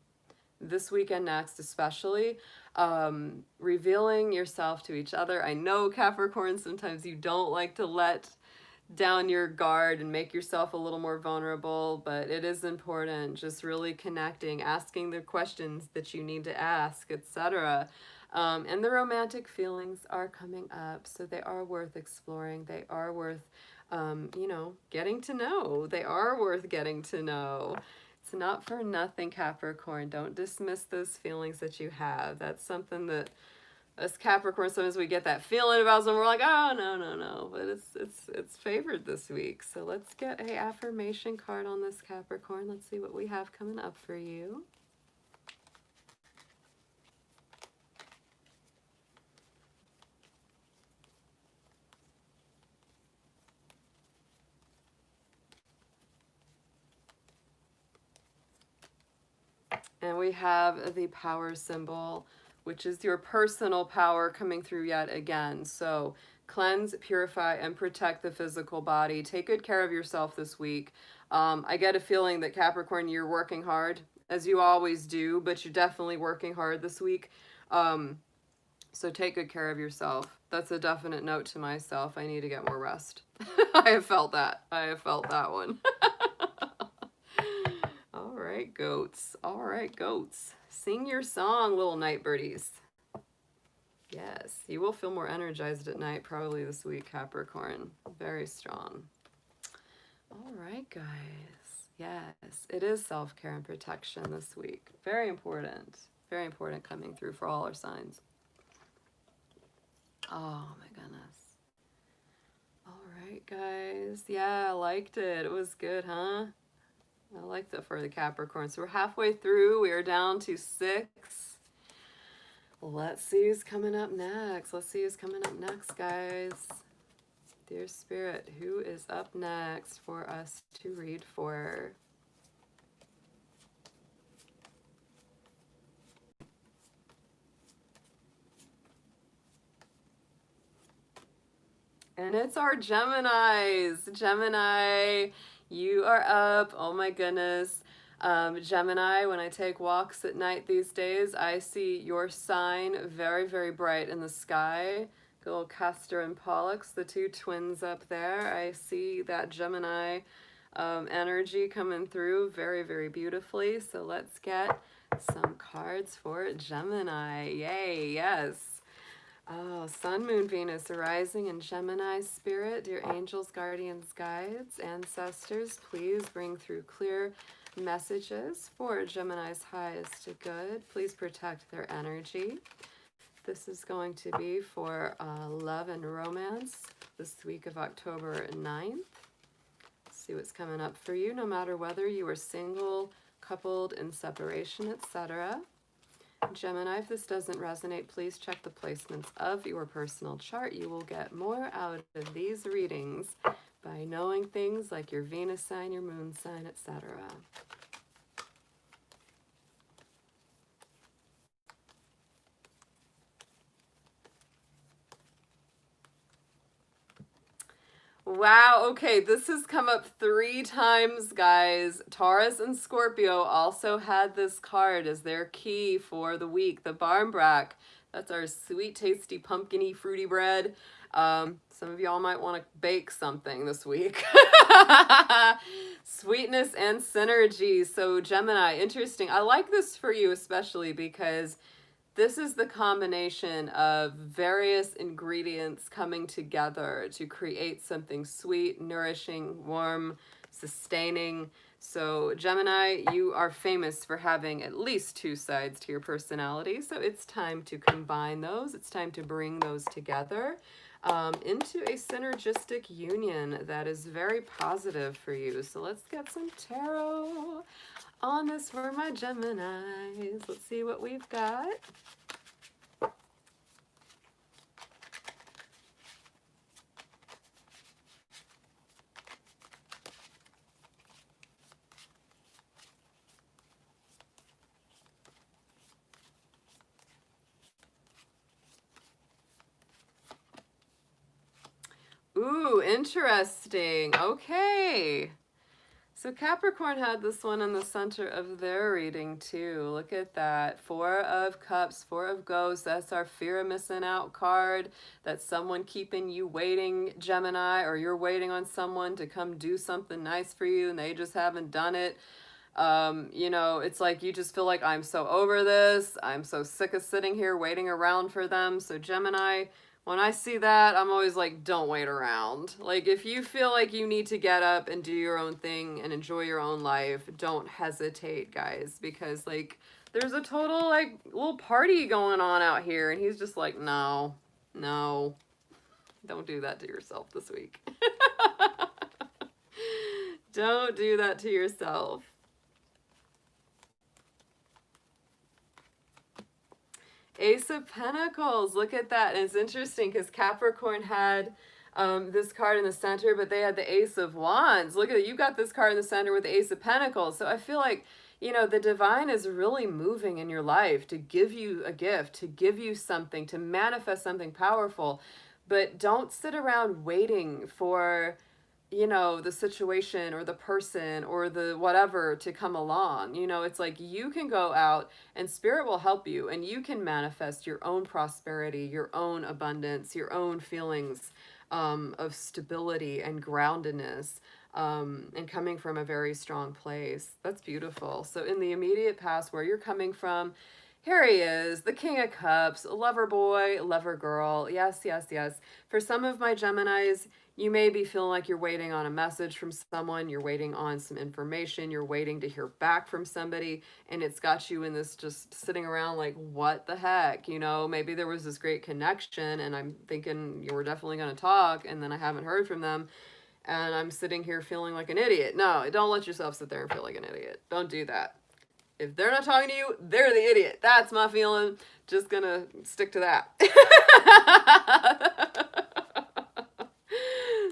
This weekend next especially. Revealing yourself to each other. I know, Capricorn, sometimes you don't like to let down your guard and make yourself a little more vulnerable, but it is important. Just really connecting, asking the questions that you need to ask, etc. And the romantic feelings are coming up, so they are worth exploring. They are worth, you know, getting to know. They are worth getting to know. It's not for nothing, Capricorn. Don't dismiss those feelings that you have. That's something that us Capricorn, sometimes we get that feeling about something, we're like, oh, no. But it's favored this week. So let's get a affirmation card on this, Capricorn. Let's see what we have coming up for you. And we have the power symbol, which is your personal power coming through yet again. So cleanse, purify, and protect the physical body. Take good care of yourself this week. I get a feeling that Capricorn, you're working hard, as you always do, but you're definitely working hard this week. So take good care of yourself. That's a definite note to myself. I need to get more rest. I have felt that. I have felt that one. All right, goats. All right, goats. Sing your song, little night birdies. Yes, you will feel more energized at night probably this week, Capricorn. Very strong. All right, guys. Yes, it is self-care and protection this week. Very important. Very important coming through for all our signs. Oh, my goodness. All right, guys. Yeah, I liked it. It was good, huh? I like that for the Capricorn. So we're halfway through. We are down to 6. Let's see who's coming up next. Let's see who's coming up next, guys. Dear Spirit, who is up next for us to read for? And it's our Geminis. Gemini, you are up. Oh my goodness. Gemini, when I take walks at night these days, I see your sign very, very bright in the sky. Little Castor and Pollux, the two twins up there. I see that Gemini energy coming through very, very beautifully. So let's get some cards for Gemini. Yay, yes. Oh, Sun, Moon, Venus, arising in Gemini spirit. Dear angels, guardians, guides, ancestors, please bring through clear messages for Gemini's highest good. Please protect their energy. This is going to be for love and romance this week of October 9th. See what's coming up for you, no matter whether you are single, coupled, in separation, etc. Gemini, if this doesn't resonate, please check the placements of your personal chart. You will get more out of these readings by knowing things like your Venus sign, your moon sign, etc. Wow, okay, this has come up 3 times, guys. Taurus and Scorpio also had this card as their key for the week, the Barmbrack. That's our sweet, tasty, pumpkin-y, fruity bread. Some of y'all might want to bake something this week. Sweetness and synergy. So Gemini, interesting. I like this for you especially because this is the combination of various ingredients coming together to create something sweet, nourishing, warm, sustaining. So Gemini, you are famous for having at least 2 sides to your personality. So it's time to combine those. It's time to bring those together into a synergistic union that is very positive for you. So let's get some tarot on this for my Geminis. Let's see what we've got. Ooh, interesting. Okay. So Capricorn had this one in the center of their reading too. Look at that. 4 of Cups, 4 of Ghosts. That's our fear of missing out card. That's someone keeping you waiting, Gemini, or you're waiting on someone to come do something nice for you and they just haven't done it. You know, it's like you just feel like I'm so over this. I'm so sick of sitting here waiting around for them. So Gemini, when I see that, I'm always like, don't wait around. Like, if you feel like you need to get up and do your own thing and enjoy your own life, don't hesitate, guys. Because, like, there's a total, like, little party going on out here. And he's just like, no, no, don't do that to yourself this week. Don't do that to yourself. Ace of Pentacles, look at that. And it's interesting because Capricorn had this card in the center, but they had the Ace of Wands. Look at it. You got this card in the center with the Ace of Pentacles. So I feel like, you know, the divine is really moving in your life to give you a gift, to give you something, to manifest something powerful. But don't sit around waiting for, you know, the situation or the person or the whatever to come along. You know, it's like you can go out and spirit will help you, and you can manifest your own prosperity, your own abundance, your own feelings of stability and groundedness, and coming from a very strong place. That's beautiful. So in the immediate past, where you're coming from, here he is, the King of Cups, lover boy, lover girl. Yes, yes, yes. For some of my Geminis, you may be feeling like you're waiting on a message from someone, you're waiting on some information, you're waiting to hear back from somebody, and it's got you in this just sitting around like, what the heck? You know, maybe there was this great connection, and I'm thinking you were definitely going to talk, and then I haven't heard from them, and I'm sitting here feeling like an idiot. No, don't let yourself sit there and feel like an idiot. Don't do that. If they're not talking to you, they're the idiot. That's my feeling. Just gonna stick to that.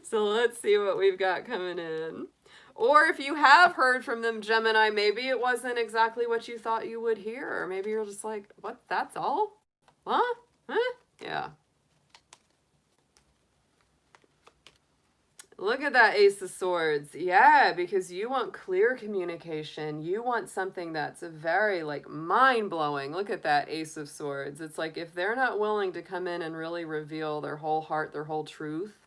So let's see what we've got coming in. Or if you have heard from them, Gemini, maybe it wasn't exactly what you thought you would hear. Or maybe you're just like, what? That's all? Huh? Huh? Yeah. Look at that Ace of Swords. Yeah, because you want clear communication. You want something that's very, like, mind-blowing. Look at that Ace of Swords. It's like if they're not willing to come in and really reveal their whole heart, their whole truth,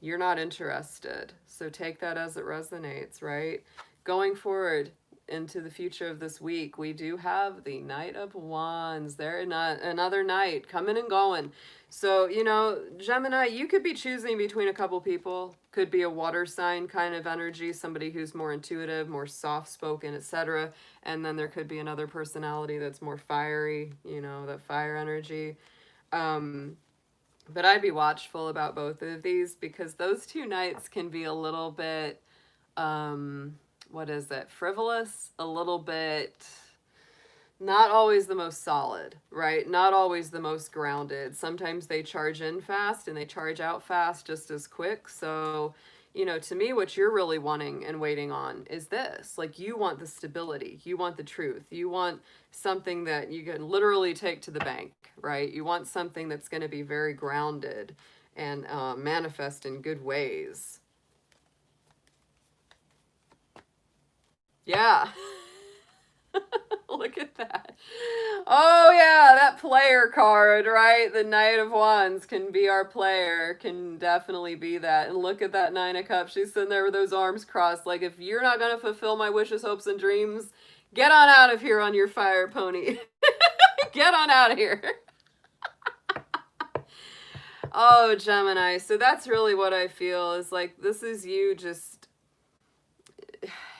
you're not interested. So take that as it resonates, right? Going forward into the future of this week, we do have the Knight of Wands. There, not another knight coming and going. So, you know, Gemini, you could be choosing between a couple people. Could be a water sign kind of energy, somebody who's more intuitive, more soft-spoken, etc. And then there could be another personality that's more fiery, you know, that fire energy. But I'd be watchful about both of these because those two knights can be a little bit, what is it, frivolous, a little bit not always the most solid, right? Not always the most grounded. Sometimes they charge in fast and they charge out fast just as quick. So, you know, to me, what you're really wanting and waiting on is this. Like, you want the stability. You want the truth. You want something that you can literally take to the bank, right? You want something that's going to be very grounded and manifest in good ways. Yeah. Look at that. Oh, yeah, that player card, right? The Knight of Wands can be our player, can definitely be that. And look at that Nine of Cups. She's sitting there with those arms crossed. Like, if you're not going to fulfill my wishes, hopes, and dreams, get on out of here on your fire pony. Get on out of here. Oh, Gemini. So that's really what I feel is like, this is you just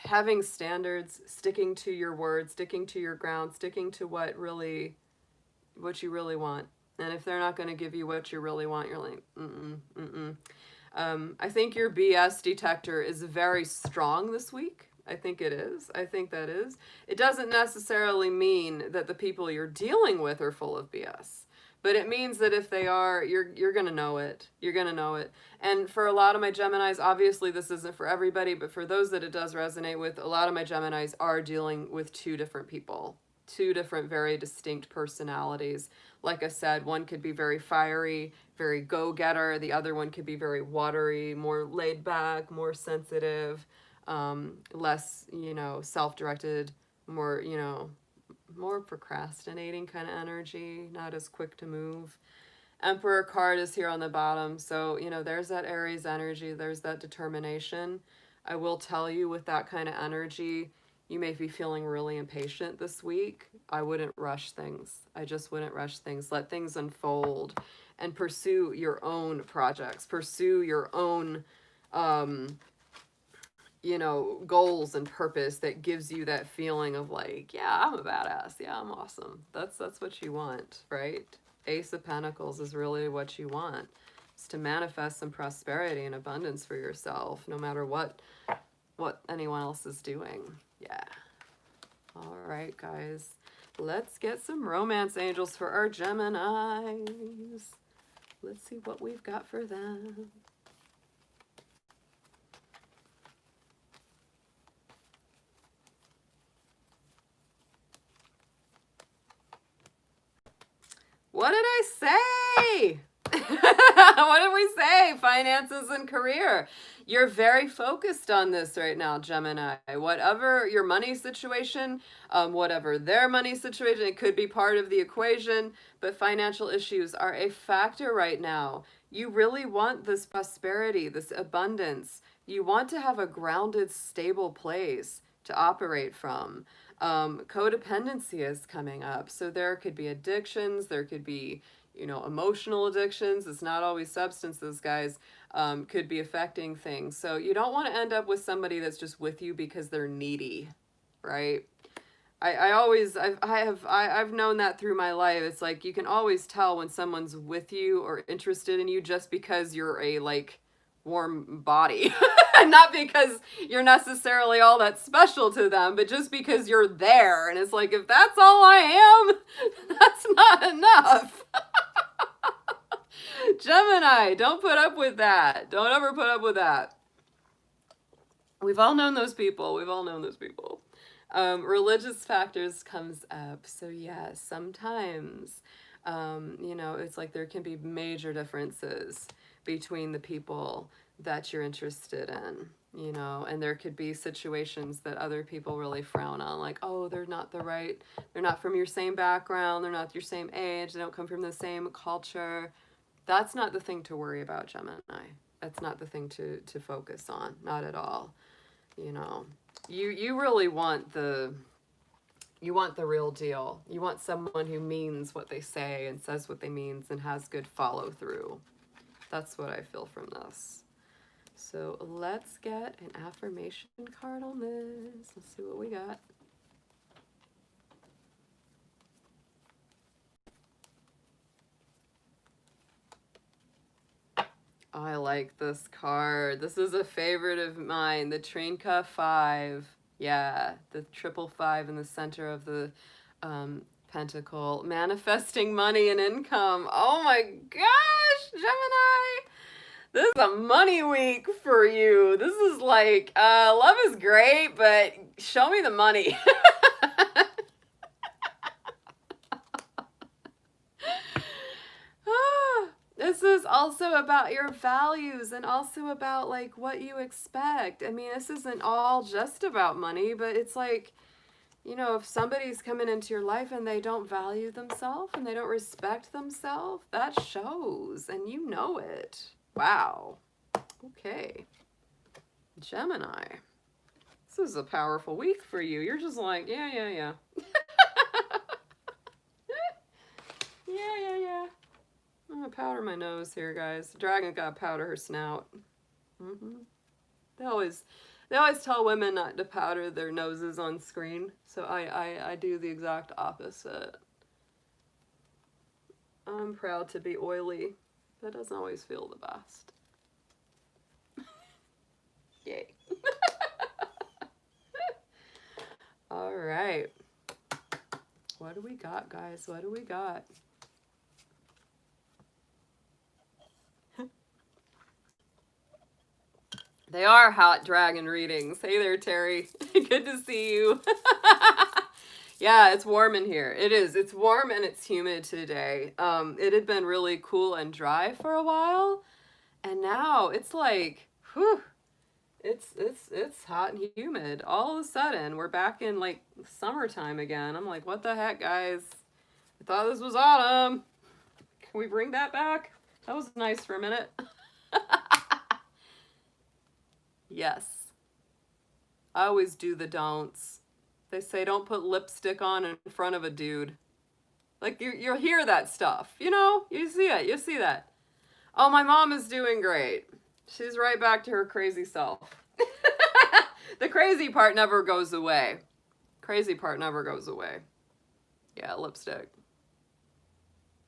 having standards, sticking to your word, sticking to your ground, sticking to what you really want. And if they're not going to give you what you really want, you're like, I think your BS detector is very strong this week. I think it is. I think that is. It doesn't necessarily mean that the people you're dealing with are full of BS. But it means that if they are, you're going to know it. You're going to know it. And for a lot of my Geminis, obviously this isn't for everybody, but for those that it does resonate with, a lot of my Geminis are dealing with two different people. Two different, very distinct personalities. Like I said, one could be very fiery, very go-getter. The other one could be very watery, more laid back, more sensitive, less, you know, self-directed, more, you know, more procrastinating kind of energy, not as quick to move. Emperor card is here on the bottom. So, you know, there's that Aries energy. There's that determination. I will tell you with that kind of energy, you may be feeling really impatient this week. I wouldn't rush things. I just wouldn't rush things. Let things unfold and pursue your own projects. Pursue your own, you know, goals and purpose that gives you that feeling of like, yeah, I'm a badass. Yeah, I'm awesome. That's what you want, right? Ace of Pentacles is really what you want. It's to manifest some prosperity and abundance for yourself, no matter what anyone else is doing. Yeah. All right, guys. Let's get some romance angels for our Geminis. Let's see what we've got for them. What did I say? What did we say? Finances and career. You're very focused on this right now, Gemini. Whatever your money situation, whatever their money situation, it could be part of the equation, but financial issues are a factor right now. You really want this prosperity, this abundance. You want to have a grounded, stable place to operate from. Codependency is coming up. So there could be addictions, there could be, you know, emotional addictions. It's not always substances, guys. Could be affecting things. So you don't want to end up with somebody that's just with you because they're needy, right? I've known that through my life. It's like you can always tell when someone's with you or interested in you just because you're a like warm body. Not because you're necessarily all that special to them, but just because you're there. And it's like, if that's all I am, that's not enough. Gemini, don't put up with that. Don't ever put up with that. We've all known those people. We've all known those people. Religious factors comes up. So yeah, sometimes, you know, it's like there can be major differences between the people that you're interested in, you know, and there could be situations that other people really frown on, like, oh, they're not from your same background, they're not your same age, they don't come from the same culture. That's not the thing to worry about, Gemini. That's not the thing to focus on, not at all. You know, you really want the real deal. You want someone who means what they say and says what they mean and has good follow through. That's what I feel from this. So let's get an affirmation card on this. Let's see what we got. I like this card. This is a favorite of mine. The Trinka 5. Yeah, the 555 in the center of the pentacle. Manifesting money and income. Oh my gosh, Gemini. This is a money week for you. This is like, love is great, but show me the money. This is also about your values and also about like what you expect. I mean, this isn't all just about money, but it's like, you know, if somebody's coming into your life and they don't value themselves and they don't respect themselves, that shows and you know it. Wow. Okay. Gemini. This is a powerful week for you. You're just like, yeah. Yeah. I'm gonna powder my nose here, guys. The dragon gotta powder her snout. They always tell women not to powder their noses on screen, so I do the exact opposite. I'm proud to be oily. That doesn't always feel the best. Yay. All right. What do we got, guys? What do we got? They are hot dragon readings. Hey there, Terry. Good to see you. Yeah, it's warm in here. It is. It's warm and it's humid today. It had been really cool and dry for a while, and now it's like, whew, it's hot and humid. All of a sudden, we're back in like summertime again. I'm like, what the heck, guys? I thought this was autumn. Can we bring that back? That was nice for a minute. Yes. I always do the don'ts. They say don't put lipstick on in front of a dude. Like, you'll hear that stuff. You know? You see it. You see that. Oh, my mom is doing great. She's right back to her crazy self. The crazy part never goes away. Crazy part never goes away. Yeah, lipstick.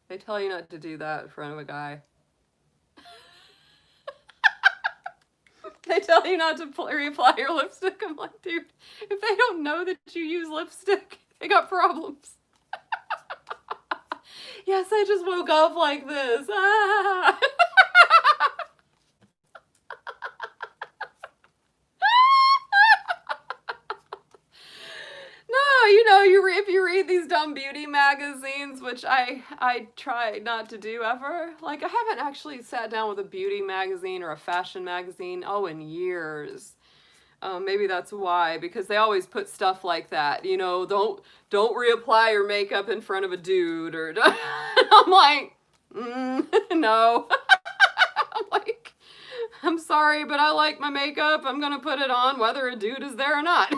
They tell you not to do that in front of a guy. They tell you not to reapply your lipstick. I'm like, dude, if they don't know that you use lipstick, they got problems. Yes, I just woke up like this. Ah. No, you know, if you read these dumb beauty magazines, which I try not to do ever, like I haven't actually sat down with a beauty magazine or a fashion magazine, oh, in years. Maybe that's why, because they always put stuff like that, you know, don't reapply your makeup in front of a dude, or I'm like, no. I'm like, I'm sorry, but I like my makeup. I'm gonna put it on whether a dude is there or not.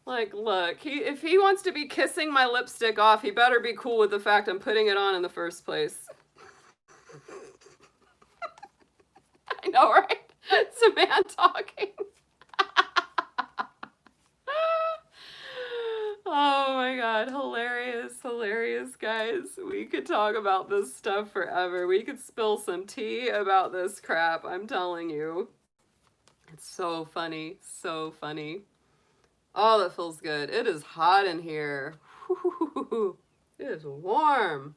Like, look, if he wants to be kissing my lipstick off, he better be cool with the fact I'm putting it on in the first place. I know, right? It's a man talking. Oh my God, hilarious, hilarious, guys. We could talk about this stuff forever. We could spill some tea about this crap, I'm telling you. It's so funny, so funny. Oh, that feels good. It is hot in here. Whew. It is warm.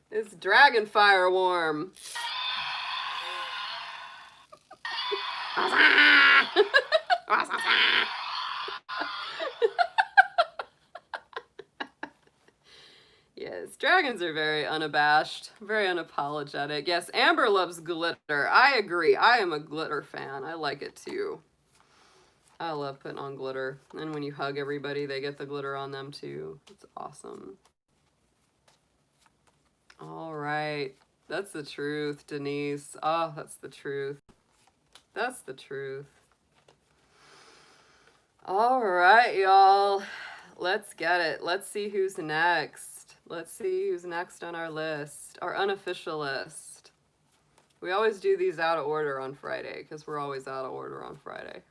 It's dragon fire warm. Yes, dragons are very unabashed, very unapologetic. Yes, Amber loves glitter. I agree. I am a glitter fan. I like it too. I love putting on glitter. And when you hug everybody, they get the glitter on them too. It's awesome. All right. That's the truth, Denise. Oh, that's the truth. That's the truth. All right, y'all. Let's get it. Let's see who's next. Let's see who's next on our list, our unofficial list. We always do these out of order on Friday because we're always out of order on Friday.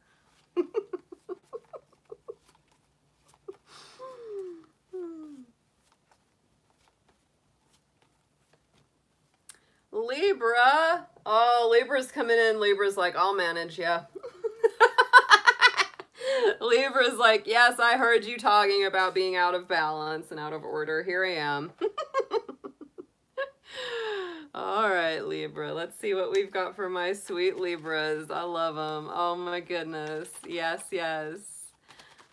Libra. Oh, Libra's coming in. Libra's like, I'll manage, yeah. Libra's like, yes, I heard you talking about being out of balance and out of order. Here I am. All right, Libra. Let's see what we've got for my sweet Libras. I love them. Oh my goodness. Yes, yes.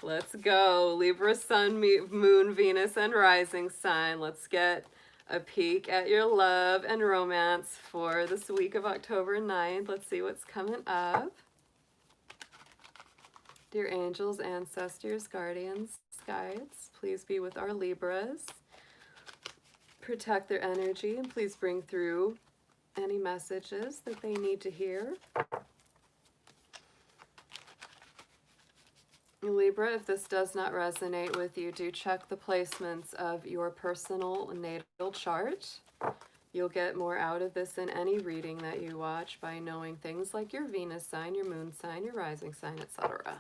Let's go. Libra, Sun, Moon, Venus, and Rising sign. Let's get a peek at your love and romance for this week of October 9th. Let's see what's coming up. Dear angels, ancestors, guardians, guides, please be with our Libras. Protect their energy and please bring through any messages that they need to hear. Libra, if this does not resonate with you, do check the placements of your personal natal chart. You'll get more out of this in any reading that you watch by knowing things like your Venus sign, your moon sign, your rising sign, etc.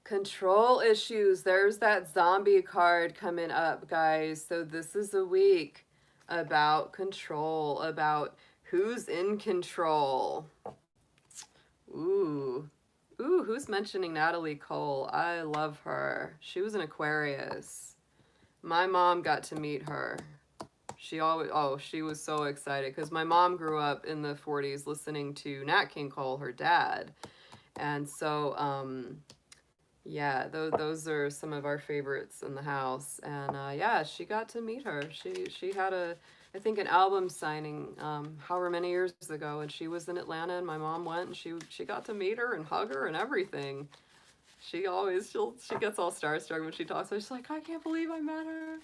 Control issues. There's that zombie card coming up, guys. So this is a week about control, about who's in control. Ooh, who's mentioning Natalie Cole? I love her. She was an Aquarius. My mom got to meet her. She always, oh, she was so excited because my mom grew up in the 40s listening to Nat King Cole, her dad. And so, yeah, those are some of our favorites in the house, and yeah, she got to meet her. She had I think an album signing however many years ago, and she was in Atlanta, and my mom went, and she got to meet her and hug her and everything. She gets all starstruck when she talks. She's like, I can't believe I met her.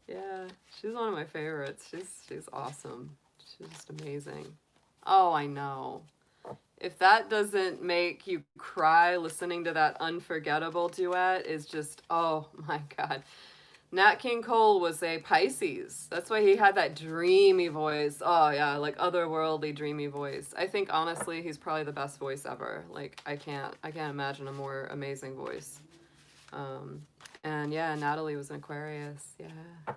Yeah, she's one of my favorites. She's awesome. She's just amazing. Oh, I know. If that doesn't make you cry listening to that unforgettable duet, is just, oh my God. Nat King Cole was a Pisces. That's why he had that dreamy voice. Oh yeah, like otherworldly dreamy voice. I think honestly he's probably the best voice ever. Like I can't imagine a more amazing voice. And yeah, Natalie was an Aquarius. Yeah. Oh.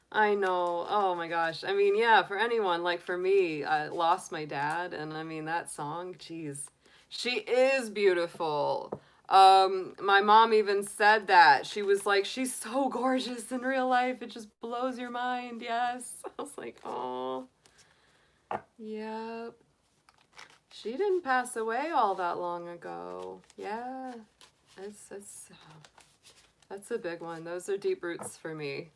I know. Oh my gosh. I mean, yeah, for anyone, like for me, I lost my dad, and I mean, that song, geez. She is beautiful. My mom even said that. She was like, she's so gorgeous in real life. It just blows your mind. Yes. I was like, oh, yep. She didn't pass away all that long ago. Yeah. It's that's a big one. Those are deep roots for me.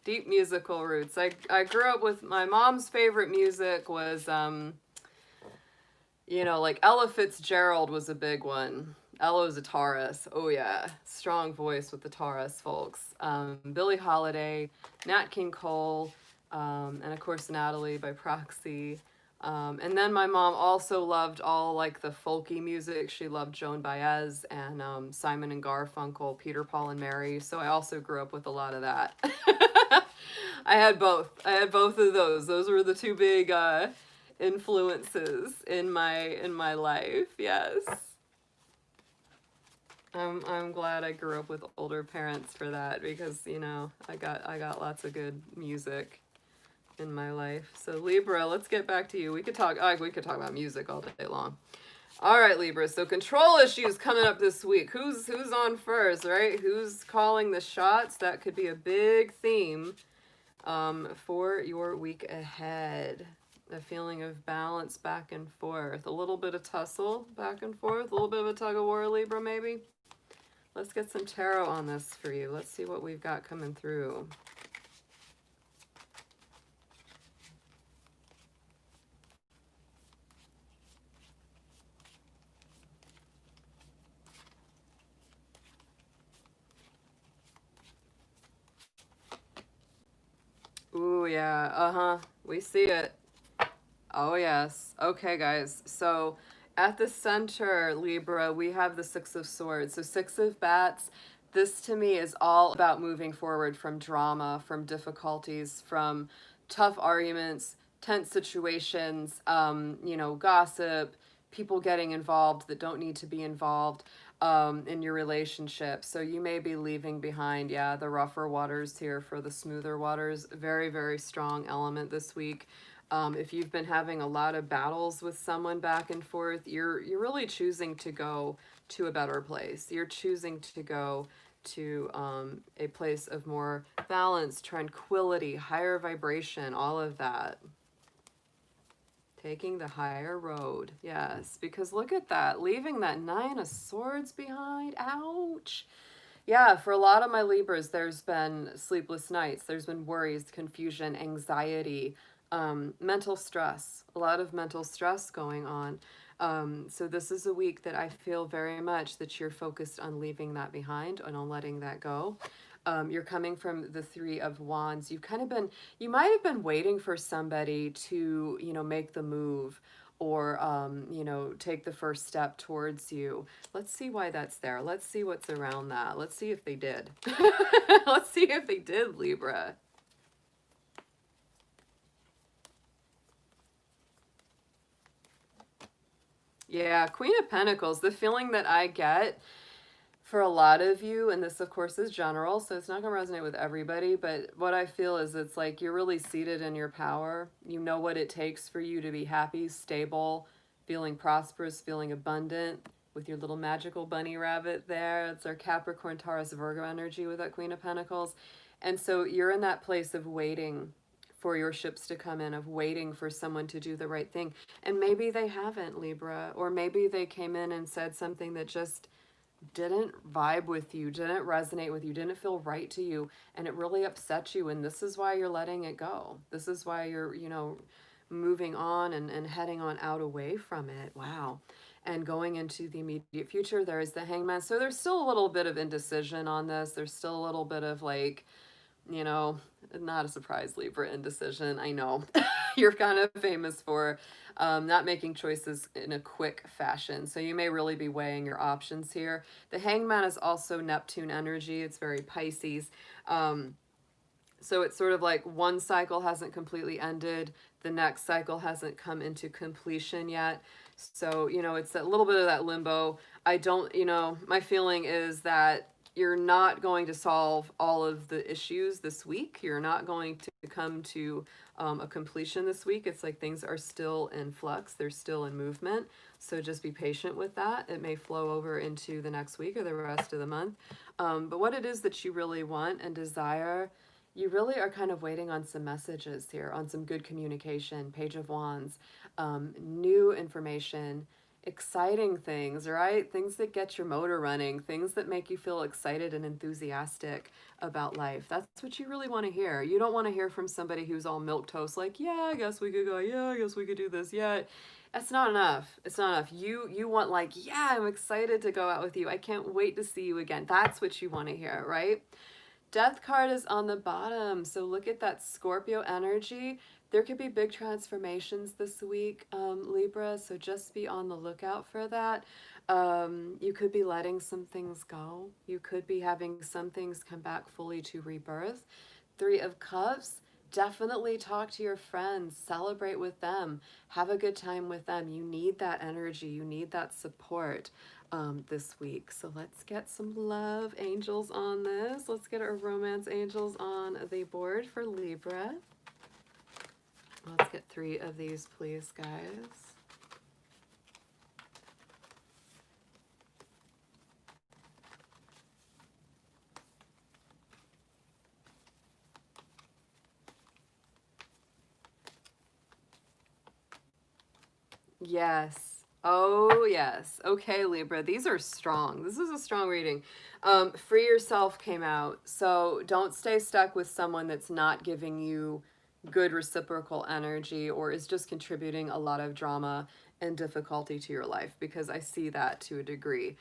Deep musical roots. I grew up with my mom's favorite music was you know, like Ella Fitzgerald was a big one. Ella's a Taurus. Oh yeah, strong voice with the Taurus folks. Billie Holiday, Nat King Cole, and of course Natalie by proxy. And then my mom also loved all like the folky music. She loved Joan Baez and Simon and Garfunkel, Peter, Paul and Mary. So I also grew up with a lot of that. I had both. I had both of those. Those were the two big influences in my life. Yes. I'm glad I grew up with older parents for that because, you know, I got lots of good music in my life. So Libra, let's get back to you. We could talk about music all day long. All right, Libra. So control issues coming up this week. Who's on first, right? Who's calling the shots? That could be a big theme for your week ahead. A feeling of balance back and forth. A little bit of tussle back and forth. A little bit of a tug of war, Libra, maybe. Let's get some tarot on this for you. Let's see what we've got coming through. Ooh, yeah. Uh-huh. We see it. Oh, yes. Okay, guys. So at the center, Libra, we have the Six of Swords. So Six of Bats, this to me is all about moving forward from drama, from difficulties, from tough arguments, tense situations, you know, gossip, people getting involved that don't need to be involved in your relationship. So you may be leaving behind, yeah, the rougher waters here for the smoother waters. Very, very strong element this week. If you've been having a lot of battles with someone back and forth, you're really choosing to go to a better place. You're choosing to go to a place of more balance, tranquility, higher vibration, all of that. Taking the higher road. Yes, because look at that. Leaving that Nine of Swords behind. Ouch. Yeah, for a lot of my Libras, there's been sleepless nights. There's been worries, confusion, anxiety, mental stress. A lot of mental stress going on. So this is a week that I feel very much that you're focused on leaving that behind and on letting that go. You're coming from the Three of Wands. You might have been waiting for somebody to, you know, make the move or, you know, take the first step towards you. Let's see why that's there. Let's see what's around that. Let's see if they did. Let's see if they did, Libra. Yeah, Queen of Pentacles, the feeling that I get for a lot of you, and this of course is general, so it's not going to resonate with everybody, but what I feel is it's like you're really seated in your power. You know what it takes for you to be happy, stable, feeling prosperous, feeling abundant with your little magical bunny rabbit there. It's our Capricorn, Taurus, Virgo energy with that Queen of Pentacles. And so you're in that place of waiting for your ships to come in, of waiting for someone to do the right thing. And maybe they haven't, Libra, or maybe they came in and said something that just didn't vibe with you, didn't resonate with you, didn't feel right to you, and it really upset you. And this is why you're letting it go. This is why you're, you know, moving on and heading on out away from it. Wow. And going into the immediate future, there is the Hangman. So there's still a little bit of indecision on this. There's still a little bit of like, you know, not a surprise, Libra, indecision. I know you're kind of famous for not making choices in a quick fashion. So you may really be weighing your options here. The Hangman is also Neptune energy. It's very Pisces. So it's sort of like one cycle hasn't completely ended. The next cycle hasn't come into completion yet. So, you know, it's a little bit of that limbo. I don't, you know, my feeling is that you're not going to solve all of the issues this week. You're not going to come to a completion this week. It's like things are still in flux. They're still in movement. So just be patient with that. It may flow over into the next week or the rest of the month. But what it is that you really want and desire, you really are kind of waiting on some messages here, on some good communication, Page of Wands, new information, exciting things, right? Things that get your motor running, things that make you feel excited and enthusiastic about life. That's what you really want to hear. You don't want to hear from somebody who's all milquetoast, like, yeah, I guess we could go, yeah, I guess we could do this, yeah. That's not enough. It's not enough. You want like, yeah, I'm excited to go out with you. I can't wait to see you again. That's what you want to hear, right? Death card is on the bottom, so look at that Scorpio energy. There could be big transformations this week, Libra, so just be on the lookout for that. You could be letting some things go. You could be having some things come back fully to rebirth. Three of Cups, definitely talk to your friends, celebrate with them, have a good time with them. You need that energy, you need that support this week. So let's get some love angels on this. Let's get our romance angels on the board for Libra. Let's get 3 of these, please, guys. Yes. Oh, yes. Okay, Libra. These are strong. This is a strong reading. Free yourself came out. So don't stay stuck with someone that's not giving you good reciprocal energy or is just contributing a lot of drama and difficulty to your life, because I see that to a degree.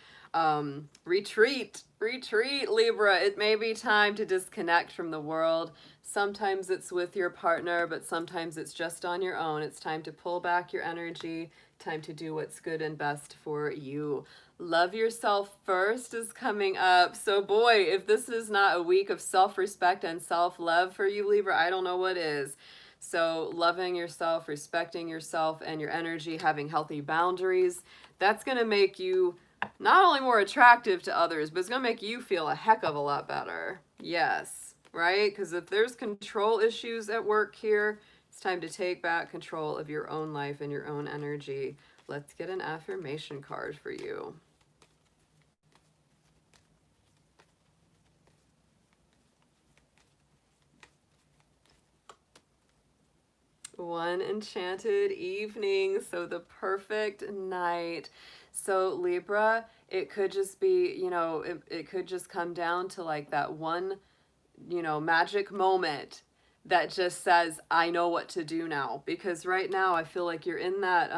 Retreat, Libra. It may be time to disconnect from the world. Sometimes it's with your partner, but sometimes it's just on your own. It's time to pull back your energy, time to do what's good and best for you. Love yourself first is coming up. So boy, if this is not a week of self-respect and self-love for you, Libra, I don't know what is. So loving yourself, respecting yourself and your energy, having healthy boundaries, that's going to make you not only more attractive to others, but it's going to make you feel a heck of a lot better. Yes, right? Because if there's control issues at work here, it's time to take back control of your own life and your own energy. Let's get an affirmation card for you. One enchanted evening, so the perfect night. So Libra, it could just be, you know, it could just come down to like that one, you know, magic moment that just says, I know what to do now. Because right now I feel like you're in that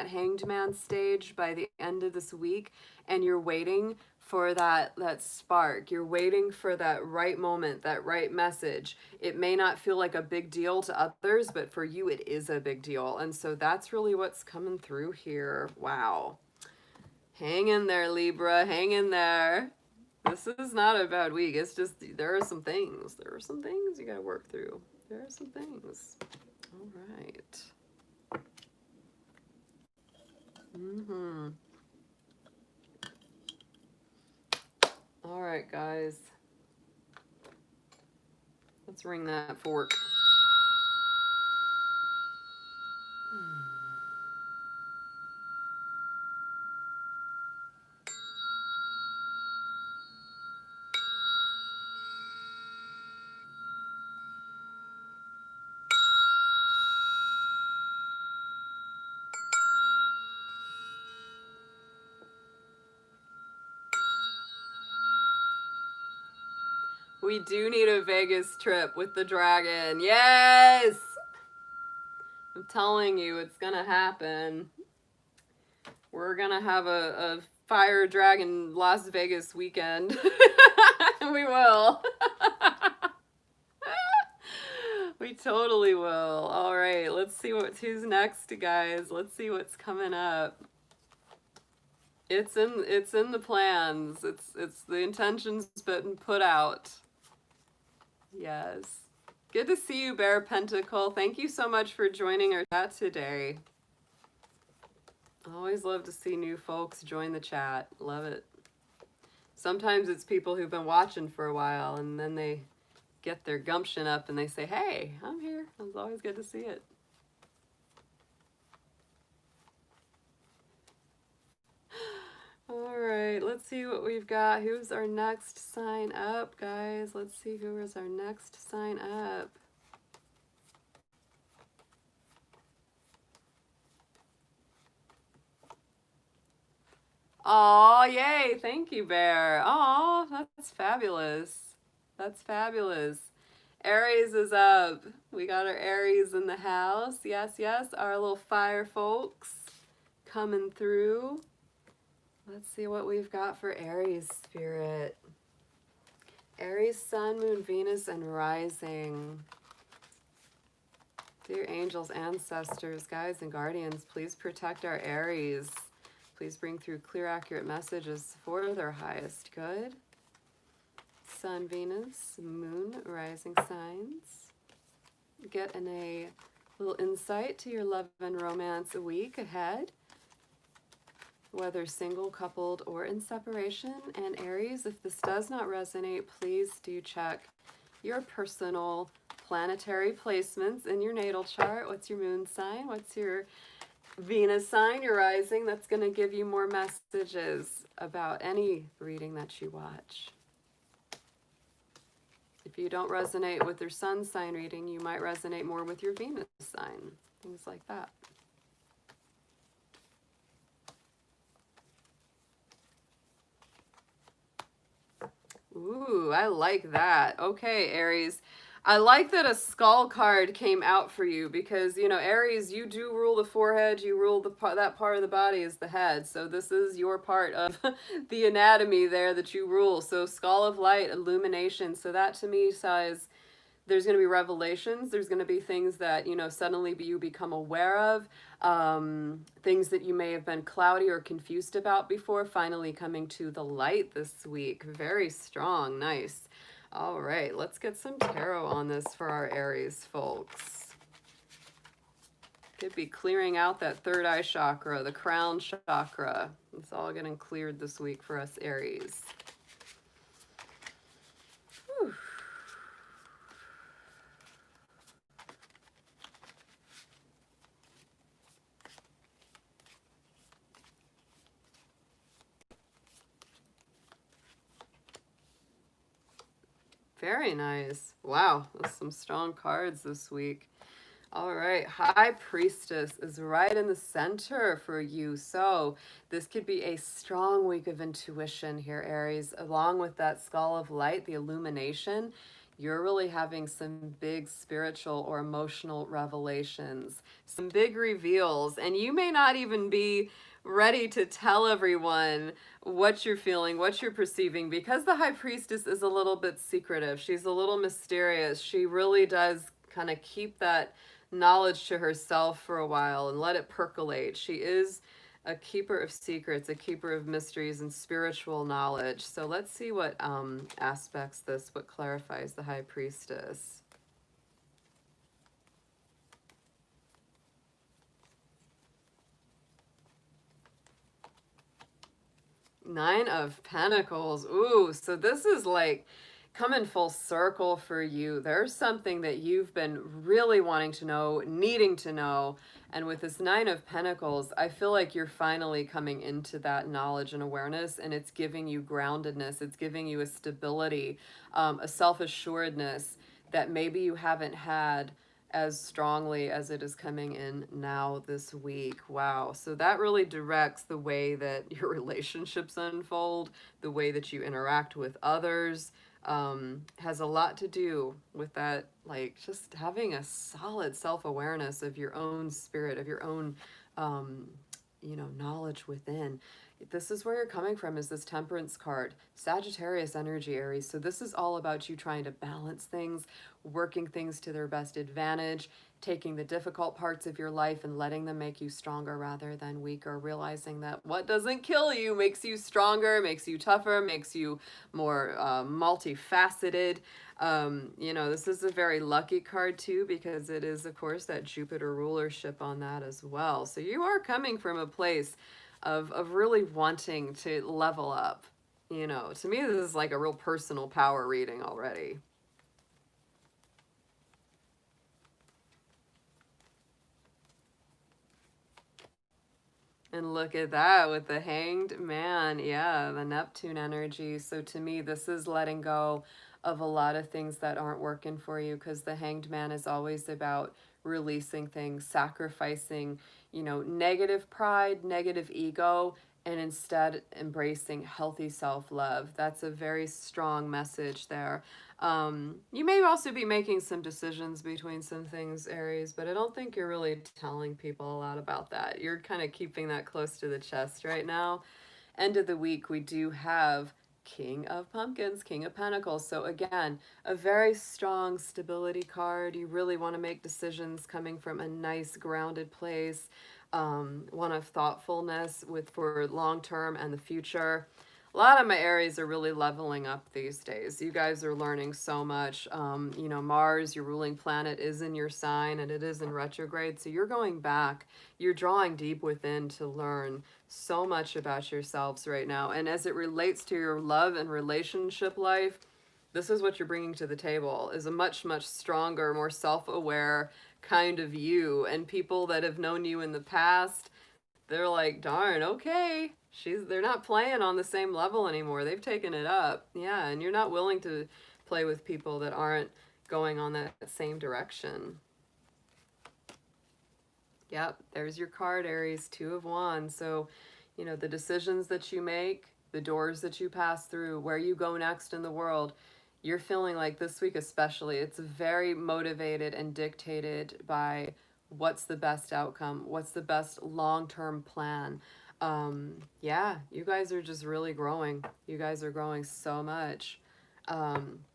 hanged man stage by the end of this week, and you're waiting for that spark. You're waiting for that right moment, that right message. It may not feel like a big deal to others, but for you it is a big deal. And so that's really what's coming through here. Wow. Hang in there, Libra. Hang in there. This is not a bad week. It's just there are some things. There are some things you got to work through. There are some things. All right. All right, guys. Let's ring that fork. We do need a Vegas trip with the dragon. Yes! I'm telling you, it's gonna happen. We're gonna have a fire dragon Las Vegas weekend. We will. We totally will. All right, let's see who's next, guys. Let's see what's coming up. It's in the plans. It's the intentions been put out. Yes. Good to see you, Bear Pentacle. Thank you so much for joining our chat today. Always love to see new folks join the chat. Love it. Sometimes it's people who've been watching for a while and then they get their gumption up and they say, hey, I'm here. It's always good to see it. All right, let's see what we've got. Who's our next sign up, guys? Let's see who is our next sign up. Oh, yay. Thank you, Bear. Oh, that's fabulous. That's fabulous. Aries is up. We got our Aries in the house. Yes, yes. Our little fire folks coming through. Let's see what we've got for Aries spirit. Aries, Sun, Moon, Venus, and Rising. Dear angels, ancestors, guides, and guardians, please protect our Aries. Please bring through clear, accurate messages for their highest good. Sun, Venus, Moon, Rising signs. Get a little insight to your love and romance week ahead, whether single, coupled, or in separation. And Aries, if this does not resonate, please do check your personal planetary placements in your natal chart. What's your moon sign? What's your Venus sign, your rising? That's going to give you more messages about any reading that you watch. If you don't resonate with your sun sign reading, you might resonate more with your Venus sign, things like that. Ooh, I like that. Okay, Aries. I like that a skull card came out for you because, you know, Aries, you do rule the forehead, you rule that part of the body is the head. So this is your part of the anatomy there that you rule. So skull of light, illumination. So that to me says there's going to be revelations. There's going to be things that, you know, suddenly you become aware of. Things that you may have been cloudy or confused about before finally coming to the light this week. Very strong. Nice. All right, let's get some tarot on this for our Aries folks. Could be clearing out that third eye chakra, the crown chakra. It's all getting cleared this week for us Aries. Whew. Very nice. Wow, that's some strong cards this week. All right, High Priestess is right in the center for you. So this could be a strong week of intuition here, Aries. Along with that skull of light, the illumination, you're really having some big spiritual or emotional revelations, some big reveals, and you may not even be ready to tell everyone what you're feeling, what you're perceiving, because the High Priestess is a little bit secretive. She's a little mysterious. She really does kind of keep that knowledge to herself for a while and let it percolate. She is a keeper of secrets, a keeper of mysteries and spiritual knowledge. So let's see what aspects this, what clarifies the High Priestess. Nine of Pentacles. Ooh, so this is like coming full circle for you. There's something that you've been really wanting to know, needing to know. And with this Nine of Pentacles, I feel like you're finally coming into that knowledge and awareness, and it's giving you groundedness. It's giving you a stability, a self-assuredness that maybe you haven't had as strongly as it is coming in now this week. Wow. So that really directs the way that your relationships unfold, the way that you interact with others, has a lot to do with that, like just having a solid self-awareness of your own spirit, of your own, you know, knowledge within. This is where you're coming from, is this Temperance card. Sagittarius energy, Aries. So this is all about you trying to balance things, working things to their best advantage, taking the difficult parts of your life and letting them make you stronger rather than weaker, realizing that what doesn't kill you makes you stronger, makes you tougher, makes you more multifaceted. You know, this is a very lucky card too, because it is, of course, that Jupiter rulership on that as well. So you are coming from a place of really wanting to level up. You know, to me, this is like a real personal power reading already. And look at that with the Hanged Man. Yeah, the Neptune energy. So to me, this is letting go of a lot of things that aren't working for you, because the Hanged Man is always about releasing things, sacrificing, you know, negative pride, negative ego, and instead embracing healthy self-love. That's a very strong message there. You may also be making some decisions between some things, Aries, but I don't think you're really telling people a lot about that. You're kind of keeping that close to the chest right now. End of the week, we do have King of Pumpkins, King of Pentacles. So again, a very strong stability card. You really want to make decisions coming from a nice grounded place, one of thoughtfulness for long term and the future. A lot of my Aries are really leveling up these days. You guys are learning so much. You know, Mars, your ruling planet, is in your sign, and it is in retrograde. So you're going back. You're drawing deep within to learn so much about yourselves right now. And as it relates to your love and relationship life, this is what you're bringing to the table, is a much, much stronger, more self-aware kind of you. And people that have known you in the past, they're like, darn, okay, they're not playing on the same level anymore. They've taken it up. Yeah, and you're not willing to play with people that aren't going on that same direction. Yep, there's your card, Aries, Two of Wands. So, you know, the decisions that you make, the doors that you pass through, where you go next in the world, you're feeling like this week especially, it's very motivated and dictated by what's the best outcome, what's the best long-term plan. Yeah, you guys are just really growing. You guys are growing so much.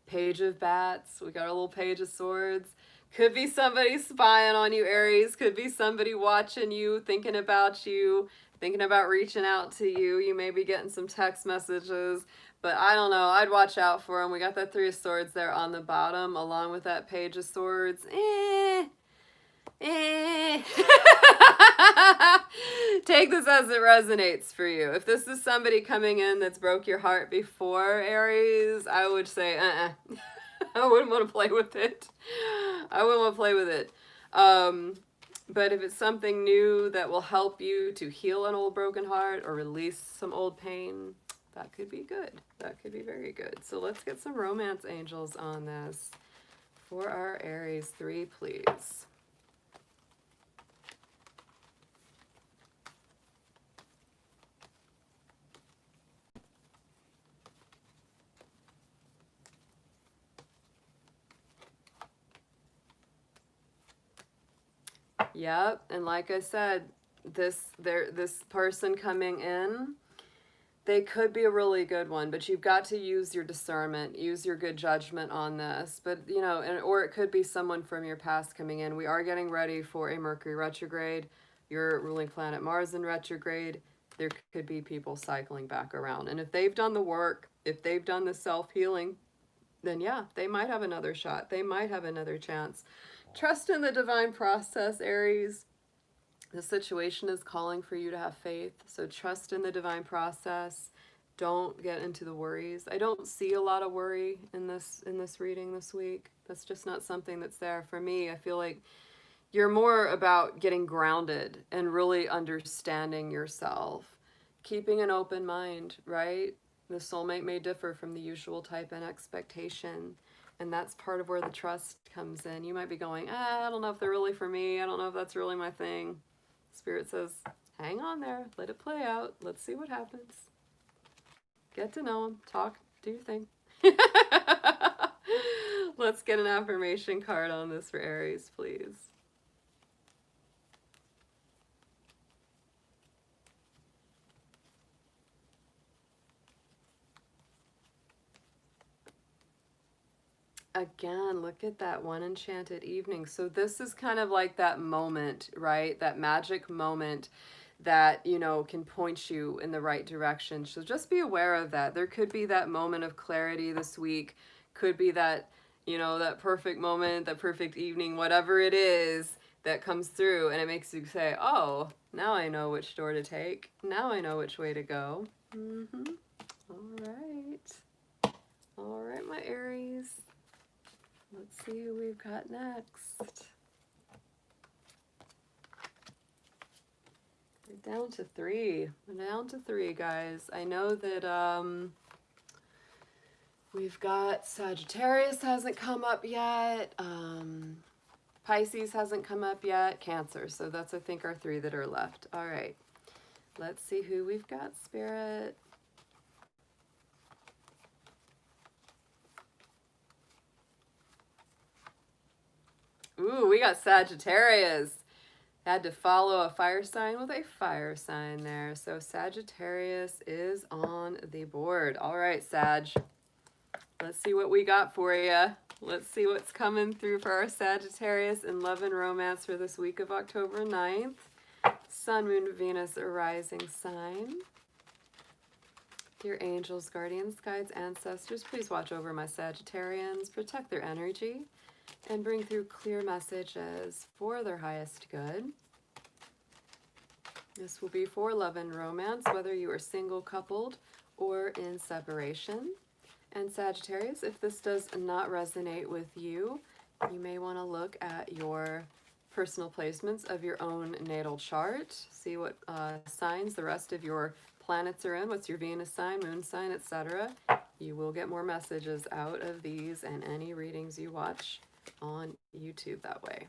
Page of Bats, we got a little Page of Swords. Could be somebody spying on you, Aries. Could be somebody watching you, thinking about you, thinking about reaching out to you. You may be getting some text messages, but I don't know. I'd watch out for them. We got that Three of Swords there on the bottom, along with that Page of Swords. Take this as it resonates for you. If this is somebody coming in that's broke your heart before, Aries, I would say, I wouldn't want to play with it. I wouldn't want to play with it. But if it's something new that will help you to heal an old broken heart or release some old pain, that could be good. That could be very good. So let's get some romance angels on this. For our Aries, 3, please. Yep, and like I said, this person coming in, they could be a really good one, but you've got to use your discernment, use your good judgment on this. But, you know, or it could be someone from your past coming in. We are getting ready for a Mercury retrograde, your ruling planet Mars in retrograde. There could be people cycling back around. And if they've done the work, if they've done the self-healing, then yeah, they might have another shot. They might have another chance. Trust in the divine process, Aries. The situation is calling for you to have faith. So trust in the divine process. Don't get into the worries. I don't see a lot of worry in this reading this week. That's just not something that's there for me. I feel like you're more about getting grounded and really understanding yourself. Keeping an open mind, right? The soulmate may differ from the usual type and expectation. And that's part of where the trust comes in. You might be going, I don't know if they're really for me. I don't know if that's really my thing. Spirit says, hang on there. Let it play out. Let's see what happens. Get to know them. Talk. Do your thing. Let's get an affirmation card on this for Aries, please. Again, look at that one enchanted evening. So this is kind of like that moment, right? That magic moment that, you know, can point you in the right direction. So just be aware of that. There could be that moment of clarity this week. Could be that, you know, that perfect moment, that perfect evening, whatever it is that comes through. And it makes you say, oh, now I know which door to take. Now I know which way to go. All right, my Aries. Let's see who we've got next. We're down to 3. We're down to 3, guys. I know that we've got Sagittarius hasn't come up yet. Pisces hasn't come up yet. Cancer. So that's, I think, our 3 that are left. All right. Let's see who we've got, Spirit. Ooh, we got Sagittarius. Had to follow a fire sign with a fire sign there. So Sagittarius is on the board. All right, Sag. Let's see what we got for you. Let's see what's coming through for our Sagittarius in love and romance for this week of October 9th. Sun, Moon, Venus, a rising sign. Dear angels, guardians, guides, ancestors, please watch over my Sagittarians, protect their energy, and bring through clear messages for their highest good. This will be for love and romance, whether you are single, coupled, or in separation. And Sagittarius, if this does not resonate with you, you may want to look at your personal placements of your own natal chart. See what signs the rest of your planets are in. What's your Venus sign, moon sign, etc. You will get more messages out of these and any readings you watch on YouTube that way.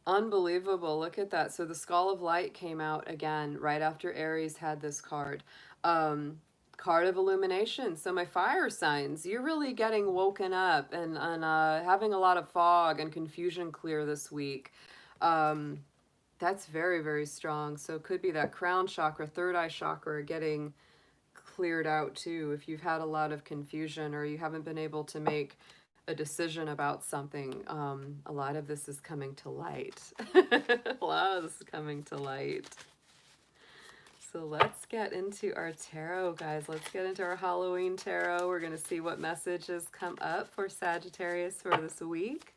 Unbelievable. Look at that. So the Skull of Light came out again right after Aries had this card. Card of illumination. So my fire signs, you're really getting woken up and having a lot of fog and confusion clear this week. That's very, very strong. So it could be that crown chakra, third eye chakra getting cleared out too. If you've had a lot of confusion or you haven't been able to make a decision about something, a lot of this is coming to light. A lot of this is coming to light. So let's get into our tarot, guys. Let's get into our Halloween tarot. We're going to see what messages come up for Sagittarius for this week.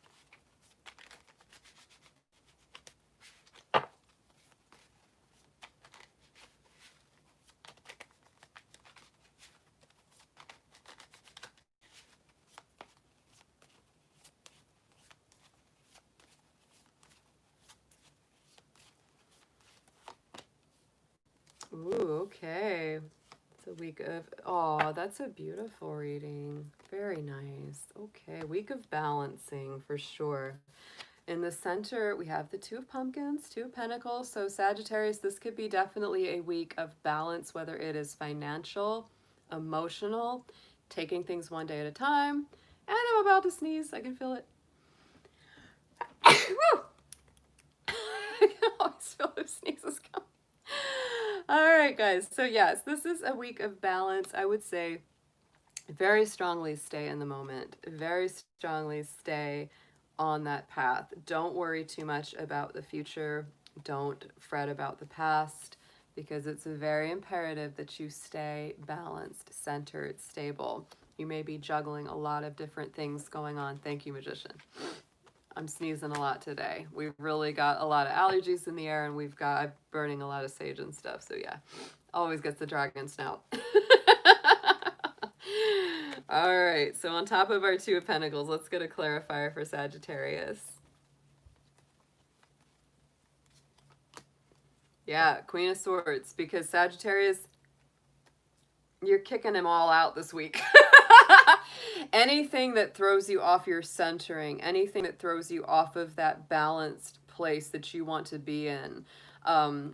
Ooh, okay. It's a week of, oh, that's a beautiful reading. Very nice. Okay, week of balancing for sure. In the center, we have the Two of Pumpkins, Two of Pentacles. So Sagittarius, this could be definitely a week of balance, whether it is financial, emotional, taking things one day at a time. And I'm about to sneeze. I can feel it. Woo! I can always feel those sneezes coming. All right, guys. So yes, this is a week of balance. I would say very strongly stay in the moment. Very strongly stay on that path. Don't worry too much about the future. Don't fret about the past, because it's very imperative that you stay balanced, centered, stable. You may be juggling a lot of different things going on. Thank you, Magician. I'm sneezing a lot today. We've really got a lot of allergies in the air, and I'm burning a lot of sage and stuff. So yeah, always gets the dragon snout. All right, so on top of our Two of Pentacles, let's get a clarifier for Sagittarius. Yeah, Queen of Swords, because Sagittarius, you're kicking them all out this week. Anything that throws you off your centering, anything that throws you off of that balanced place that you want to be in,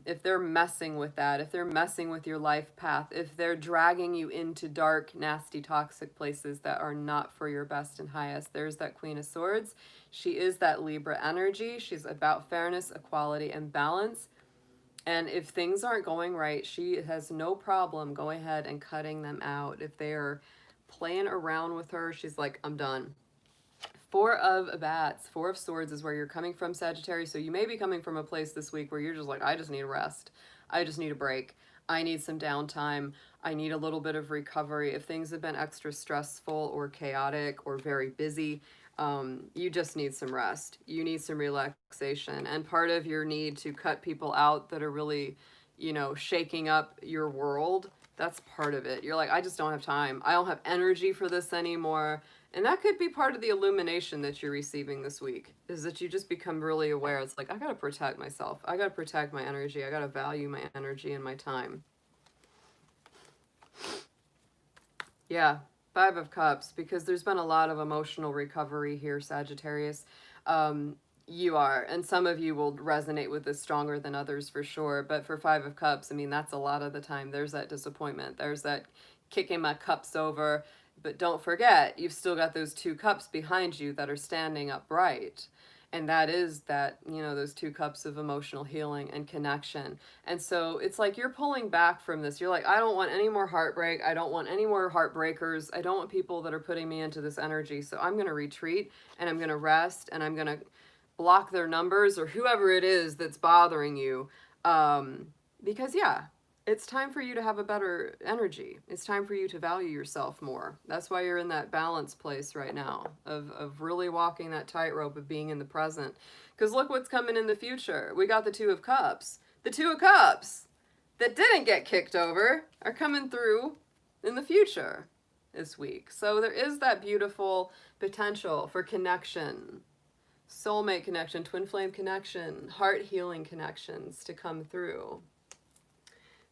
if they're messing with that, if they're messing with your life path, if they're dragging you into dark, nasty, toxic places that are not for your best and highest, there's that Queen of Swords. She is that Libra energy. She's about fairness, equality, and balance. And if things aren't going right, she has no problem going ahead and cutting them out. If they are playing around with her, she's like, I'm done. Four of Bats, Four of Swords is where you're coming from, Sagittarius. So you may be coming from a place this week where you're just like, I just need a rest. I just need a break. I need some downtime. I need a little bit of recovery. If things have been extra stressful or chaotic or very busy, You just need some rest. You need some relaxation. And part of your need to cut people out that are really, you know, shaking up your world, that's part of it. You're like, I just don't have time. I don't have energy for this anymore. And that could be part of the illumination that you're receiving this week, is that you just become really aware. It's like, I got to protect myself. I got to protect my energy. I got to value my energy and my time. Yeah, Five of Cups, because there's been a lot of emotional recovery here, Sagittarius. You are, and some of you will resonate with this stronger than others for sure. But for Five of Cups, I mean, that's a lot of the time. There's that disappointment. There's that kicking my cups over. But don't forget, you've still got those two cups behind you that are standing upright. And that is that, you know, those two cups of emotional healing and connection. And so it's like you're pulling back from this. You're like, I don't want any more heartbreak. I don't want any more heartbreakers. I don't want people that are putting me into this energy. So I'm going to retreat and I'm going to rest and I'm going to block their numbers or whoever it is that's bothering you. Because, yeah, it's time for you to have a better energy. It's time for you to value yourself more. That's why you're in that balance place right now of really walking that tightrope of being in the present. Because look what's coming in the future. We got the Two of Cups. The Two of Cups that didn't get kicked over are coming through in the future this week. So there is that beautiful potential for connection, soulmate connection, twin flame connection, heart healing connections to come through.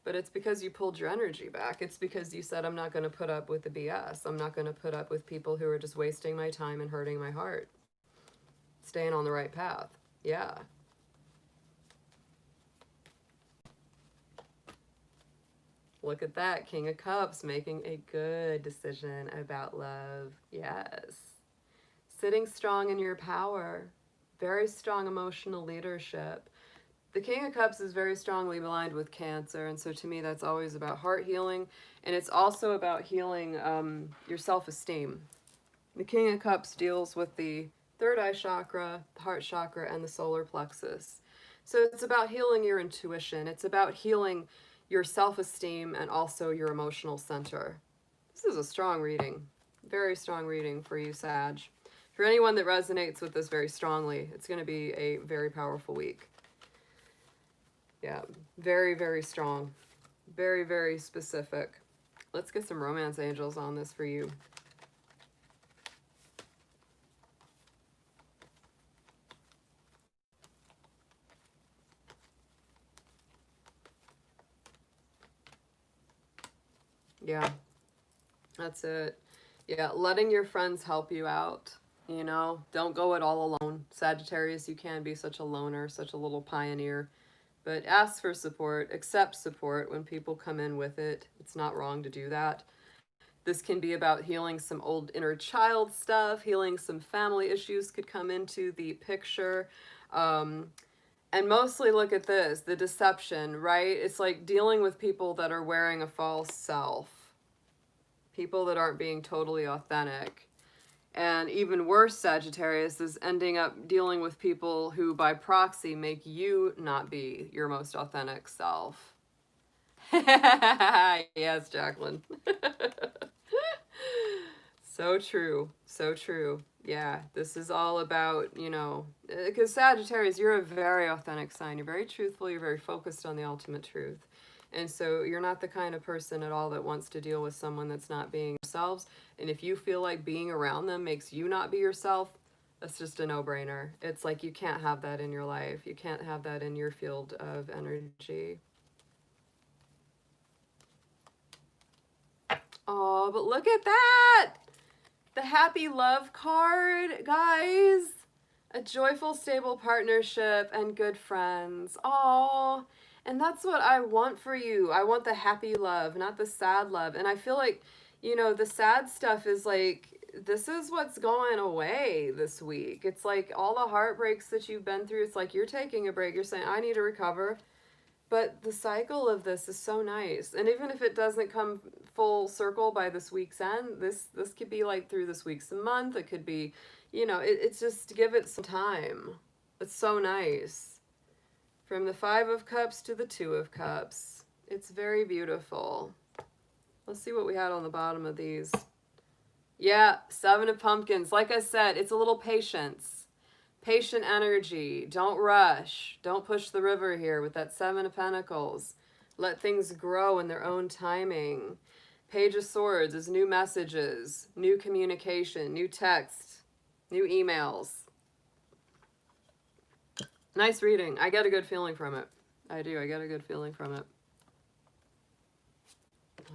But it's because you pulled your energy back. It's because you said, I'm not going to put up with the BS. I'm not going to put up with people who are just wasting my time and hurting my heart. Staying on the right path. Yeah. Look at that. King of Cups making a good decision about love. Yes. Sitting strong in your power. Very strong emotional leadership. The King of Cups is very strongly aligned with Cancer, and so to me that's always about heart healing, and it's also about healing your self-esteem. The King of Cups deals with the third eye chakra, the heart chakra, and the solar plexus. So it's about healing your intuition. It's about healing your self-esteem and also your emotional center. This is a strong reading, very strong reading for you, Sag. For anyone that resonates with this very strongly, it's going to be a very powerful week. Yeah, very, very strong. Very, very specific. Let's get some romance angels on this for you. Yeah, that's it. Yeah, letting your friends help you out. You know, don't go it all alone. Sagittarius, you can be such a loner, such a little pioneer. But ask for support, accept support when people come in with it. It's not wrong to do that. This can be about healing some old inner child stuff, healing some family issues could come into the picture. And mostly look at this, the deception, right? It's like dealing with people that are wearing a false self. People that aren't being totally authentic. And even worse, Sagittarius, is ending up dealing with people who, by proxy, make you not be your most authentic self. Yes, Jacqueline. So true. So true. Yeah, this is all about, you know, because Sagittarius, you're a very authentic sign. You're very truthful. You're very focused on the ultimate truth. And so you're not the kind of person at all that wants to deal with someone that's not being themselves. And if you feel like being around them makes you not be yourself, that's just a no-brainer. It's like you can't have that in your life. You can't have that in your field of energy. Oh, but look at that! The happy love card, guys. A joyful, stable partnership and good friends. Oh, and that's what I want for you. I want the happy love, not the sad love. And I feel like, you know, the sad stuff is like, this is what's going away this week. It's like all the heartbreaks that you've been through. It's like you're taking a break. You're saying, I need to recover. But the cycle of this is so nice. And even if it doesn't come full circle by this week's end, this could be like through this week's month. It could be, you know, it's just give it some time. It's so nice. From the Five of Cups to the Two of Cups. It's very beautiful. Let's see what we had on the bottom of these. Yeah, Seven of Pumpkins. Like I said, it's a little patience. Patient energy. Don't rush. Don't push the river here with that Seven of Pentacles. Let things grow in their own timing. Page of Swords is new messages, new communication, new text, new emails. Nice reading. I get a good feeling from it. I do. I get a good feeling from it.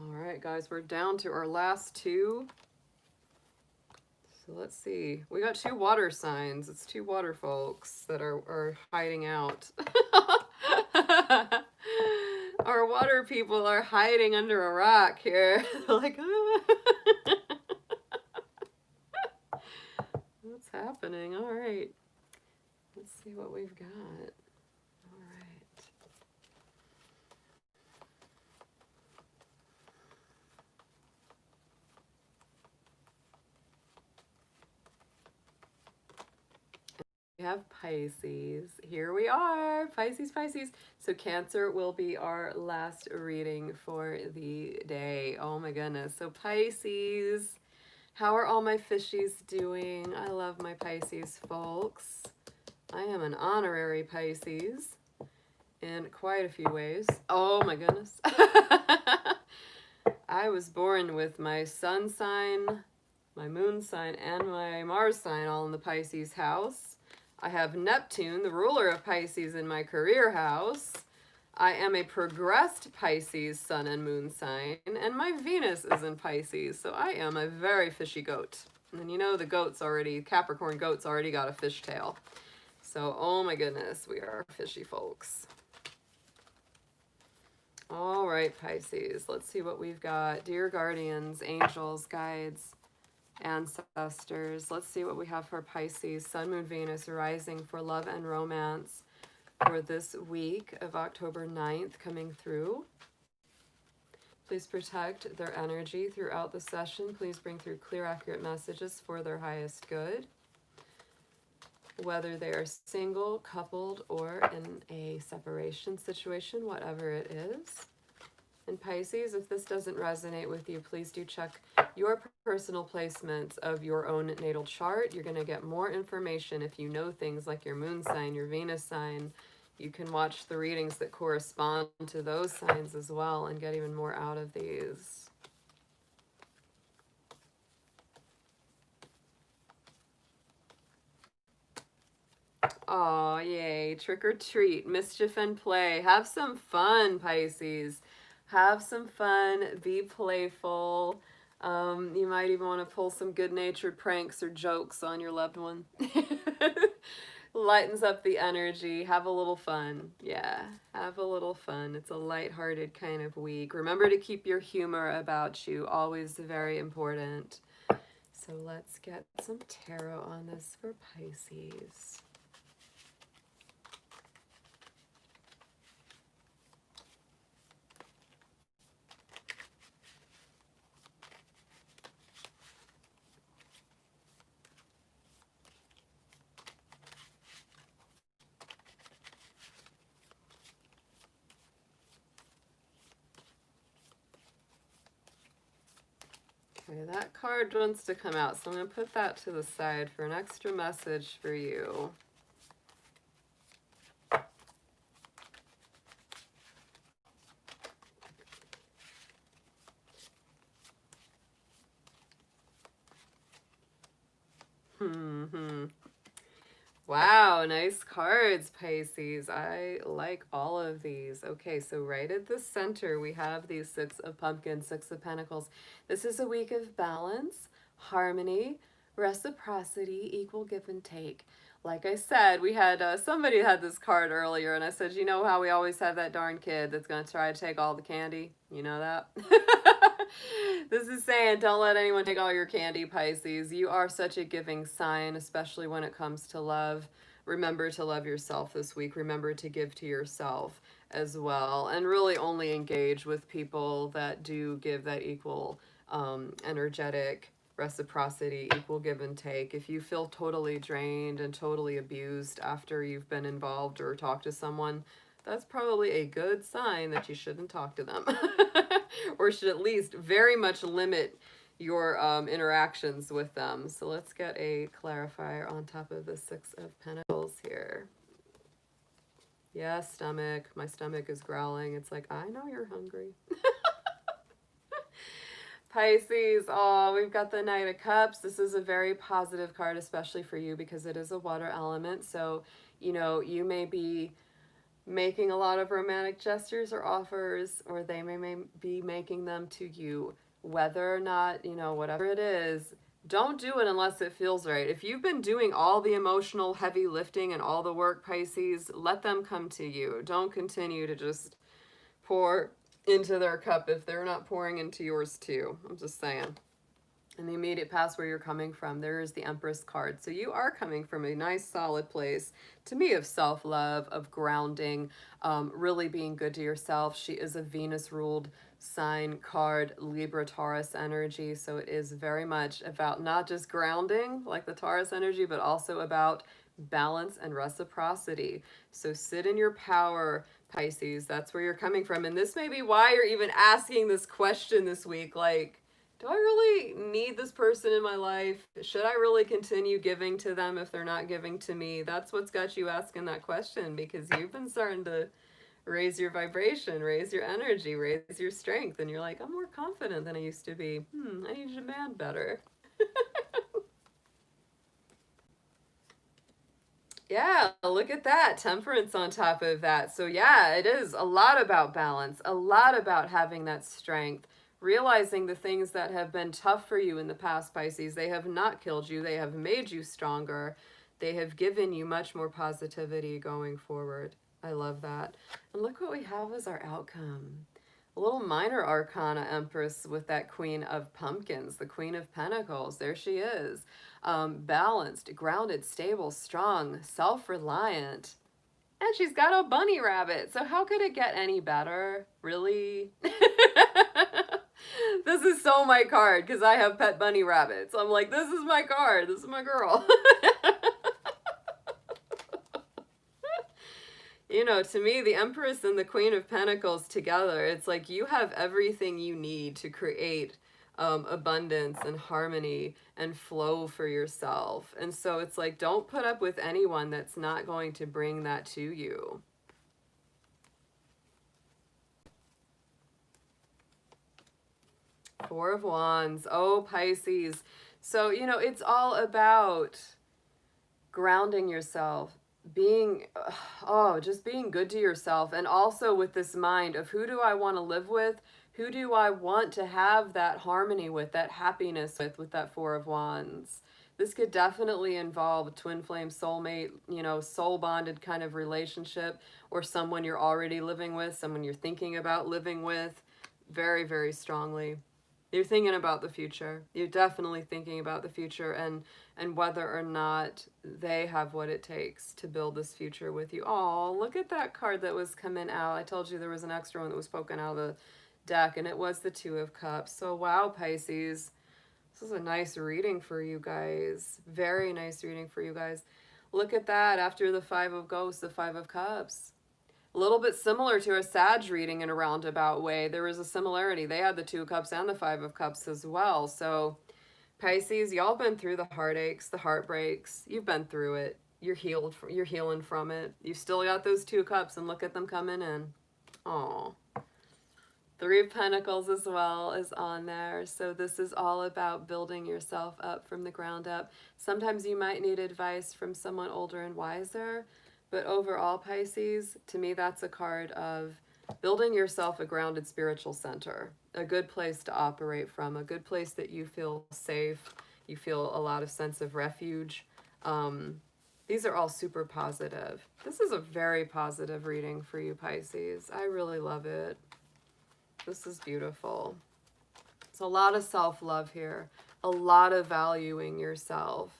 All right, guys, we're down to our last two. So let's see. We got two water signs. It's two water folks that are hiding out. Our water people are hiding under a rock here. Like, what's happening? All right. Let's see what we've got. All right. We have Pisces. Here we are. Pisces, Pisces. So Cancer will be our last reading for the day. Oh my goodness. So Pisces. How are all my fishies doing? I love my Pisces folks. I am an honorary Pisces in quite a few ways. Oh my goodness. I was born with my sun sign, my moon sign, and my Mars sign all in the Pisces house. I have Neptune, the ruler of Pisces, in my career house. I am a progressed Pisces sun and moon sign, and my Venus is in Pisces, so I am a very fishy goat. And you know the goats already, Capricorn goats already got a fishtail. So, oh my goodness, we are fishy folks. All right, Pisces, let's see what we've got. Dear guardians, angels, guides, ancestors. Let's see what we have for Pisces, Sun, Moon, Venus, rising for love and romance for this week of October 9th coming through. Please protect their energy throughout the session. Please bring through clear, accurate messages for their highest good. Whether they are single, coupled, or in a separation situation, whatever it is. And Pisces, if this doesn't resonate with you, please do check your personal placements of your own natal chart. You're going to get more information if you know things like your moon sign, your Venus sign. You can watch the readings that correspond to those signs as well and get even more out of these. Oh, yay. Trick or treat, mischief and play. Have some fun, Pisces. Have some fun. Be playful. You might even want to pull some good-natured pranks or jokes on your loved one. Lightens up the energy. Have a little fun. Yeah, have a little fun. It's a lighthearted kind of week. Remember to keep your humor about you. Always very important. So let's get some tarot on this for Pisces. Okay, that card wants to come out, so I'm going to put that to the side for an extra message for you. Wow, nice cards, Pisces. I like all of these. Okay, so right at the center, we have these Six of Pumpkins, Six of Pentacles. This is a week of balance, harmony, reciprocity, equal give and take. Like I said, we had somebody had this card earlier, and I said, you know how we always have that darn kid that's going to try to take all the candy? You know that? This is saying, don't let anyone take all your candy, Pisces. You are such a giving sign, especially when it comes to love. Remember to love yourself this week. Remember to give to yourself as well. And really only engage with people that do give that equal energetic reciprocity, equal give and take. If you feel totally drained and totally abused after you've been involved or talked to someone, that's probably a good sign that you shouldn't talk to them. Or should at least very much limit your interactions with them. So let's get a clarifier on top of the Six of Pentacles here. Yeah, stomach. My stomach is growling. It's like, I know you're hungry. Pisces, oh, we've got the Knight of Cups. This is a very positive card, especially for you because it is a water element. So, you know, you may be making a lot of romantic gestures or offers, or they may be making them to you. Whether or not, you know, whatever it is, don't do it unless it feels right. If you've been doing all the emotional heavy lifting and all the work, Pisces, let them come to you. Don't continue to just pour into their cup if they're not pouring into yours too. I'm just saying. In the immediate past where you're coming from, there is the Empress card. So you are coming from a nice solid place, to me, of self-love, of grounding, really being good to yourself. She is a Venus-ruled sign card, Libra Taurus energy. So it is very much about not just grounding like the Taurus energy, but also about balance and reciprocity. So sit in your power, Pisces. That's where you're coming from. And this may be why you're even asking this question this week, like, do I really need this person in my life? Should I really continue giving to them if they're not giving to me? That's what's got you asking that question, because you've been starting to raise your vibration, raise your energy, raise your strength, and you're like, I'm more confident than I used to be. I need to demand better. Yeah, look at that. Temperance on top of that. So yeah, it is a lot about balance, a lot about having that strength, realizing the things that have been tough for you in the past, Pisces. They have not killed you. They have made you stronger. They have given you much more positivity going forward. I love that. And look what we have as our outcome. A little minor arcana Empress with that Queen of Pumpkins, the Queen of Pentacles. There she is. Balanced, grounded, stable, strong, self-reliant. And she's got a bunny rabbit. So how could it get any better? Really? This is so my card because I have pet bunny rabbits. I'm like, this is my card. This is my girl. You know, to me, the Empress and the Queen of Pentacles together, it's like you have everything you need to create abundance and harmony and flow for yourself. And so it's like, don't put up with anyone that's not going to bring that to you. Four of Wands. Oh, Pisces. So, you know, it's all about grounding yourself, being, just being good to yourself. And also with this mind of who do I want to live with? Who do I want to have that harmony with, that happiness with that Four of Wands? This could definitely involve a twin flame soulmate, you know, soul bonded kind of relationship, or someone you're already living with, someone you're thinking about living with very, very strongly. You're thinking about the future. You're definitely thinking about the future and whether or not they have what it takes to build this future with you. Oh, look at that card that was coming out. I told you there was an extra one that was poking out of the deck, and it was the Two of Cups. So wow, Pisces, this is a nice reading for you guys. Very nice reading for you guys. Look at that. After the Five of Ghosts, the Five of Cups. A little bit similar to a Sag reading in a roundabout way. There was a similarity. They had the Two of Cups and the Five of Cups as well. So Pisces, y'all been through the heartaches, the heartbreaks. You've been through it. You're healed. You're healing from it. You've still got those Two Cups, and look at them coming in. Aw. Three of Pentacles as well is on there. So this is all about building yourself up from the ground up. Sometimes you might need advice from someone older and wiser. But overall, Pisces, to me, that's a card of building yourself a grounded spiritual center, a good place to operate from, a good place that you feel safe, you feel a lot of sense of refuge. These are all super positive. This is a very positive reading for you, Pisces. I really love it. This is beautiful. It's a lot of self-love here, a lot of valuing yourself.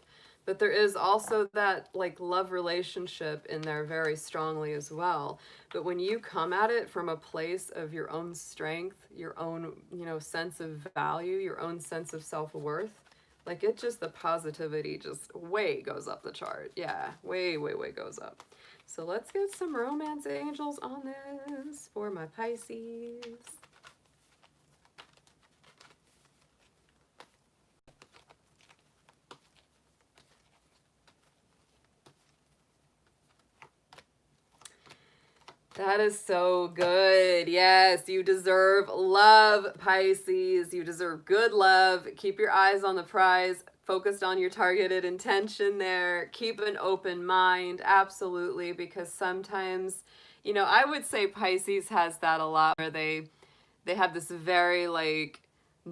But there is also that like love relationship in there very strongly as well. But when you come at it from a place of your own strength, your own, you know, sense of value, your own sense of self-worth, like it just, the positivity just way goes up the chart. Yeah, way, way, way goes up. So let's get some romance angels on this for my Pisces. That is so good. Yes, you deserve love, Pisces. You deserve good love. Keep your eyes on the prize, focused on your targeted intention there. Keep an open mind, absolutely, because sometimes, you know, I would say Pisces has that a lot where they have this very like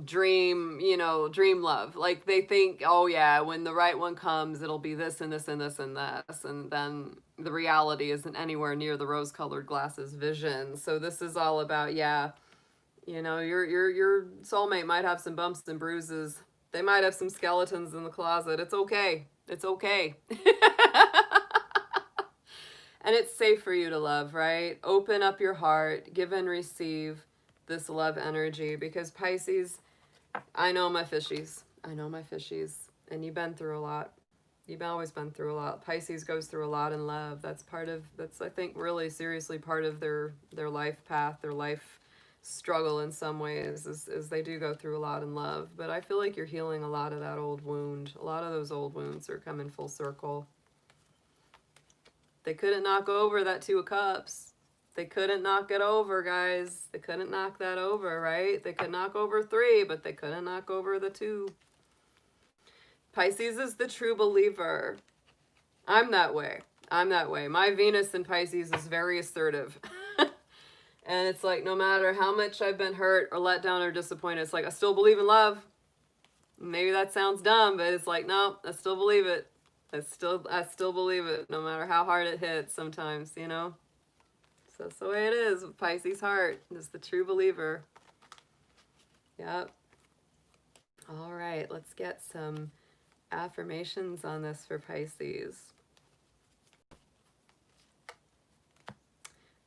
dream, you know, dream love. Like they think, oh yeah, when the right one comes, it'll be this and this and this and this. And then the reality isn't anywhere near the rose-colored glasses vision. So this is all about, yeah, you know, your soulmate might have some bumps and bruises. They might have some skeletons in the closet. It's okay. It's okay. And it's safe for you to love, right? Open up your heart, give and receive this love energy, because Pisces, I know my fishies. I know my fishies. And you've been through a lot. You've always been through a lot. Pisces goes through a lot in love. That's I think really seriously part of their life path, their life struggle in some ways, is they do go through a lot in love. But I feel like you're healing a lot of that old wound. A lot of those old wounds are coming full circle. They couldn't knock over that Two of Cups. They couldn't knock it over, guys. They couldn't knock that over, right? They could knock over 3, but they couldn't knock over the 2. Pisces is the true believer. I'm that way. I'm that way. My Venus in Pisces is very assertive. And it's like, no matter how much I've been hurt or let down or disappointed, it's like, I still believe in love. Maybe that sounds dumb, but it's like, no, I still believe it. I still believe it, no matter how hard it hits sometimes, you know? So that's the way it is with Pisces heart. It's the true believer. Yep. All right, let's get some affirmations on this for Pisces.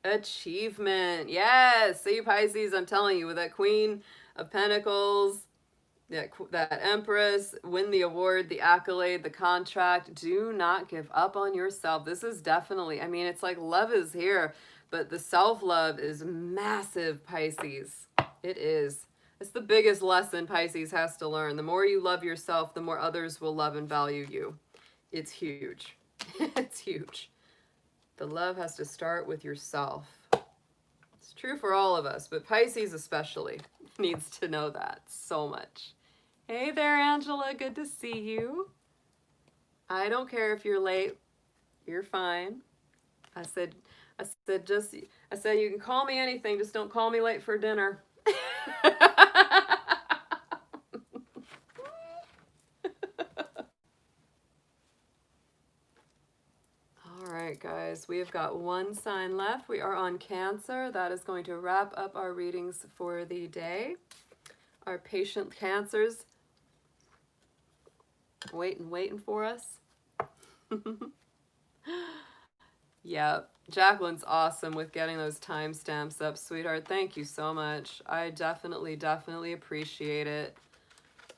Achievement. Yes. See, Pisces, I'm telling you, with that Queen of Pentacles, that Empress, win the award, the accolade, the contract. Do not give up on yourself. This is definitely, I mean, it's like love is here, but the self-love is massive, Pisces. It is. It's the biggest lesson Pisces has to learn. The more you love yourself, the more others will love and value you. It's huge. It's huge. The love has to start with yourself. It's true for all of us, but Pisces especially needs to know that so much. Hey there, Angela. Good to see you. I don't care if you're late. You're fine. I said you can call me anything, just don't call me late for dinner. All right, guys, we have got one sign left. We are on Cancer. That is going to wrap up our readings for the day. Our patient Cancers waiting for us. Yeah, Jacqueline's awesome with getting those timestamps up, sweetheart. Thank you so much. I definitely appreciate it.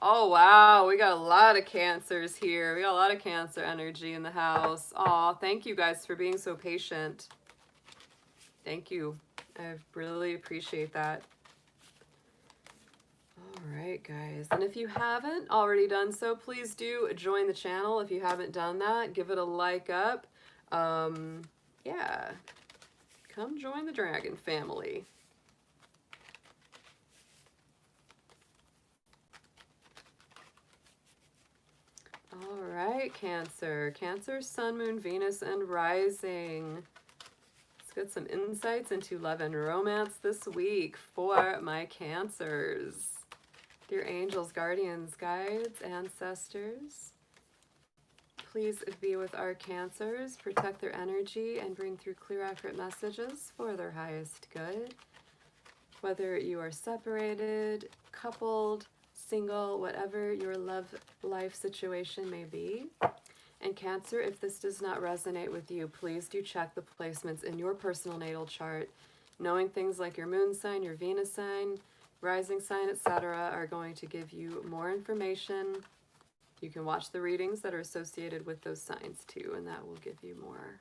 Oh, wow, we got a lot of Cancers here. We got a lot of Cancer energy in the house. Aw, thank you guys for being so patient. Thank you. I really appreciate that. All right, guys. And if you haven't already done so, please do join the channel. If you haven't done that, give it a like up. Yeah, come join the dragon family. All right, Cancer. Cancer, Sun, Moon, Venus, and Rising. Let's get some insights into love and romance this week for my Cancers. Dear angels, guardians, guides, ancestors, please be with our Cancers, protect their energy, and bring through clear, accurate messages for their highest good. Whether you are separated, coupled, single, whatever your love life situation may be. And Cancer, if this does not resonate with you, please do check the placements in your personal natal chart. Knowing things like your moon sign, your Venus sign, rising sign, etc. are going to give you more information. You can watch the readings that are associated with those signs too, and that will give you more.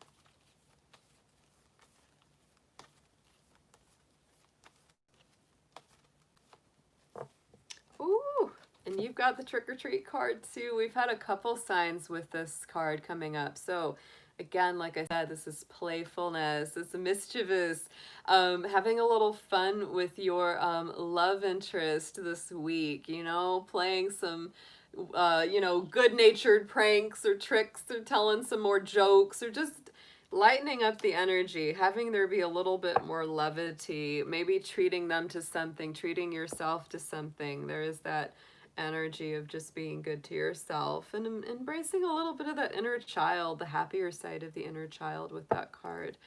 Ooh, and you've got the trick or treat card too. We've had a couple signs with this card coming up. So Again, like I said, this is playfulness, it's mischievous, having a little fun with your love interest this week, you know, playing some, you know, good-natured pranks or tricks or telling some more jokes or just lightening up the energy, having there be a little bit more levity, maybe treating them to something, treating yourself to something. There is that energy of just being good to yourself and embracing a little bit of that inner child, the happier side of the inner child with that card.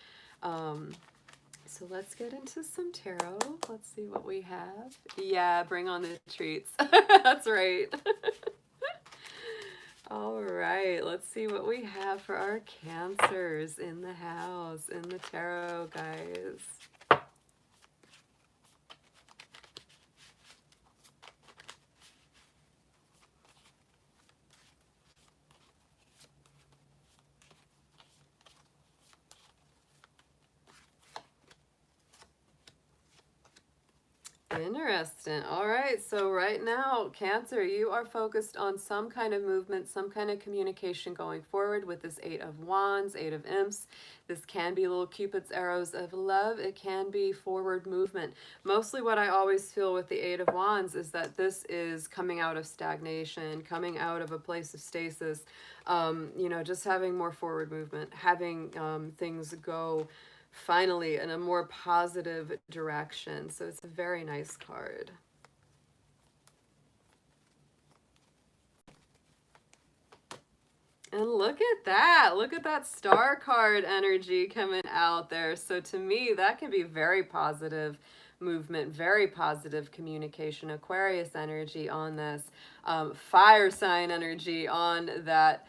So let's get into some tarot. Let's see what we have. Yeah, bring on the treats. That's right. All right, let's see what we have for our Cancers in the house, in the tarot, guys. Interesting. All right. So right now, Cancer, you are focused on some kind of movement, some kind of communication going forward with this Eight of Wands, Eight of Imps. This can be little Cupid's arrows of love. It can be forward movement. Mostly what I always feel with the Eight of Wands is that this is coming out of stagnation, coming out of a place of stasis, you know, just having more forward movement, having things go finally in a more positive direction. So it's a very nice card. And look at that. Look at that star card energy coming out there. So to me, that can be very positive movement, very positive communication. Aquarius energy on this. Fire sign energy on that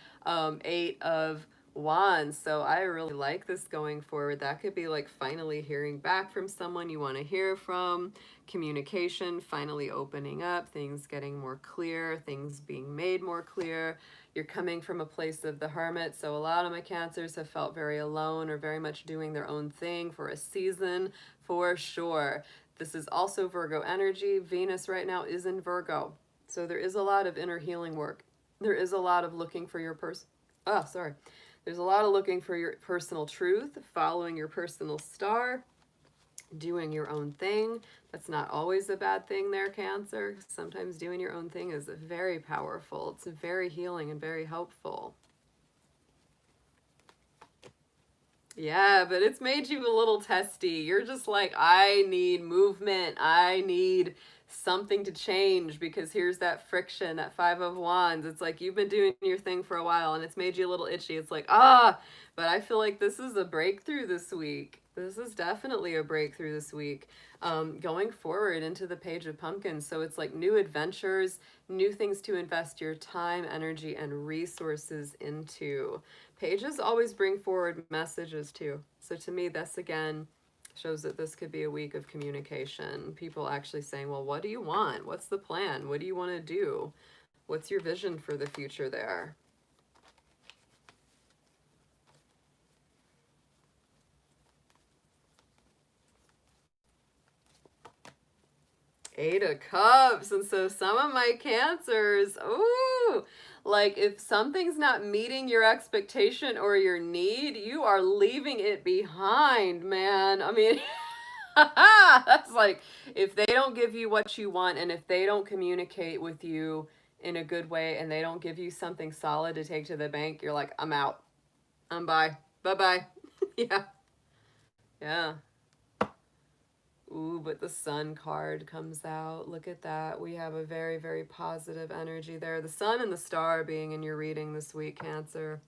Eight of Wands. So I really like this going forward. That could be like finally hearing back from someone you want to hear from, communication finally opening up, things getting more clear, things being made more clear. You're coming from a place of the hermit, so a lot of my Cancers have felt very alone or very much doing their own thing for a season, for sure. This is also Virgo energy. Venus right now is in Virgo, so there is a lot of inner healing work. There is a lot of looking for your there's a lot of looking for your personal truth, following your personal star, doing your own thing. That's not always a bad thing there, Cancer. Sometimes doing your own thing is very powerful. It's very healing and very helpful. Yeah, but it's made you a little testy. You're just like, I need movement. I need something to change because here's that friction, that Five of Wands. It's like you've been doing your thing for a while and it's made you a little itchy. It's like, but I feel like this is a breakthrough this week. This is definitely a breakthrough this week. Going forward into the Page of Pumpkins. So it's like new adventures, new things to invest your time, energy, and resources into. Pages always bring forward messages too. So to me, this again shows that this could be a week of communication. People actually saying, well, what do you want? What's the plan? What do you want to do? What's your vision for the future there? Eight of Cups. And so some of my Cancers, ooh, like if something's not meeting your expectation or your need, you are leaving it behind, man. I mean, that's like if they don't give you what you want and if they don't communicate with you in a good way and they don't give you something solid to take to the bank, you're like, I'm out. I'm bye. Bye-bye. Yeah. Yeah. Ooh, but the Sun card comes out. Look at that. We have a very, very positive energy there. The Sun and the Star being in your reading this week, Cancer.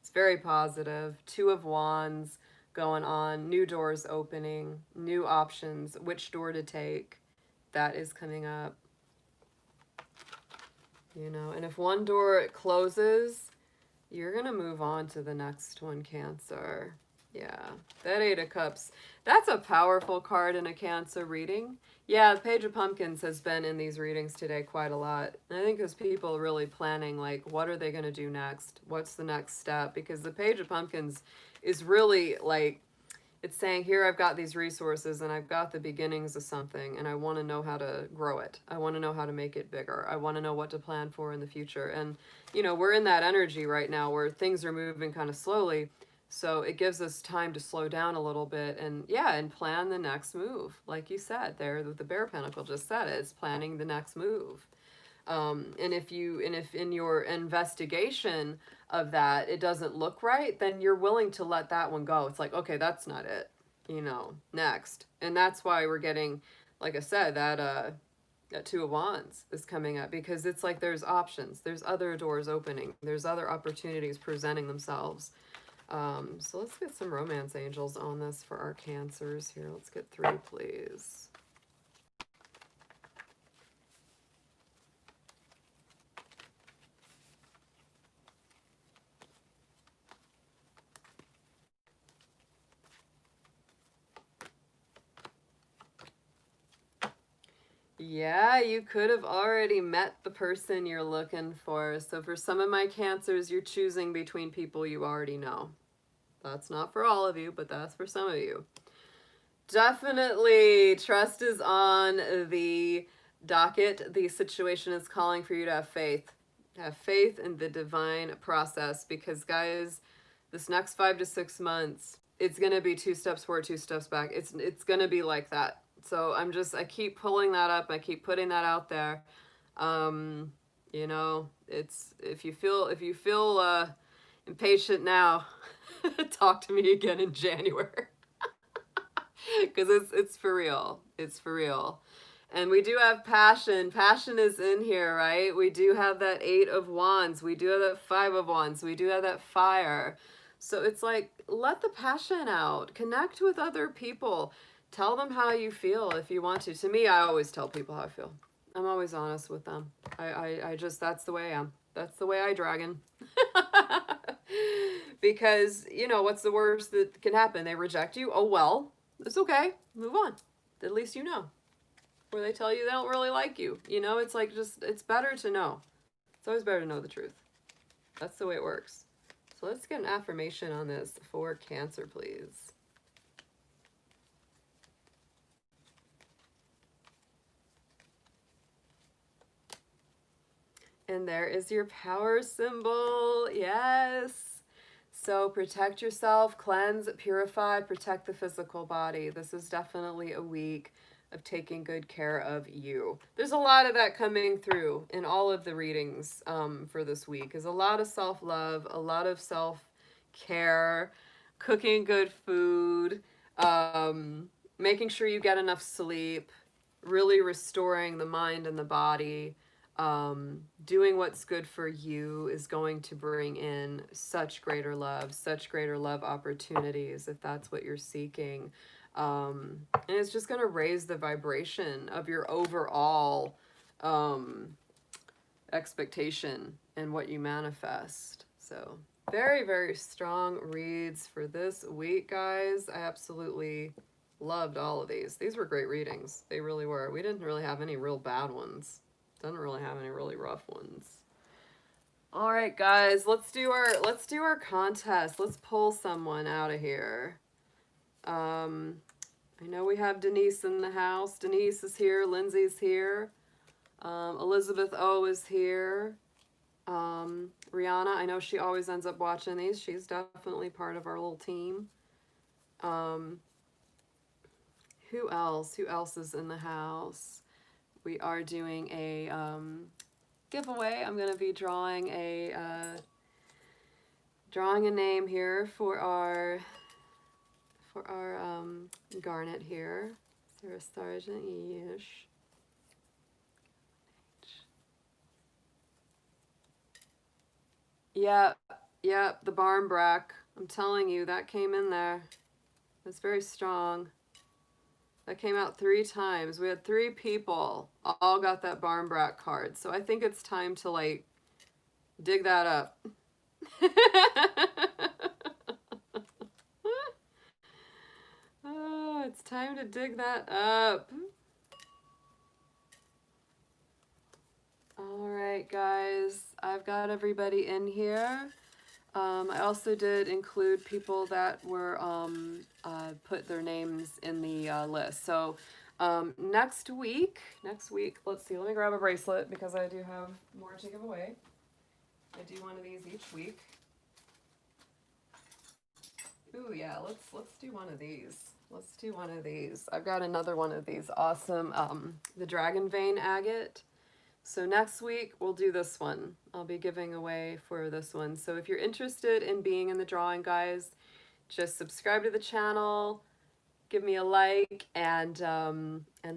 It's very positive. Two of Wands going on. New doors opening. New options. Which door to take. That is coming up. You know, and if one door closes, you're going to move on to the next one, Cancer. Yeah, that Eight of Cups. That's a powerful card in a Cancer reading. Yeah, the Page of Pumpkins has been in these readings today quite a lot. And I think because people are really planning, like, what are they going to do next? What's the next step? Because the Page of Pumpkins is really, like, it's saying, here I've got these resources and I've got the beginnings of something and I want to know how to grow it. I want to know how to make it bigger. I want to know what to plan for in the future. And, you know, we're in that energy right now where things are moving kind of slowly. So it gives us time to slow down a little bit and, yeah, and plan the next move. Like you said there, the Bear Pentacle just said it, it's planning the next move. And if in your investigation of that, it doesn't look right, then you're willing to let that one go. It's like, okay, that's not it, you know, next. And that's why we're getting, like I said, that Two of Wands is coming up, because it's like there's options, there's other doors opening, there's other opportunities presenting themselves. So let's get some romance angels on this for our Cancers here. Let's get 3, please. Yeah, you could have already met the person you're looking for. So for some of my Cancers, you're choosing between people you already know. That's not for all of you, but that's for some of you. Definitely, trust is on the docket. The situation is calling for you to have faith. Have faith in the divine process, because guys, this next 5 to 6 months, it's going to be 2 steps forward, 2 steps back. It's going to be like that. So I keep pulling that up. I keep putting that out there. You know, it's, if you feel impatient now, talk to me again in January. Because it's for real. It's for real. And we do have passion. Passion is in here, right? We do have that 8 of Wands. We do have that 5 of Wands. We do have that fire. So it's like, let the passion out. Connect with other people. Tell them how you feel if you want to. To me, I always tell people how I feel. I'm always honest with them. I just, that's the way I am. That's the way I dragon. Because, you know, what's the worst that can happen? They reject you. Oh, well, it's okay. Move on. At least you know. Or they tell you they don't really like you. You know, it's like, just, it's better to know. It's always better to know the truth. That's the way it works. So let's get an affirmation on this for Cancer, please. And there is your power symbol. Yes. So protect yourself, cleanse, purify, protect the physical body. This is definitely a week of taking good care of you. There's a lot of that coming through in all of the readings for this week. Is a lot of self-love, a lot of self-care, cooking good food, making sure you get enough sleep, really restoring the mind and the body. Doing what's good for you is going to bring in such greater love opportunities if that's what you're seeking. And it's just going to raise the vibration of your overall expectation and what you manifest. So very, very strong reads for this week, guys. I absolutely loved all of these. These were great readings. They really were. We didn't really have any real bad ones. Doesn't really have any really rough ones. All right, guys, let's do our contest. Let's pull someone out of here. I know we have Denise in the house. Denise is here. Lindsay's here. Elizabeth O is here. Rihanna, I know she always ends up watching these. She's definitely part of our little team. Who else? Who else is in the house? We are doing a giveaway. I'm going to be drawing a name here for our garnet here. Sarah Sargent, yes. Yep, the Barmbrack. I'm telling you, that came in there. It's very strong. That came out 3 times. We had 3 people all got that Barmbrack card. So I think it's time to, like, dig that up. Oh, it's time to dig that up. All right, guys. I've got everybody in here. I also did include people that were put their names in the list. So next week, let's see, let me grab a bracelet because I do have more to give away. I do one of these each week. Ooh, yeah, let's do one of these. Let's do one of these. I've got another one of these awesome, the dragon vein agate. So next week we'll do this one. I'll be giving away for this one. So if you're interested in being in the drawing, guys, just subscribe to the channel, give me a like, and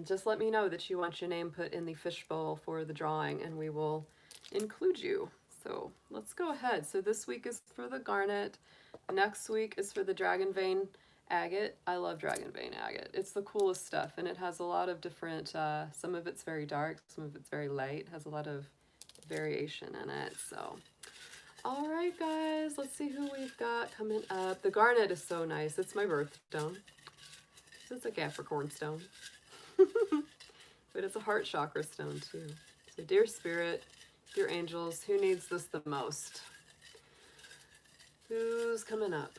just let me know that you want your name put in the fishbowl for the drawing, and we will include you. So let's go ahead. So this week is for the garnet. Next week is for the dragon vein agate. I love dragon vein agate. It's the coolest stuff, and it has a lot of different, some of it's very dark, some of it's very light, it has a lot of variation in it. So all right, guys, let's see who we've got coming up. The garnet is so nice. It's my birthstone. It's a Capricorn stone. But it's a heart chakra stone too. So dear spirit, dear angels, who needs this the most? Who's coming up?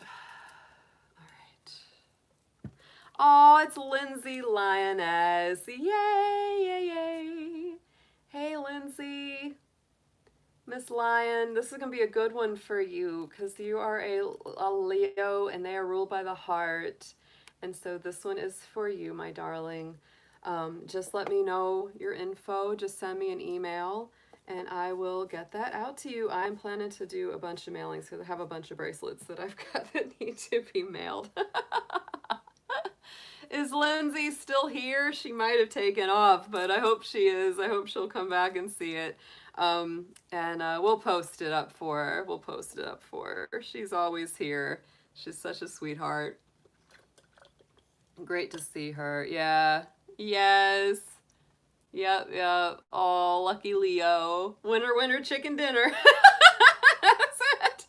All right. Oh, it's Lindsay Lioness. Yay, yay, yay. Hey, Lindsay. Miss Lion, this is going to be a good one for you because you are a Leo and they are ruled by the heart. And so this one is for you, my darling. Just let me know your info. Just send me an email and I will get that out to you. I'm planning to do a bunch of mailings because I have a bunch of bracelets that I've got that need to be mailed. Is Lindsay still here? She might have taken off, but I hope she is. I hope she'll come back and see it. We'll post it up for her. We'll post it up for her. She's always here. She's such a sweetheart. Great to see her. Yeah. Yes. Yep, yep. Oh, lucky Leo. Winner, winner, chicken dinner. That's it.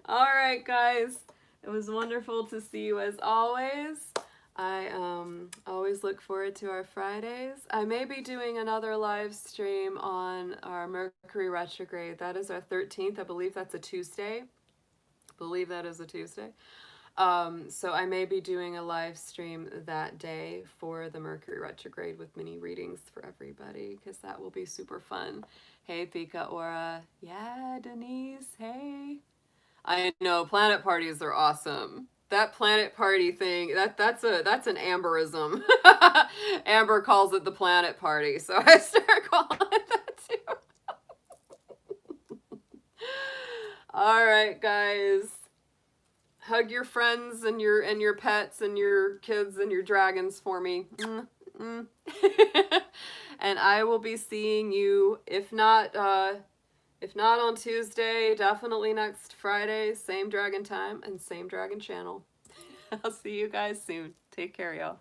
All right, guys. It was wonderful to see you as always. I always look forward to our Fridays. I may be doing another live stream on our Mercury retrograde. That is our 13th. I believe that's a Tuesday. Believe that is a Tuesday. So I may be doing a live stream that day for the Mercury retrograde with mini readings for everybody because that will be super fun. Hey, Pika Aura. Yeah, Denise. Hey. I know, planet parties are awesome. That planet party thing, that's an Amberism. Amber calls it the planet party, so I start calling it that too. All right, guys. Hug your friends and your pets and your kids and your dragons for me. And I will be seeing you, if not on Tuesday, definitely next Friday, same dragon time and same dragon channel. I'll see you guys soon. Take care, y'all.